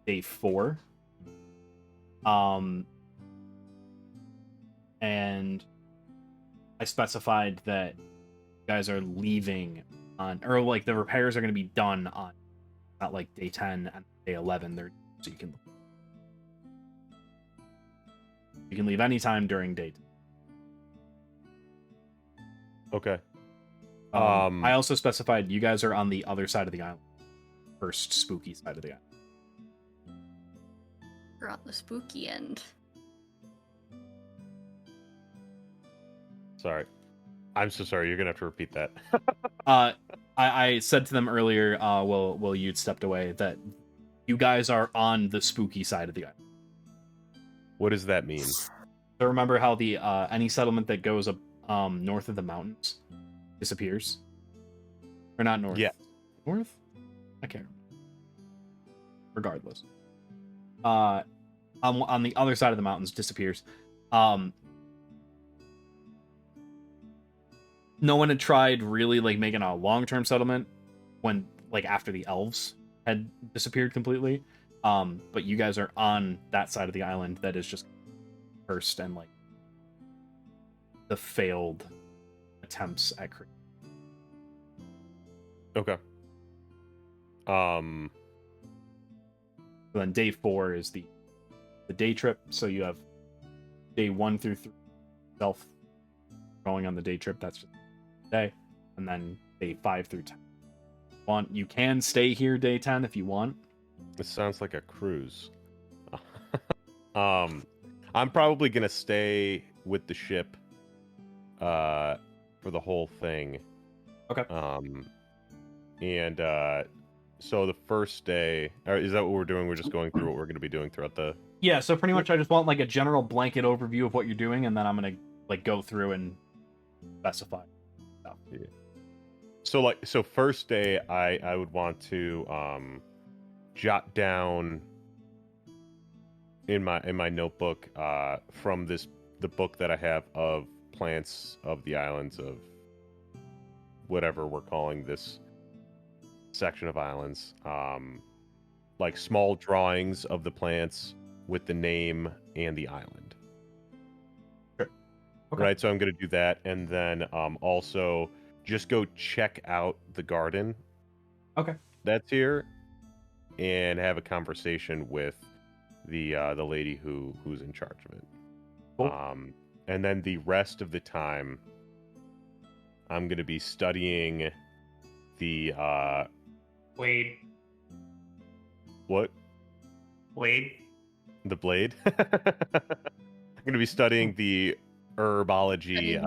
Speaker 3: day 4. And I specified that you guys are leaving on, or like the repairs are going to be done on, not like day 10 and day 11. They're so you can leave anytime during day 10.
Speaker 5: Okay.
Speaker 3: I also specified you guys are on the other side of the island, first spooky side of the island.
Speaker 1: We're on the spooky end.
Speaker 5: Sorry. I'm so sorry. You're gonna have to repeat that.
Speaker 3: I said to them earlier, while you'd stepped away, that you guys are on the spooky side of the island.
Speaker 5: What does that mean?
Speaker 3: So remember how the any settlement that goes up north of the mountains disappears, or not north?
Speaker 5: Yeah.
Speaker 3: North. I can't remember. Regardless, on the other side of the mountains disappears. No one had tried really like making a long-term settlement when like after the elves had disappeared completely. But you guys are on that side of the island that is just cursed and like the failed attempts at creation.
Speaker 5: Okay.
Speaker 3: So then day 4 is the day trip. So you have day 1 through 3 self going on the day trip. That's just day, and then day 5 through 10. You can stay here day 10 if you want.
Speaker 5: This sounds like a cruise. I'm probably gonna stay with the ship for the whole thing.
Speaker 3: Okay.
Speaker 5: So the first day, or is that what we're doing? We're just going through what we're gonna be doing throughout the.
Speaker 3: Yeah, so pretty much I just want like a general blanket overview of what you're doing, and then I'm gonna like go through and specify stuff.
Speaker 5: Yeah. So first day, I would want to jot down in my notebook from the book that I have of plants of the islands of whatever we're calling this section of islands, like small drawings of the plants with the name and the island.
Speaker 3: Sure. Okay.
Speaker 5: Right, so I'm going to do that, and then also just go check out the garden.
Speaker 3: Okay.
Speaker 5: That's here, and have a conversation with the lady who's in charge of it.
Speaker 3: Cool.
Speaker 5: And then the rest of the time, I'm going to be studying the
Speaker 4: Wade.
Speaker 5: what?
Speaker 4: Wade.
Speaker 5: The blade. I'm going to be studying the herbology,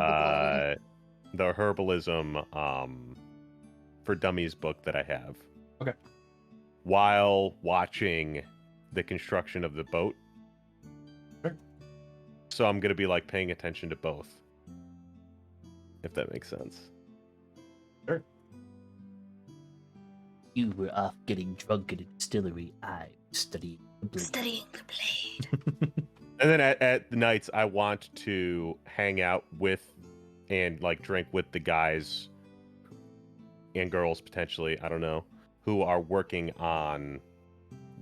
Speaker 5: the herbalism for dummies book that I have.
Speaker 3: Okay.
Speaker 5: While watching the construction of the boat.
Speaker 3: Sure.
Speaker 5: So I'm going to be like paying attention to both. If that makes sense.
Speaker 3: Sure.
Speaker 7: You were off getting drunk at a distillery. I was studying the blade.
Speaker 1: Studying the blade.
Speaker 5: And then at the nights, I want to hang out with and like drink with the guys and girls potentially, I don't know, who are working on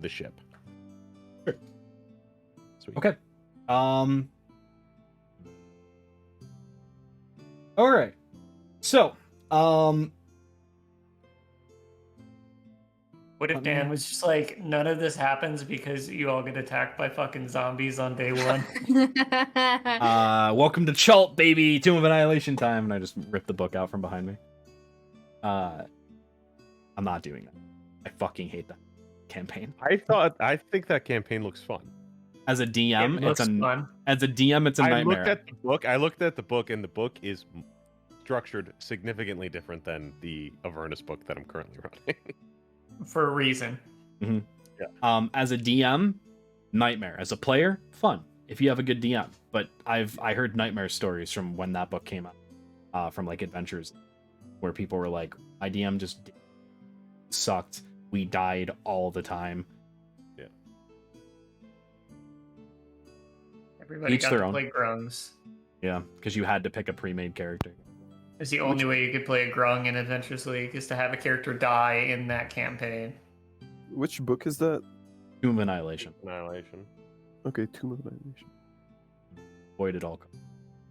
Speaker 5: the ship.
Speaker 3: Sure.
Speaker 5: Sweet.
Speaker 3: Okay. All right. So,
Speaker 4: What if Dan was just like, none of this happens because you all get attacked by fucking zombies on day 1?
Speaker 3: welcome to Chult, baby, Tomb of Annihilation time, and I just ripped the book out from behind me. I'm not doing that. I fucking hate that campaign.
Speaker 5: I think that campaign looks fun.
Speaker 3: As a DM,
Speaker 4: It looks fun.
Speaker 3: as a DM, it's a
Speaker 5: I
Speaker 3: nightmare.
Speaker 5: looked at the book. I looked at the book, and the book is structured significantly different than the Avernus book that I'm currently running.
Speaker 4: For a reason.
Speaker 3: As a DM, nightmare. As a player, fun if you have a good DM. But I heard nightmare stories from when that book came out, from like adventures, where people were like, "My DM just sucked. We died all the time."
Speaker 5: Yeah.
Speaker 4: Everybody
Speaker 3: Each
Speaker 4: got
Speaker 3: their
Speaker 4: to
Speaker 3: own.
Speaker 4: play grungs.
Speaker 3: Yeah, because you had to pick a pre-made character.
Speaker 4: It's the only way you could play a grung in Adventures League is to have a character die in that campaign.
Speaker 6: Which book is that?
Speaker 3: Tomb of Annihilation.
Speaker 5: Annihilation.
Speaker 6: Okay, Tomb of Annihilation.
Speaker 3: Avoid it all.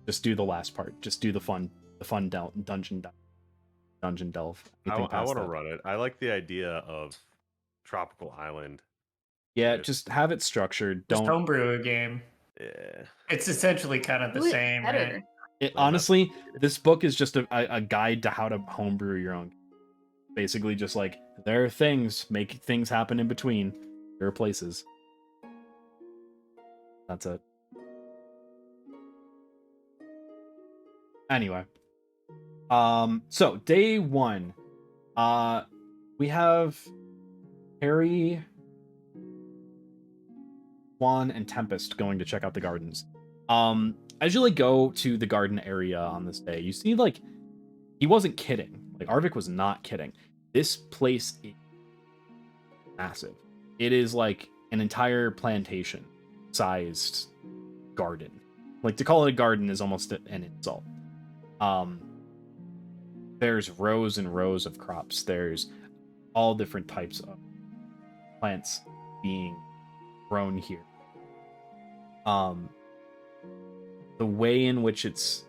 Speaker 3: Just do the last part. Just do the fun dungeon delve. Anything
Speaker 5: I
Speaker 3: past
Speaker 5: want to
Speaker 3: that.
Speaker 5: run it. I like the idea of tropical island.
Speaker 3: Yeah,
Speaker 5: Good.
Speaker 3: just have it structured.
Speaker 4: Just
Speaker 3: Don't.
Speaker 4: homebrew a game.
Speaker 5: Yeah.
Speaker 4: It's essentially kind of the
Speaker 1: Do it
Speaker 4: same,
Speaker 1: better.
Speaker 4: right?
Speaker 3: Honestly, this book is just a guide to how to homebrew your own. Basically, just like there are things, make things happen in between. There are places. That's it. Anyway, so day 1, we have Harry, Juan, and Tempest going to check out the gardens. As you like go to the garden area on this day, you see like he wasn't kidding. Like Arvik was not kidding. This place is massive. It is like an entire plantation sized garden. Like to call it a garden is almost an insult. There's rows and rows of crops. There's all different types of plants being grown here. The way in which it's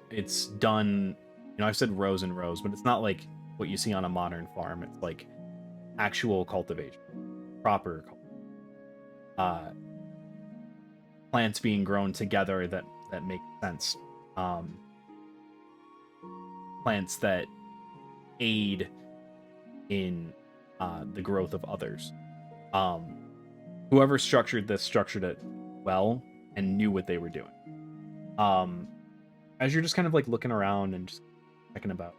Speaker 3: done, I've said rows and rows, but it's not like what you see on a modern farm. It's like actual cultivation, proper plants being grown together that make sense. Plants that aid in the growth of others. Whoever structured it well and knew what they were doing. As you're just kind of like looking around and just checking about,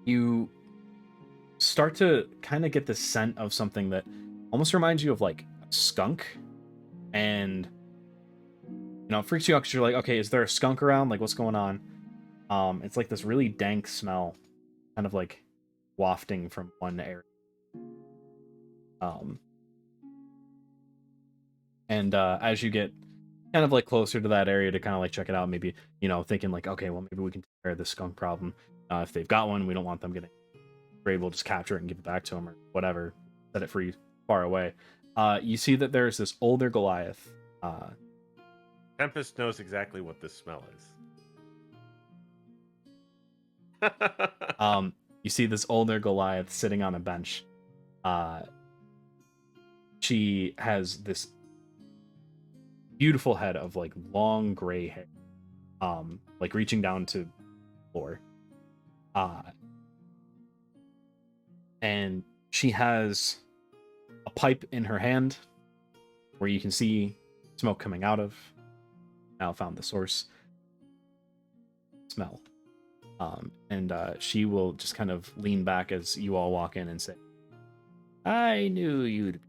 Speaker 3: you start to kind of get the scent of something that almost reminds you of like a skunk, and it freaks you out because you're like, okay, is there a skunk around? Like, what's going on? It's like this really dank smell, kind of like wafting from one area. And as you get kind of like closer to that area to kind of like check it out, maybe thinking like, okay, well maybe we can take care of the skunk problem. If they've got one, we don't want them getting. We're able to just capture it and give it back to them or whatever. Set it free far away. You see that there's this older Goliath.
Speaker 5: Tempest knows exactly what this smell is.
Speaker 3: You see this older Goliath sitting on a bench. She has this beautiful head of like long gray hair, like reaching down to the floor. And she has a pipe in her hand where you can see smoke coming out of. Now found the source. Smell. And she will just kind of lean back as you all walk in and say, I knew you'd be.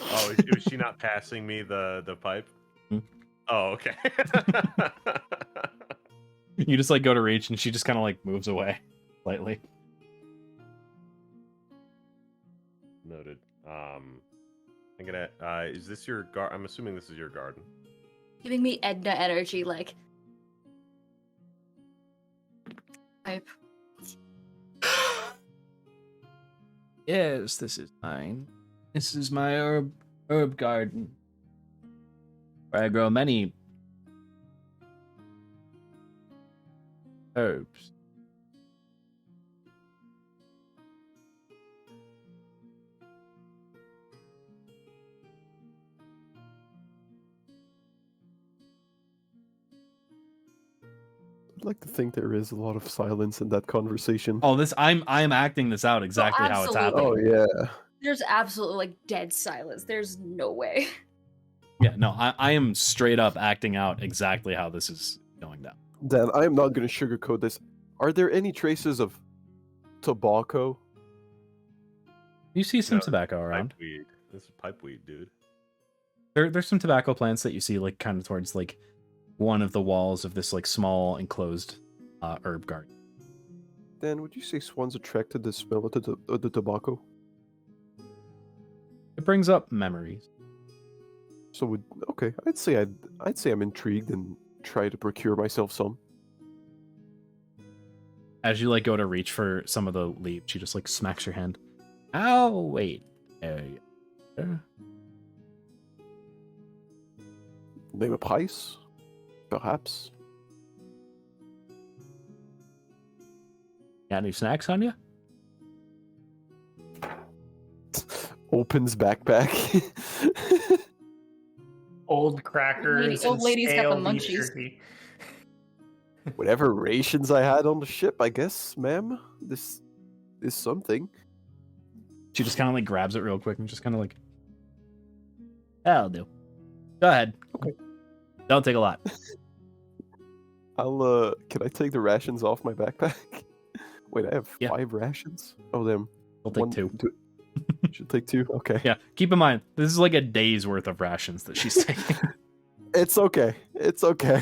Speaker 5: Oh, was she not passing me the pipe?
Speaker 3: Hmm?
Speaker 5: Oh, okay.
Speaker 3: You just like go to reach and she just kind of like moves away slightly.
Speaker 5: Noted. I'm gonna. Is this your garden? I'm assuming this is your garden.
Speaker 1: Giving me Edna energy, like. Type.
Speaker 7: Yes, this is mine. This is my herb garden, where I grow many herbs.
Speaker 6: I'd like to think there is a lot of silence in that conversation.
Speaker 3: Oh, I'm acting this out exactly how it's
Speaker 1: absolutely.
Speaker 3: happening.
Speaker 6: Oh yeah.
Speaker 1: There's absolutely like dead silence. There's no way.
Speaker 3: Yeah, no, I am straight up acting out exactly how this is going down.
Speaker 6: Dan, I am not going to sugarcoat this. Are there any traces of tobacco?
Speaker 3: You see some
Speaker 5: No,
Speaker 3: tobacco around.
Speaker 5: Pipe weed. This is pipe weed, dude.
Speaker 3: There's some tobacco plants that you see like kind of towards like one of the walls of this like small enclosed herb garden.
Speaker 6: Dan, would you say Swan's attracted to the smell of the tobacco?
Speaker 3: It brings up memories.
Speaker 6: So okay, I'd say I'm intrigued and try to procure myself some.
Speaker 3: As you like go to reach for some of the leaves, she just like smacks your hand. Oh wait, there you go.
Speaker 6: Name a price, perhaps.
Speaker 3: Got any snacks on you?
Speaker 6: Opens backpack.
Speaker 4: Old crackers.
Speaker 1: Old
Speaker 4: and
Speaker 1: lady's got the
Speaker 4: stale beef
Speaker 1: munchies.
Speaker 4: jerky.
Speaker 6: Whatever rations I had on the ship, I guess, ma'am. This is something.
Speaker 3: She just kind of like grabs it real quick and just kind of like, that'll do. Go ahead.
Speaker 6: Okay.
Speaker 3: Don't take a lot.
Speaker 6: Can I take the rations off my backpack? Wait, I have
Speaker 3: Yeah.
Speaker 6: 5 rations? Oh, damn.
Speaker 3: I'll take 2.
Speaker 6: Should take 2? Okay.
Speaker 3: Yeah, keep in mind, this is like a day's worth of rations that she's taking.
Speaker 6: It's okay. It's okay.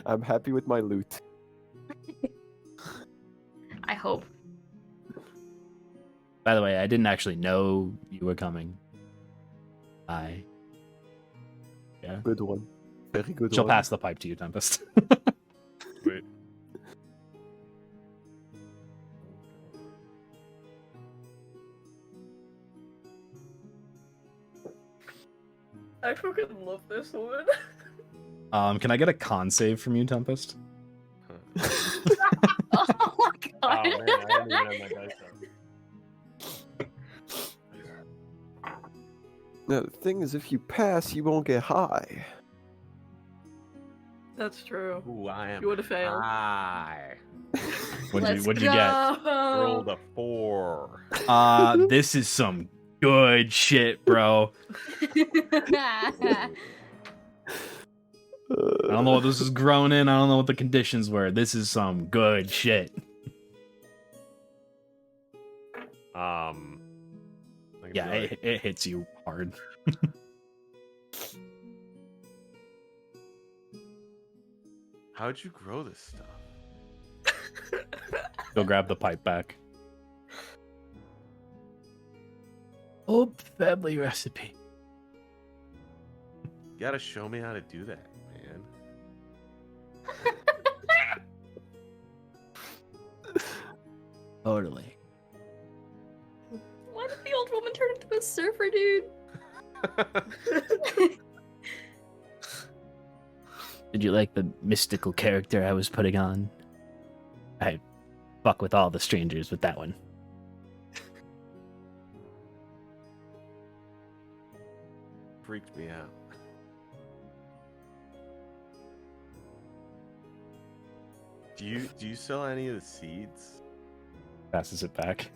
Speaker 6: I'm happy with my loot.
Speaker 1: I hope.
Speaker 3: By the way, I didn't actually know you were coming. Yeah.
Speaker 6: Good one. Very good
Speaker 3: She'll
Speaker 6: one.
Speaker 3: pass the pipe to you, Tempest.
Speaker 5: Wait.
Speaker 2: I fucking love this woman.
Speaker 3: Can I get a con save from you, Tempest?
Speaker 1: Oh my god.
Speaker 5: Oh man, I didn't even have my dice out.
Speaker 6: Now, the thing is, if you pass, you won't get high.
Speaker 2: That's true.
Speaker 5: Ooh, I am
Speaker 2: You would've failed.
Speaker 5: high.
Speaker 3: What'd you get?
Speaker 5: Rolled a 4.
Speaker 3: This is some good shit, bro. I don't know what this is grown in. I don't know what the conditions were. This is some good shit. Yeah, it hits you hard.
Speaker 5: How'd you grow this stuff?
Speaker 3: Go grab the pipe back. Old family recipe.
Speaker 5: You gotta show me how to do that, man.
Speaker 3: Totally.
Speaker 1: Why did the old woman turn into a surfer dude?
Speaker 7: Did you like the mystical character I was putting on? I fuck with all the strangers with that one.
Speaker 5: Freaked me out. Do you sell any of the seeds?
Speaker 3: Passes it back.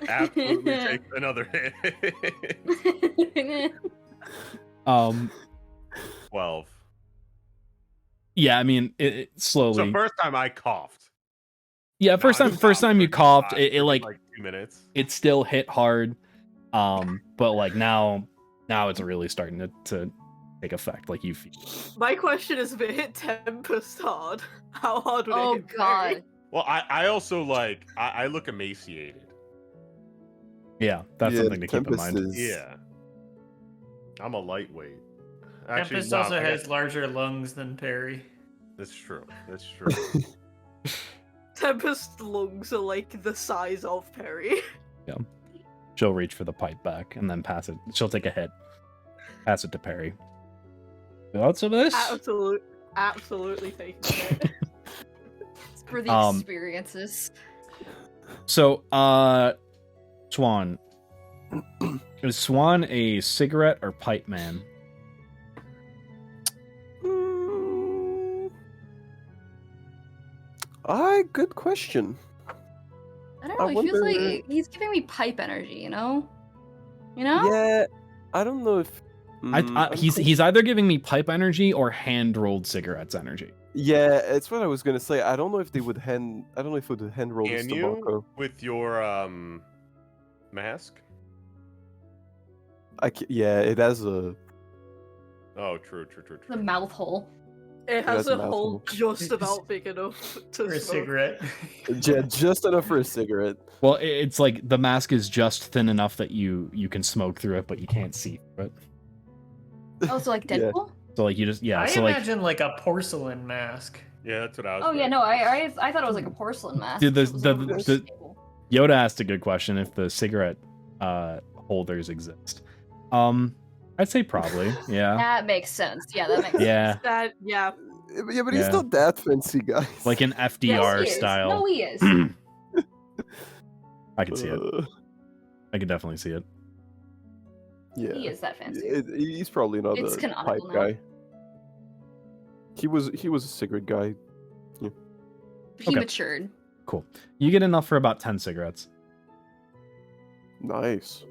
Speaker 5: Absolutely take another hit. 12.
Speaker 3: Yeah, I mean, it slowly.
Speaker 5: So first time I coughed.
Speaker 3: Yeah, first time you coughed, it like
Speaker 5: 2 minutes.
Speaker 3: it still hit hard. But like now it's really starting to take effect. Like you feel.
Speaker 2: My question is, if it hit Tempest hard, how hard would it
Speaker 1: Oh
Speaker 2: hit
Speaker 1: god.
Speaker 2: Perry?
Speaker 5: Well, I also like I look emaciated.
Speaker 3: Yeah, that's
Speaker 6: Yeah,
Speaker 3: something to keep in
Speaker 6: Tempest
Speaker 3: mind.
Speaker 6: is-
Speaker 5: Yeah. I'm a lightweight. Actually,
Speaker 4: Tempest
Speaker 5: no,
Speaker 4: also
Speaker 5: I
Speaker 4: has
Speaker 5: guess-
Speaker 4: larger lungs than Perry.
Speaker 5: That's true. That's true.
Speaker 2: Tempest's lungs are like the size of Perry.
Speaker 3: She'll reach for the pipe back and then pass it. She'll take a hit. Pass it to Perry. You want some of this?
Speaker 2: Absolutely taking it.
Speaker 1: It's for the experiences.
Speaker 3: So, Swan. Is Swan a cigarette or pipe man?
Speaker 6: Good question.
Speaker 1: I don't know.
Speaker 6: I
Speaker 1: He feels
Speaker 6: wonder-
Speaker 1: like he's giving me pipe energy. You know. You know.
Speaker 6: Yeah, I don't know if
Speaker 3: He's either giving me pipe energy or hand rolled cigarettes energy.
Speaker 6: Yeah, it's what I was gonna say. I don't know if they would hand. I don't know if it would hand roll this
Speaker 5: Can you
Speaker 6: tobacco.
Speaker 5: with your mask?
Speaker 6: Yeah, it has a.
Speaker 5: Oh, true.
Speaker 1: The mouth hole.
Speaker 2: It
Speaker 6: that's
Speaker 2: has
Speaker 6: a
Speaker 2: a hole
Speaker 6: mouthful.
Speaker 2: just about big enough to
Speaker 4: For a
Speaker 2: smoke.
Speaker 4: cigarette.
Speaker 6: Yeah, just enough for a cigarette.
Speaker 3: Well, it's like the mask is just thin enough that you can smoke through it, but you can't see through it.
Speaker 1: Oh, so like
Speaker 6: Yeah.
Speaker 1: Deadpool?
Speaker 3: So like you just
Speaker 4: I
Speaker 3: so like
Speaker 4: imagine like a porcelain mask.
Speaker 5: Yeah, that's what I was.
Speaker 1: Oh yeah,
Speaker 5: thinking.
Speaker 1: no, I thought it was like a porcelain mask.
Speaker 3: Dude,
Speaker 1: so it was
Speaker 3: the-
Speaker 1: over
Speaker 3: the-
Speaker 1: the table.
Speaker 3: Yoda asked a good question if the cigarette holders exist. I'd say probably. Yeah.
Speaker 1: That makes sense. Yeah, that makes sense.
Speaker 3: Yeah.
Speaker 2: That yeah.
Speaker 6: Yeah, but he's
Speaker 3: Yeah.
Speaker 6: not that fancy, guys.
Speaker 3: Like an
Speaker 1: Yes,
Speaker 3: FDR
Speaker 1: he is.
Speaker 3: style.
Speaker 1: No, he is.
Speaker 3: I can see it.
Speaker 6: Uh,
Speaker 3: I can definitely see it.
Speaker 6: Yeah,
Speaker 1: He is that fancy.
Speaker 6: he's probably not
Speaker 1: It's
Speaker 6: a pipe
Speaker 1: canonical now.
Speaker 6: guy. He was a cigarette guy.
Speaker 1: He
Speaker 3: Okay.
Speaker 1: matured.
Speaker 3: Cool. You get enough for about 10 cigarettes.
Speaker 6: Nice.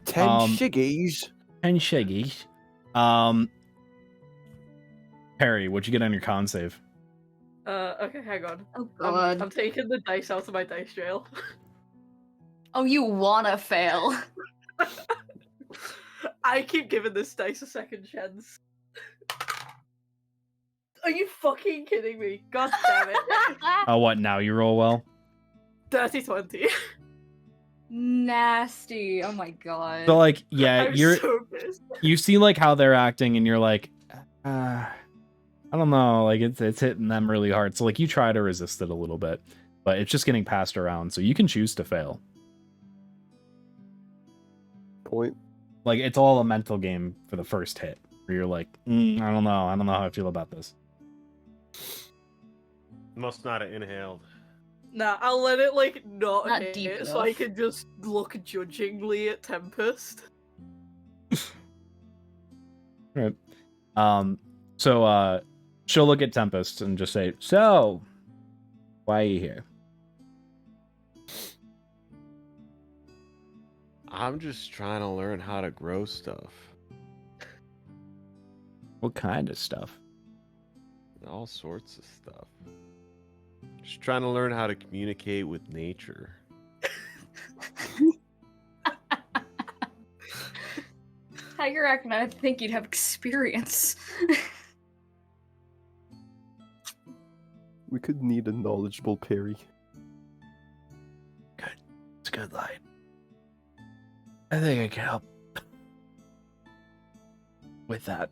Speaker 6: 10 shiggies.
Speaker 3: 10 shaggies. Perry, what'd you get on your con save?
Speaker 2: Okay, hang on.
Speaker 1: Oh
Speaker 2: I'm taking the dice out of my dice jail.
Speaker 1: Oh, you wanna fail?
Speaker 2: I keep giving this dice a second chance. Are you fucking kidding me? God damn it.
Speaker 3: Oh, what? Now you roll well?
Speaker 2: Dirty 20.
Speaker 1: Nasty. Oh my god.
Speaker 3: So, like, yeah,
Speaker 2: I'm
Speaker 3: you're
Speaker 2: so pissed.
Speaker 3: you see like how they're acting, and you're like, I don't know, like it's hitting them really hard. So like you try to resist it a little bit, but it's just getting passed around. So you can choose to fail.
Speaker 6: Point.
Speaker 3: Like it's all a mental game for the first hit, where you're like, I don't know how I feel about this.
Speaker 5: Must not have inhaled.
Speaker 2: Nah, I'll let it like not
Speaker 1: Not
Speaker 2: hit
Speaker 1: deep
Speaker 2: it so I
Speaker 1: enough.
Speaker 2: can just look judgingly at Tempest.
Speaker 3: Right. So she'll look at Tempest and just say, "So, why are you here?"
Speaker 5: I'm just trying to learn how to grow stuff.
Speaker 3: What kind of stuff?
Speaker 5: All sorts of stuff. Just trying to learn how to communicate with nature.
Speaker 1: Tiger Act, and I think you'd have experience.
Speaker 6: We could need a knowledgeable Perry.
Speaker 7: It's a good line. I think I can help with that.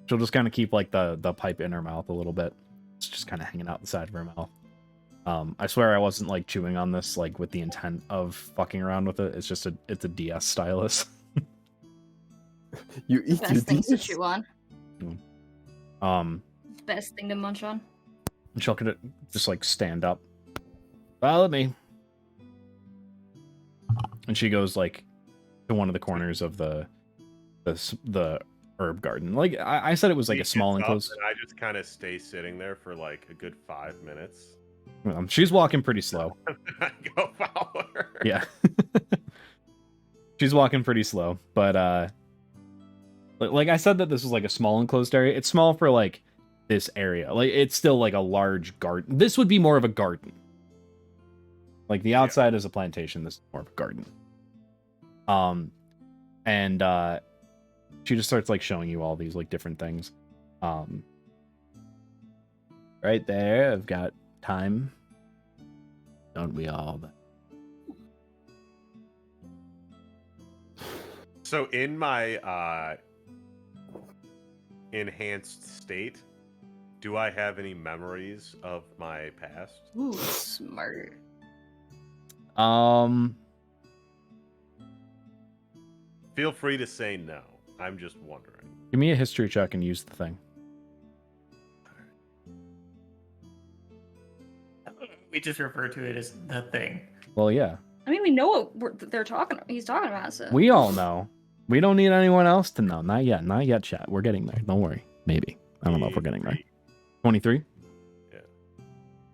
Speaker 3: She'll just kind of keep like the pipe in her mouth a little bit. It's just kind of hanging out the side of her mouth. I swear I wasn't like chewing on this like with the intent of fucking around with it. It's just it's a DS stylus.
Speaker 6: You eat your
Speaker 1: Best things to
Speaker 6: DS?
Speaker 1: chew on.
Speaker 3: Um,
Speaker 1: Best thing to munch on.
Speaker 3: and she'll kind of just like stand up. Follow me. And she goes like to one of the corners of the herb garden. Like I said, it was like
Speaker 5: He
Speaker 3: a small
Speaker 5: gets up,
Speaker 3: enclosed.
Speaker 5: and I just kind of stay sitting there for like a good 5 minutes.
Speaker 3: She's walking pretty slow.
Speaker 5: I go follow her.
Speaker 3: Yeah. She's walking pretty slow, but like I said that this was like a small enclosed area. It's small for like this area. Like it's still like a large garden. This would be more of a garden. Like the outside is a plantation, this is more of a garden. And she just starts like showing you all these like different things. Right there, I've got time. Don't we all?
Speaker 5: So in my enhanced state, do I have any memories of my past?
Speaker 1: Ooh, smart.
Speaker 5: Feel free to say no. I'm just wondering.
Speaker 3: Give me a history check and use the thing.
Speaker 4: We just refer to it as the thing.
Speaker 3: Well, yeah.
Speaker 1: I mean, we know what they're talking. He's talking about. So
Speaker 3: We all know. We don't need anyone else to know. Not yet. Not yet, chat. We're getting there. Don't worry. Maybe. I don't know if we're getting there. 23?
Speaker 5: Yeah.
Speaker 4: I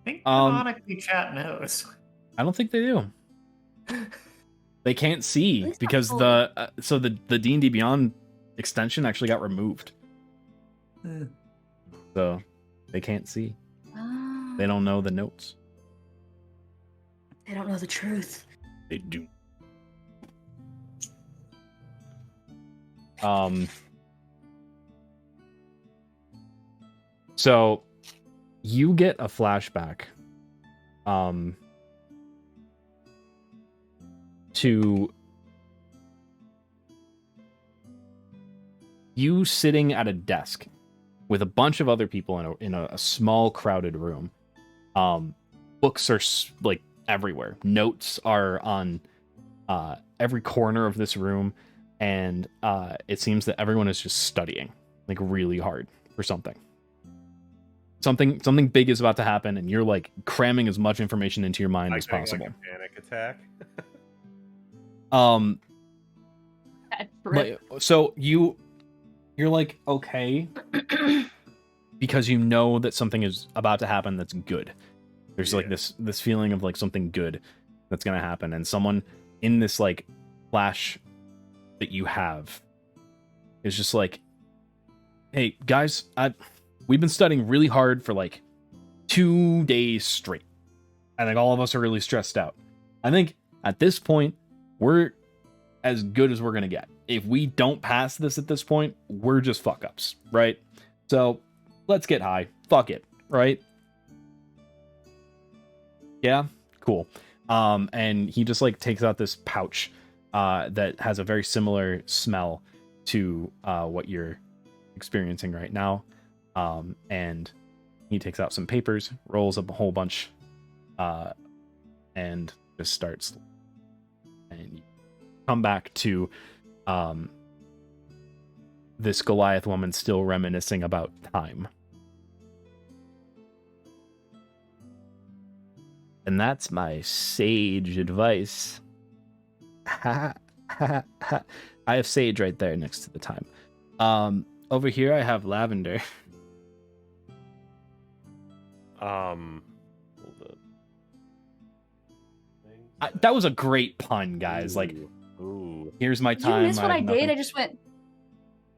Speaker 4: think canonically chat knows.
Speaker 3: I don't think they do. They can't see
Speaker 1: least
Speaker 3: because
Speaker 1: not
Speaker 3: the D&D Beyond extension actually got removed. So they can't see. They don't know the notes.
Speaker 1: They don't know the truth.
Speaker 3: They do. So you get a flashback to you sitting at a desk with a bunch of other people in a small crowded room. Books are like everywhere. Notes are on every corner of this room, and it seems that everyone is just studying like really hard for something. Something big is about to happen, and you're like cramming as much information into your mind as possible.
Speaker 5: Like a panic attack.
Speaker 3: But, so you're like okay because you know that something is about to happen that's good. There's like this feeling of like something good that's gonna happen, and someone in this like flash that you have is just like, hey guys, we've been studying really hard for like 2 days straight. I think all of us are really stressed out. I think at this point we're as good as we're gonna get. If we don't pass this at this point, we're just fuck ups, right? So let's get high. Fuck it, right? Yeah, cool. And he just like takes out this pouch that has a very similar smell to what you're experiencing right now. And he takes out some papers, rolls up a whole bunch, and just starts. And you come back to this Goliath woman still reminiscing about time. And that's my sage advice. I have sage right there next to the time. Over here I have lavender.
Speaker 5: Hold up.
Speaker 3: That was a great pun, guys. Like,
Speaker 5: Ooh.
Speaker 3: here's my
Speaker 1: Did you
Speaker 3: time.
Speaker 1: miss what I did?
Speaker 3: nothing-
Speaker 1: I just went.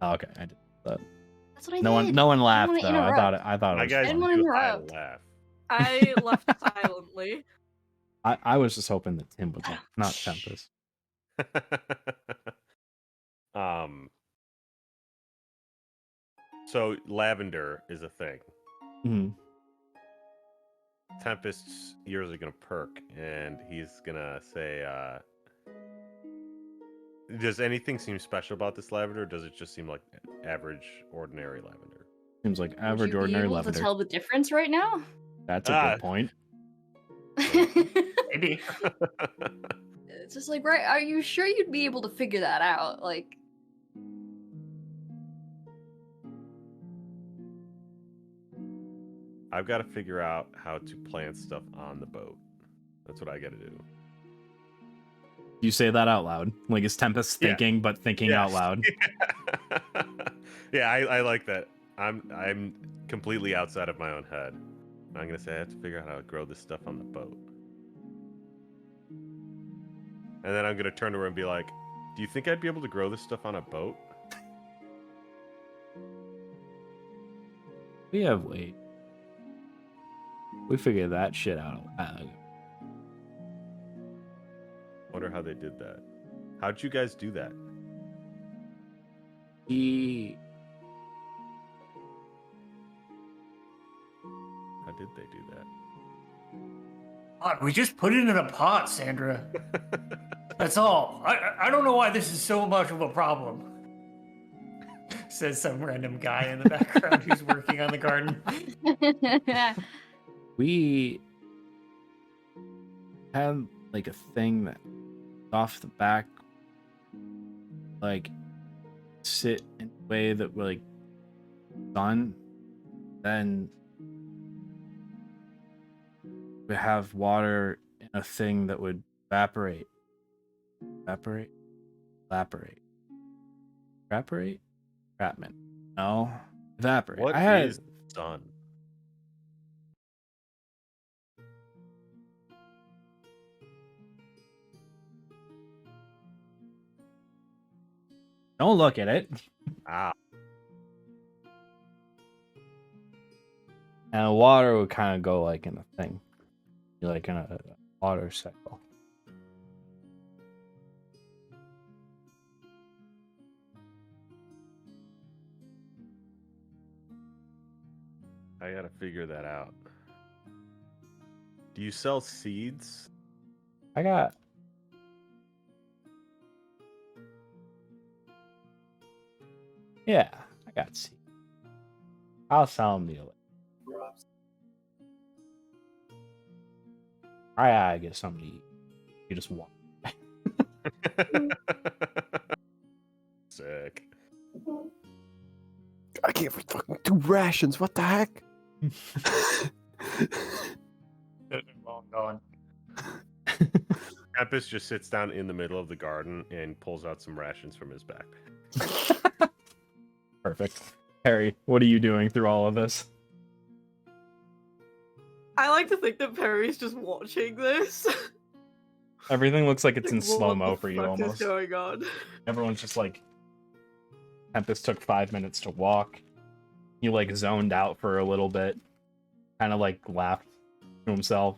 Speaker 3: Oh, okay, I did that.
Speaker 1: That's what I
Speaker 3: No
Speaker 1: did.
Speaker 3: one laughed
Speaker 1: wanna
Speaker 3: though.
Speaker 1: interrupt.
Speaker 3: I thought it
Speaker 5: My
Speaker 3: was
Speaker 5: guys
Speaker 1: didn't
Speaker 3: fun.
Speaker 1: wanna
Speaker 5: do high
Speaker 1: interrupt.
Speaker 5: laugh.
Speaker 2: I left silently.
Speaker 3: I was just hoping that Tim would laugh, not Tempest.
Speaker 5: So lavender is a thing.
Speaker 3: Mhm.
Speaker 5: Tempest's ears are gonna perk, and he's gonna say, "Does anything seem special about this lavender? Or does it just seem like average, ordinary lavender?"
Speaker 3: Seems like
Speaker 1: Would
Speaker 3: average,
Speaker 1: you be
Speaker 3: ordinary
Speaker 1: able
Speaker 3: lavender.
Speaker 1: to tell the difference right now?
Speaker 3: That's a good point.
Speaker 4: Maybe.
Speaker 1: It's just like, right? Are you sure you'd be able to figure that out? Like,
Speaker 5: I've got to figure out how to plant stuff on the boat. That's what I got to do.
Speaker 3: You say that out loud. Like, is Tempest
Speaker 5: Yeah.
Speaker 3: thinking, but thinking out
Speaker 5: Yes.
Speaker 3: loud?
Speaker 5: Yeah, I like that. I'm completely outside of my own head. I'm gonna say I have to figure out how to grow this stuff on the boat. And then I'm gonna turn to her and be like, "Do you think I'd be able to grow this stuff on a boat?"
Speaker 7: We have wait. We figured that shit out.
Speaker 5: Wonder how they did that. How'd you guys do that? How did they do that?
Speaker 4: God, we just put it in a pot, Sandra. That's all. I don't know why this is so much of a problem. Says some random guy in the background who's working on the garden.
Speaker 7: We have like a thing that off the back, like sit in a way that we're like done. Then we have water in a thing that would evaporate. Evaporate? Entrapment. No. Evaporate.
Speaker 5: What
Speaker 7: I had
Speaker 5: is sun?
Speaker 7: Don't look at it.
Speaker 5: Ah,
Speaker 7: And water would kind of go like in a thing. Like in a water cycle.
Speaker 5: I gotta figure that out. Do you sell seeds?
Speaker 7: I got. Yeah, I got seeds. I'll sell them to you. I gotta get something to eat. You just walk.
Speaker 5: Sick.
Speaker 6: I gave her fucking 2 rations. What the heck?
Speaker 4: Well gone.
Speaker 5: Tempest just sits down in the middle of the garden and pulls out some rations from his backpack.
Speaker 7: Perfect. Harry, what are you doing through all of this?
Speaker 2: I like to think that Perry's just watching this.
Speaker 7: Everything looks like it's in
Speaker 2: Like, what
Speaker 7: slow mo
Speaker 2: the
Speaker 7: for you
Speaker 2: fuck is
Speaker 7: almost.
Speaker 2: going on?
Speaker 7: Everyone's just like, Tempest took 5 minutes to walk. He like zoned out for a little bit, kind of like laughed to himself.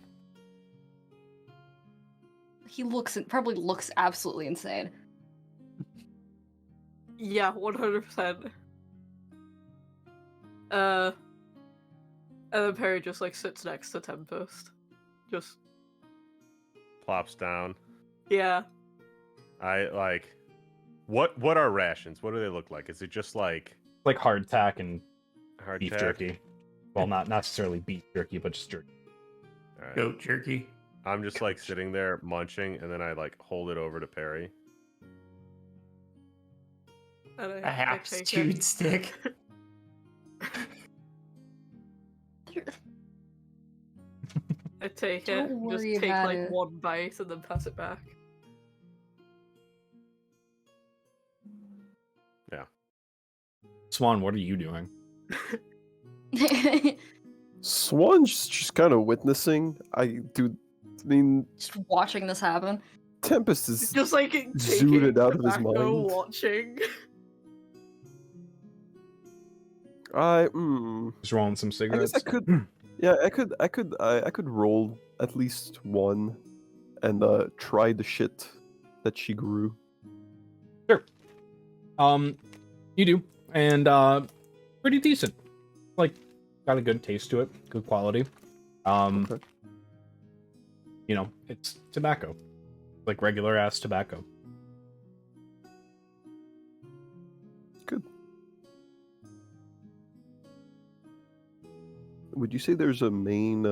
Speaker 1: He probably looks absolutely insane.
Speaker 2: Yeah, 100%. And then Perry just like sits next to Tempest. Just
Speaker 5: Plops down.
Speaker 2: yeah.
Speaker 5: I like. What are rations? What do they look like? Is it just like
Speaker 7: Like hardtack and
Speaker 5: hard
Speaker 7: beef
Speaker 5: tack?
Speaker 7: jerky. Well, not necessarily beef jerky, but just jerky.
Speaker 5: All right.
Speaker 4: Goat jerky.
Speaker 5: I'm just like sitting there munching, and then I like hold it over to Perry.
Speaker 2: And
Speaker 4: A half
Speaker 2: take it.
Speaker 4: stewed stick.
Speaker 2: I take
Speaker 1: Don't
Speaker 2: it, just
Speaker 1: worry
Speaker 2: take
Speaker 1: about
Speaker 2: like
Speaker 1: it.
Speaker 2: one bite and then pass it back.
Speaker 7: Swan, what are you doing?
Speaker 6: Swan's just kind of witnessing. I mean,
Speaker 1: Just watching this happen.
Speaker 6: Tempest is
Speaker 2: Just like
Speaker 6: zooted
Speaker 2: taking
Speaker 6: out of his
Speaker 2: tobacco,
Speaker 6: mind.
Speaker 2: watching.
Speaker 7: Just rolling some
Speaker 6: I guess
Speaker 7: cigarettes?
Speaker 6: I could. Yeah, I could roll at least one, and try the shit that she grew.
Speaker 7: Sure. You do. And pretty decent. Like, got a good taste to it, good quality.
Speaker 6: Okay.
Speaker 7: You know, it's tobacco. Like regular ass tobacco.
Speaker 6: Good. Would you say there's a main,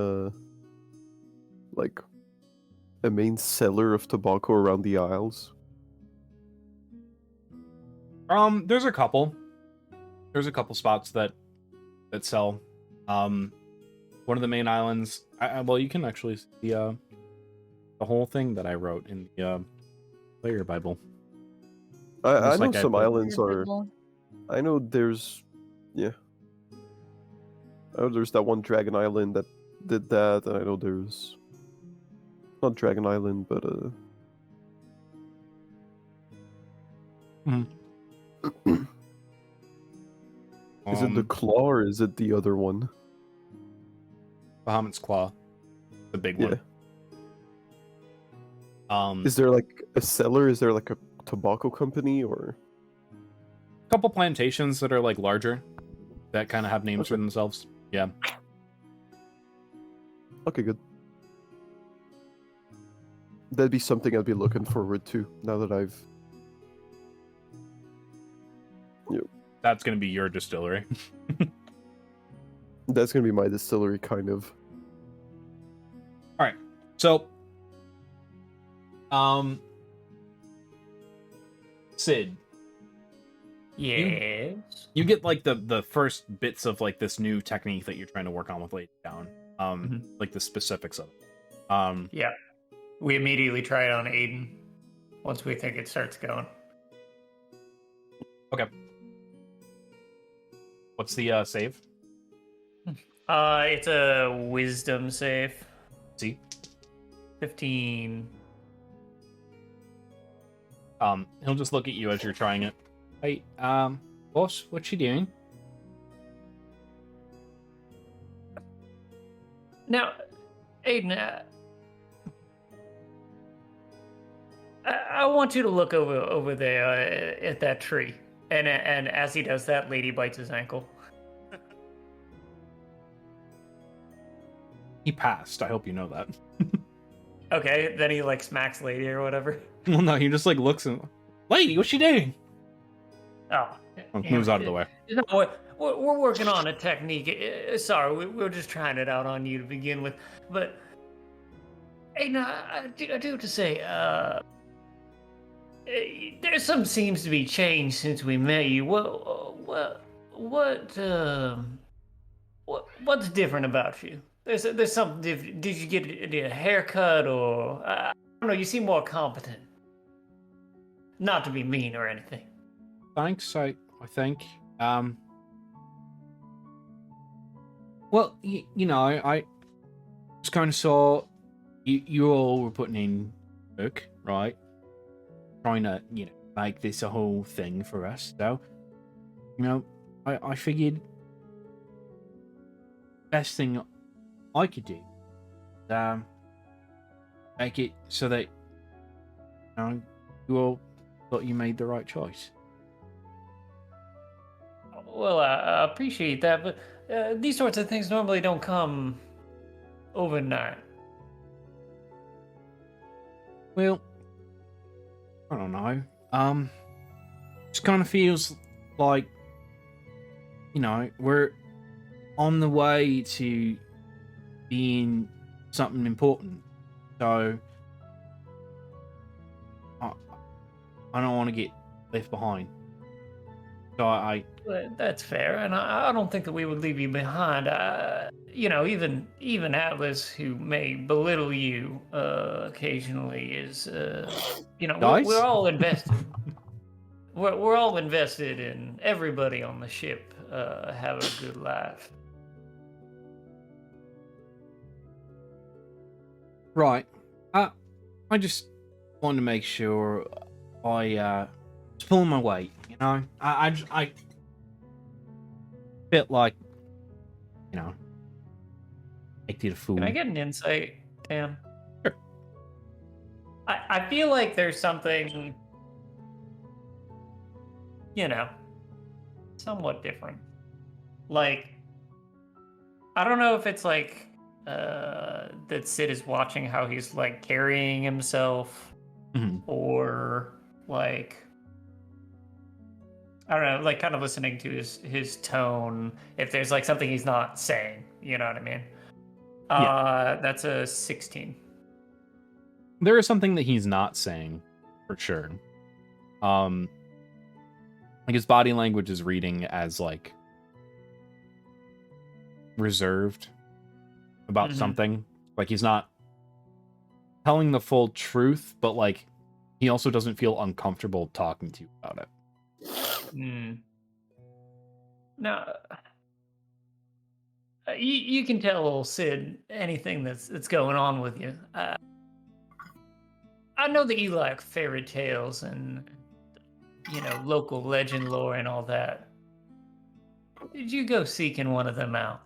Speaker 6: like, a main seller of tobacco around the Isles?
Speaker 7: There's a couple. There's a couple spots that sell. One of the main islands. Well, you can actually see the whole thing that I wrote in the player Bible.
Speaker 6: I
Speaker 7: Just
Speaker 6: know
Speaker 7: like I
Speaker 6: some
Speaker 7: put-
Speaker 6: islands are. I know there's. Yeah. I know there's that one Dragon Island that did that, and I know there's. Not Dragon Island, but Is it the Claw or is it the other one?
Speaker 7: Bahamut's Claw, the big
Speaker 6: Yeah.
Speaker 7: one.
Speaker 6: Is there like a seller? Is there like a tobacco company or?
Speaker 7: Couple plantations that are like larger, that kind of have names for
Speaker 6: Okay.
Speaker 7: themselves. Yeah.
Speaker 6: Okay, good. That'd be something I'd be looking forward to now that I've.
Speaker 7: That's gonna be your distillery.
Speaker 6: That's gonna be my distillery, kind of.
Speaker 7: All right. So, Sid,
Speaker 4: Yes.
Speaker 7: you get like the first bits of like this new technique that you're trying to work on with Lady Down. Like the specifics of it.
Speaker 4: Yeah. We immediately try it on Aiden once we think it starts going.
Speaker 7: Okay. What's the save?
Speaker 4: It's a wisdom save.
Speaker 7: See?
Speaker 4: 15.
Speaker 7: He'll just look at you as you're trying it. Hey, boss, what you doing?
Speaker 4: Now, Aiden, I want you to look over there at that tree. And as he does that, Lady bites his ankle.
Speaker 7: He passed. I hope you know that.
Speaker 4: Okay, then he like smacks Lady or whatever.
Speaker 7: Well, no, he just like looks and, lady, what's she doing?
Speaker 4: Oh,
Speaker 7: Moves out of the way.
Speaker 4: No, we're working on a technique. Sorry, we're just trying it out on you to begin with. But, Aiden, I do have to say, there some seems to be change since we met you. What's different about you? There's something different. Did you get a haircut or I don't know? You seem more competent. Not to be mean or anything.
Speaker 7: Thanks, I think. Well, you know, I just kind of saw you all were putting in work, right? Trying to, you know, make this a whole thing for us. So, you know, I figured best thing I could do, make it so that, you know, you all thought you made the right choice.
Speaker 4: Well, I appreciate that, but these sorts of things normally don't come overnight.
Speaker 7: Well, I don't know. Just kind of feels like, you know, we're on the way to being something important. So I don't want to get left behind. So
Speaker 4: But that's fair, and I don't think that we would leave you behind. You know, even Atlas, who may belittle you occasionally, is you know,
Speaker 7: Nice.
Speaker 4: we're all invested. we're all invested in everybody on the ship have a good life.
Speaker 7: Right. I just wanted to make sure I was pulling my weight. You know, I felt like, you know, acted a fool.
Speaker 4: Can I get an insight, Dan?
Speaker 7: Sure.
Speaker 4: I feel like there's something, you know, somewhat different. Like, I don't know if it's like that Sid is watching how he's like carrying himself, or like, I don't know, like kind of listening to his tone. If there's like something he's not saying, you know what I mean?
Speaker 7: Yeah.
Speaker 4: That's a 16.
Speaker 7: There is something that he's not saying, for sure. Like his body language is reading as like reserved about something. Like he's not telling the full truth, but like he also doesn't feel uncomfortable talking to you about it.
Speaker 4: Now, you can tell Sid anything that's going on with you. I know that you like fairy tales and, you know, local legend lore and all that. Did you go seeking one of them out?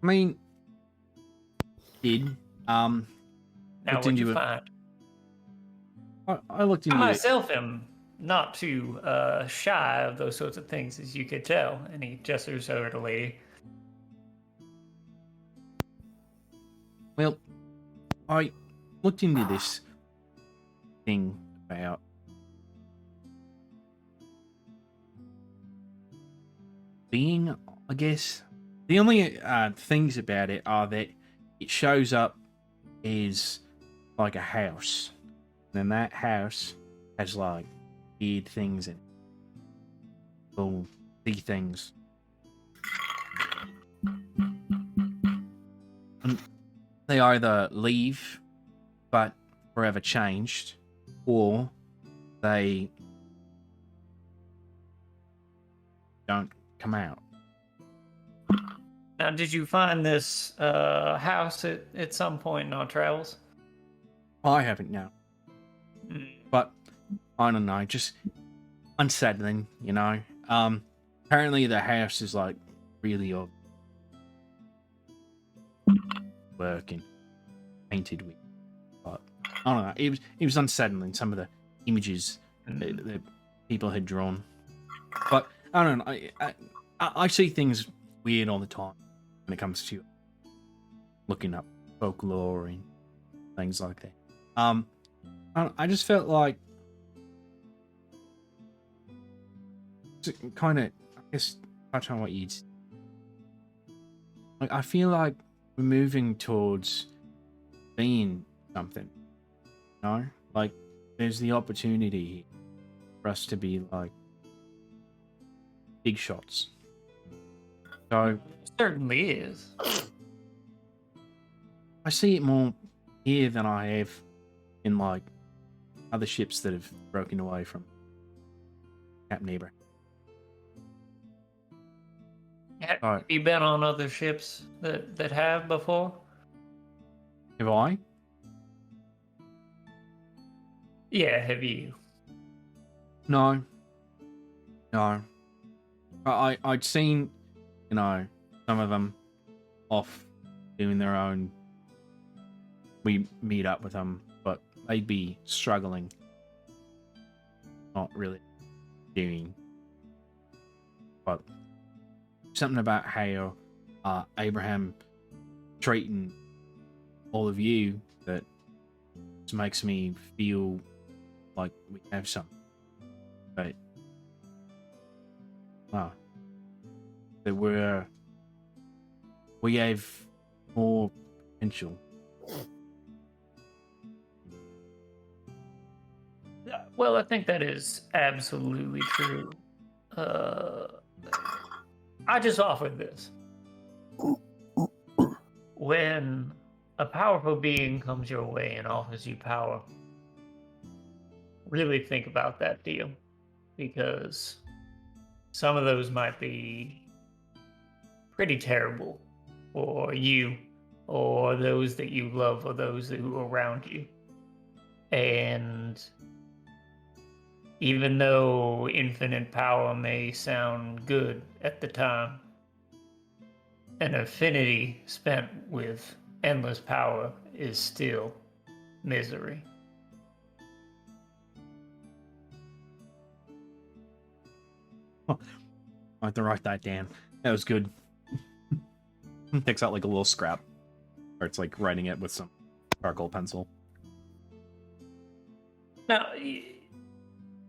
Speaker 7: I mean, did
Speaker 4: Now, what'd you
Speaker 7: into it.
Speaker 4: find?
Speaker 7: I looked
Speaker 4: I
Speaker 7: into it.
Speaker 4: myself am not too shy of those sorts of things, as you could tell. And he gestures over to Lady.
Speaker 7: Well, I looked into this thing about being, I guess. The only things about it are that it shows up as like a house. And then that house has like weird things in it. Little big things. And they either leave, but forever changed, or they don't come out.
Speaker 4: Now, did you find this house at some point in our travels?
Speaker 7: I haven't now, but I don't know, just unsettling, you know. Apparently the house is like really old, working, painted with, but I don't know. It was unsettling. Some of the images that people had drawn, but I don't know. I see things weird all the time when it comes to looking up folklore and things like that. I just felt like to kind of, I guess, touch on what you'd. Like, I feel like we're moving towards being something. You know, like there's the opportunity for us to be like big shots. So
Speaker 4: It certainly is.
Speaker 7: I see it more here than I have in like other ships that have broken away from Captain Abraham.
Speaker 4: Have you been on other ships that have before?
Speaker 7: Have I?
Speaker 4: Yeah, have you?
Speaker 7: No. I'd seen, you know, some of them off doing their own. We meet up with them, but they'd be struggling, not really doing. But something about how Abraham treating all of you that just makes me feel like we have something. But that we have more potential.
Speaker 4: Well, I think that is absolutely true. I just offered this. When a powerful being comes your way and offers you power, really think about that deal, because some of those might be pretty terrible for you or those that you love or those who are around you. And even though infinite power may sound good at the time, an affinity spent with endless power is still misery.
Speaker 7: I have to write that down. That was good. Takes out like a little scrap. Or it's like writing it with some charcoal pencil.
Speaker 4: Now,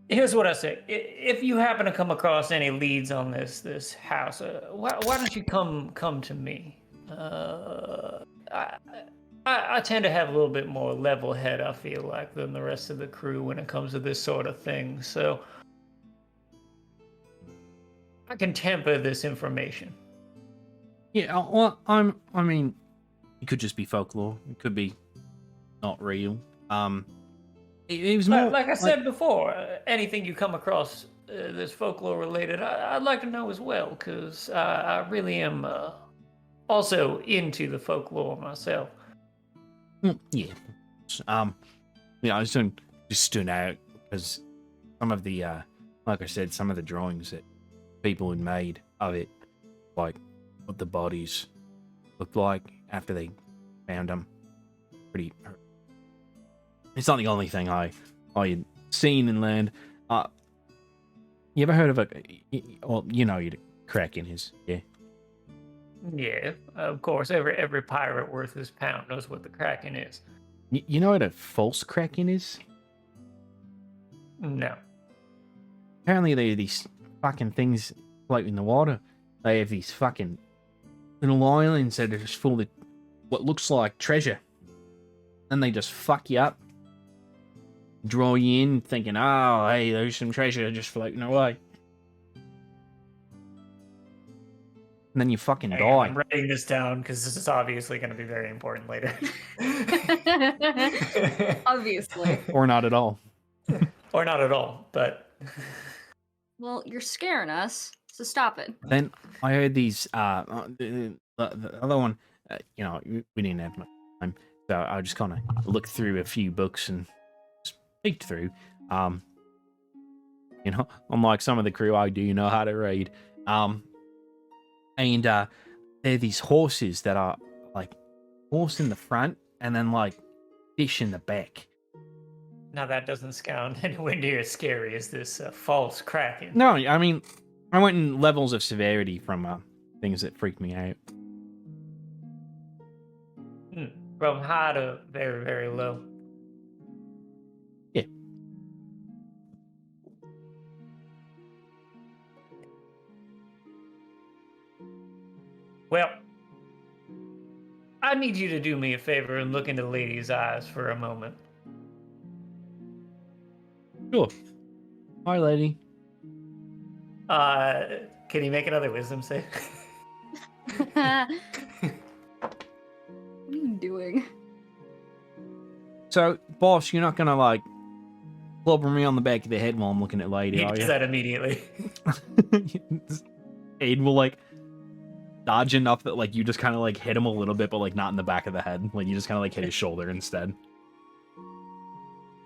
Speaker 4: here's what I say. If you happen to come across any leads on this house, why don't you come to me? I tend to have a little bit more level head, I feel like, than the rest of the crew when it comes to this sort of thing. So I can temper this information.
Speaker 7: Yeah, well, I mean, it could just be folklore. It could be not real. It was more
Speaker 4: like I said before, anything you come across that's folklore related, I'd like to know as well, because I really am also into the folklore myself.
Speaker 7: Yeah. Yeah, I just stood out because some of the, like I said, some of the drawings that people had made of it, like what the bodies looked like after they found them, pretty. It's not the only thing I had seen and learned. You ever heard of well, you know, Kraken is, yeah.
Speaker 4: Yeah, of course. Every pirate worth his pound knows what the Kraken is.
Speaker 7: You know what a false Kraken is?
Speaker 4: No.
Speaker 7: Apparently they are these fucking things floating in the water. They have these fucking little islands that are just full of what looks like treasure. And they just fuck you up. Draw you in thinking, oh, hey, there's some treasure just floating away. And then you fucking die.
Speaker 4: I'm writing this down because this is obviously going to be very important later.
Speaker 1: Obviously.
Speaker 7: Or not at all.
Speaker 4: Or not at all, but
Speaker 1: Well, you're scaring us, so stop it.
Speaker 7: Then I heard these. The other one. We didn't have much time, so I just kind of looked through a few books and just peeked through. Unlike some of the crew, I do know how to read. And there are these horses that are like horse in the front and then like fish in the back.
Speaker 4: now that doesn't sound anywhere near as scary as this false kraken.
Speaker 7: No, I mean, I went in levels of severity from things that freaked me out.
Speaker 4: From high to very, very low.
Speaker 7: Yeah.
Speaker 4: Well, I need you to do me a favor and look into the lady's eyes for a moment.
Speaker 7: Sure. Hi, lady.
Speaker 4: Can you make another wisdom save?
Speaker 1: What are you doing?
Speaker 7: So, boss, you're not gonna like clobber me on the back of the head while I'm looking at lady,
Speaker 4: He
Speaker 7: are
Speaker 4: does
Speaker 7: you?
Speaker 4: that immediately.
Speaker 7: Aiden will like dodge enough that like you just kind of like hit him a little bit, but like not in the back of the head. Like you just kind of like hit his shoulder instead.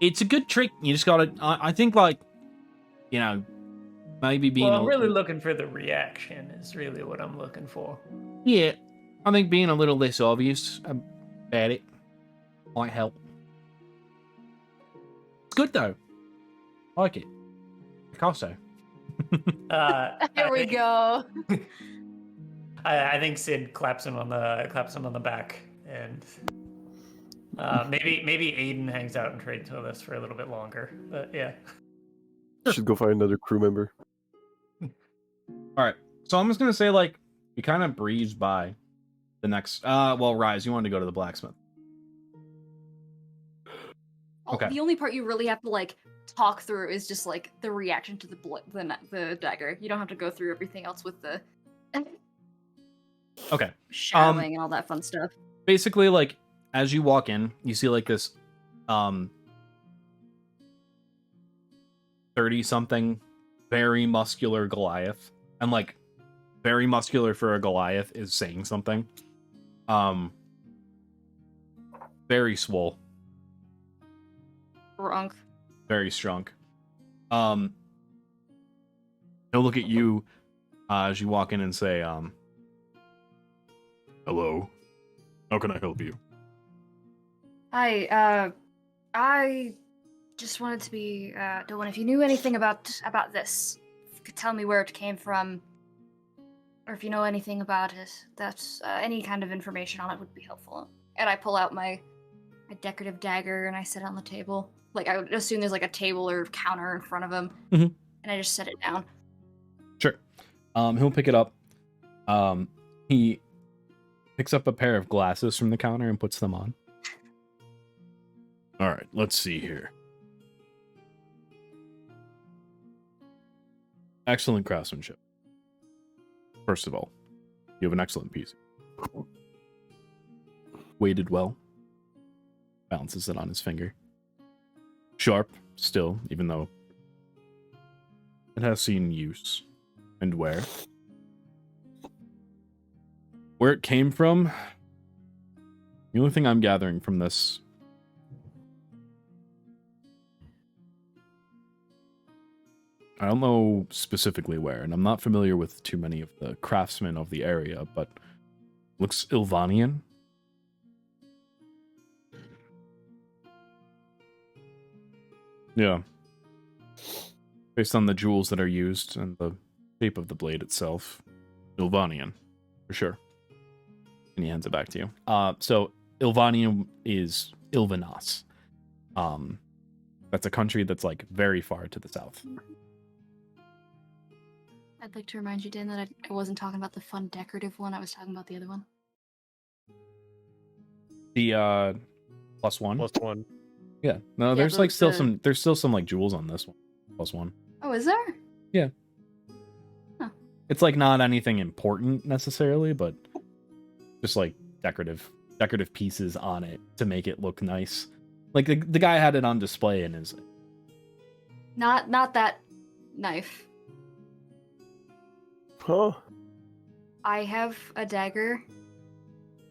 Speaker 7: It's a good trick. You just gotta. I think like, maybe being.
Speaker 4: Well, I'm really looking for the reaction. Is really what I'm looking for.
Speaker 7: Yeah, I think being a little less obvious about it might help. It's good though. I like it. Picasso.
Speaker 1: There we go.
Speaker 4: I think Sid claps him on the back, and maybe Aiden hangs out and trades with us for a little bit longer. But yeah,
Speaker 6: Should go find another crew member.
Speaker 7: All right, so I'm just gonna say like you kind of breeze by the next. Rhys, you wanted to go to the blacksmith. Okay.
Speaker 1: The only part you really have to like talk through is just like the reaction to the dagger. You don't have to go through everything else with the
Speaker 7: Okay.
Speaker 1: shadowing and all that fun stuff.
Speaker 7: Basically, like as you walk in, you see like this 30-something very muscular Goliath. And like very muscular for a Goliath is saying something. Very swole.
Speaker 1: Drunk.
Speaker 7: Very strong. He'll look at you as you walk in and say, hello. How can I help you?
Speaker 1: Hi, I just wanted to be Dylan, if you knew anything about this, if you could tell me where it came from, or if you know anything about it, that's any kind of information on it would be helpful. And I pull out my decorative dagger and I set it on the table. Like I would assume there's like a table or counter in front of him,
Speaker 7: Mhm.
Speaker 1: and I just set it down.
Speaker 7: Sure. He'll pick it up. He picks up a pair of glasses from the counter and puts them on. All right, let's see here. Excellent craftsmanship. First of all, you have an excellent piece. Weighted well. Balances it on his finger. Sharp, still, even though it has seen use and wear. Where it came from, the only thing I'm gathering from this I don't know specifically where, and I'm not familiar with too many of the craftsmen of the area, but looks Ilvanian. Yeah. Based on the jewels that are used and the shape of the blade itself. Ilvanian, for sure. And he hands it back to you. So Ilvanian is Ilvanas. That's a country that's like very far to the south.
Speaker 1: I'd like to remind you, Dan, that I wasn't talking about the fun decorative one. I was talking about the other one.
Speaker 7: The +1.
Speaker 5: +1.
Speaker 7: Yeah. No,
Speaker 1: Yeah,
Speaker 7: there's
Speaker 1: the-
Speaker 7: like still
Speaker 1: the-
Speaker 7: some there's still some like jewels on this one. +1.
Speaker 1: Oh, is there?
Speaker 7: It's like not anything important necessarily, but just like decorative pieces on it to make it look nice. Like the guy had it on display in his
Speaker 1: Not that knife.
Speaker 6: Huh?
Speaker 1: I have a dagger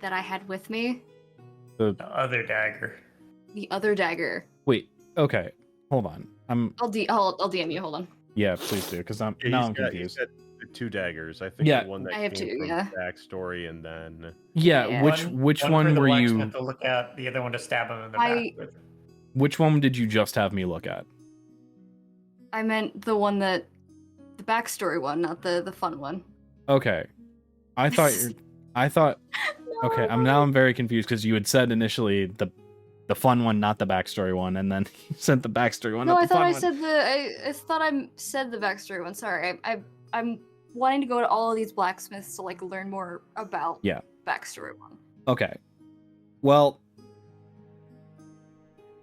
Speaker 1: that I had with me.
Speaker 4: The other dagger.
Speaker 1: The other dagger.
Speaker 7: Wait. Okay. Hold on.
Speaker 1: I'll DM you. Hold on.
Speaker 7: Yeah, please do, because I'm
Speaker 5: Yeah,
Speaker 7: I'm confused.
Speaker 5: He's got the 2 daggers. I think
Speaker 7: Yeah.
Speaker 5: the one that
Speaker 1: I have
Speaker 5: came
Speaker 1: 2,
Speaker 5: from
Speaker 1: yeah.
Speaker 5: backstory, and then
Speaker 7: Yeah.
Speaker 1: Yeah.
Speaker 7: Which
Speaker 4: for
Speaker 7: one
Speaker 4: the
Speaker 7: were
Speaker 4: blacksmith
Speaker 7: you?
Speaker 4: to look at, the other one to stab him in the
Speaker 1: I-
Speaker 4: back with.
Speaker 7: Which one did you just have me look at?
Speaker 1: I meant the one that, the backstory one, not the fun one.
Speaker 7: Okay. I thought. Okay. I'm very confused because you had said initially the fun one, not the backstory one, and then you sent the backstory one.
Speaker 1: No,
Speaker 7: not
Speaker 1: I
Speaker 7: the
Speaker 1: thought
Speaker 7: fun
Speaker 1: I
Speaker 7: one.
Speaker 1: said I thought I said the backstory one. Sorry, I'm wanting to go to all of these blacksmiths to like learn more about
Speaker 7: Yeah.
Speaker 1: backstory one.
Speaker 7: Okay. Well,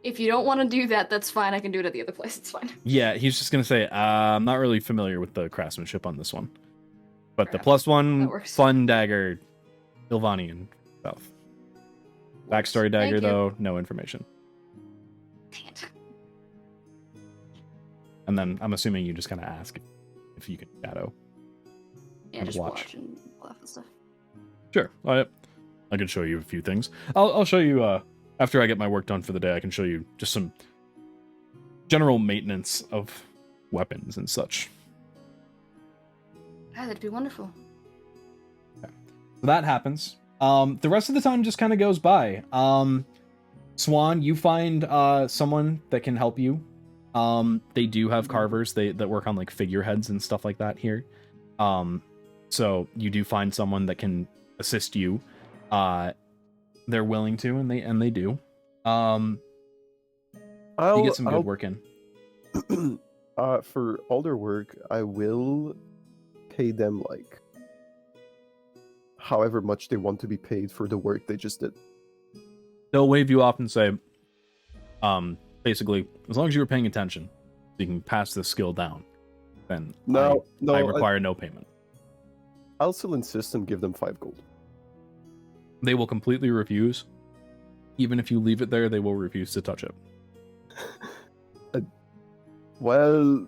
Speaker 1: If you don't want to do that, that's fine. I can do it at the other place. It's fine.
Speaker 7: yeah, he's just gonna say, I'm not really familiar with the craftsmanship on this one, but the
Speaker 1: Fair enough.
Speaker 7: +1
Speaker 1: That works.
Speaker 7: fun dagger, Ilvanian stuff. Backstory dagger
Speaker 1: Thank you.
Speaker 7: though, no information.
Speaker 1: Dang it.
Speaker 7: And then I'm assuming you just kind of ask if you can shadow.
Speaker 1: Yeah,
Speaker 7: And
Speaker 1: just
Speaker 7: watch.
Speaker 1: watch and laugh and stuff.
Speaker 7: Sure, I can show you a few things. I'll show you after I get my work done for the day. I can show you just some general maintenance of weapons and such.
Speaker 1: Yeah, that'd be wonderful.
Speaker 7: So that happens. The rest of the time just kind of goes by. Swan, you find someone that can help you. They do have carvers that work on like figureheads and stuff like that here. So you do find someone that can assist you. They're willing to, and they do. You get some good work in.
Speaker 6: For all their work, I will pay them like however much they want to be paid for the work they just did.
Speaker 7: They'll wave you off and say, basically, as long as you were paying attention, you can pass this skill down, then I require no payment.
Speaker 6: I'll still insist and give them 5 gold.
Speaker 7: They will completely refuse. Even if you leave it there, they will refuse to touch it.
Speaker 6: Well,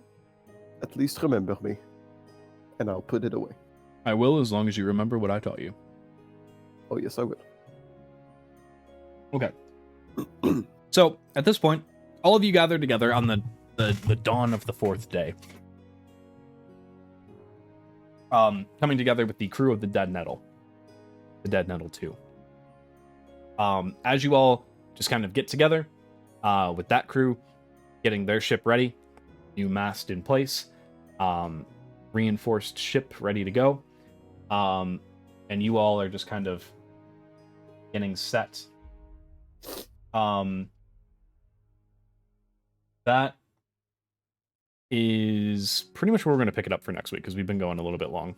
Speaker 6: at least remember me, and I'll put it away.
Speaker 7: I will, as long as you remember what I taught you.
Speaker 6: Oh yes, I will.
Speaker 7: Okay. So, at this point, all of you gather together on the dawn of the 4th day. Coming together with the crew of the Dead Nettle. The Dead Nettle 2. As you all just kind of get together, with that crew, getting their ship ready, new mast in place, reinforced ship ready to go, and you all are just kind of getting set. That is pretty much where we're going to pick it up for next week, because we've been going a little bit long.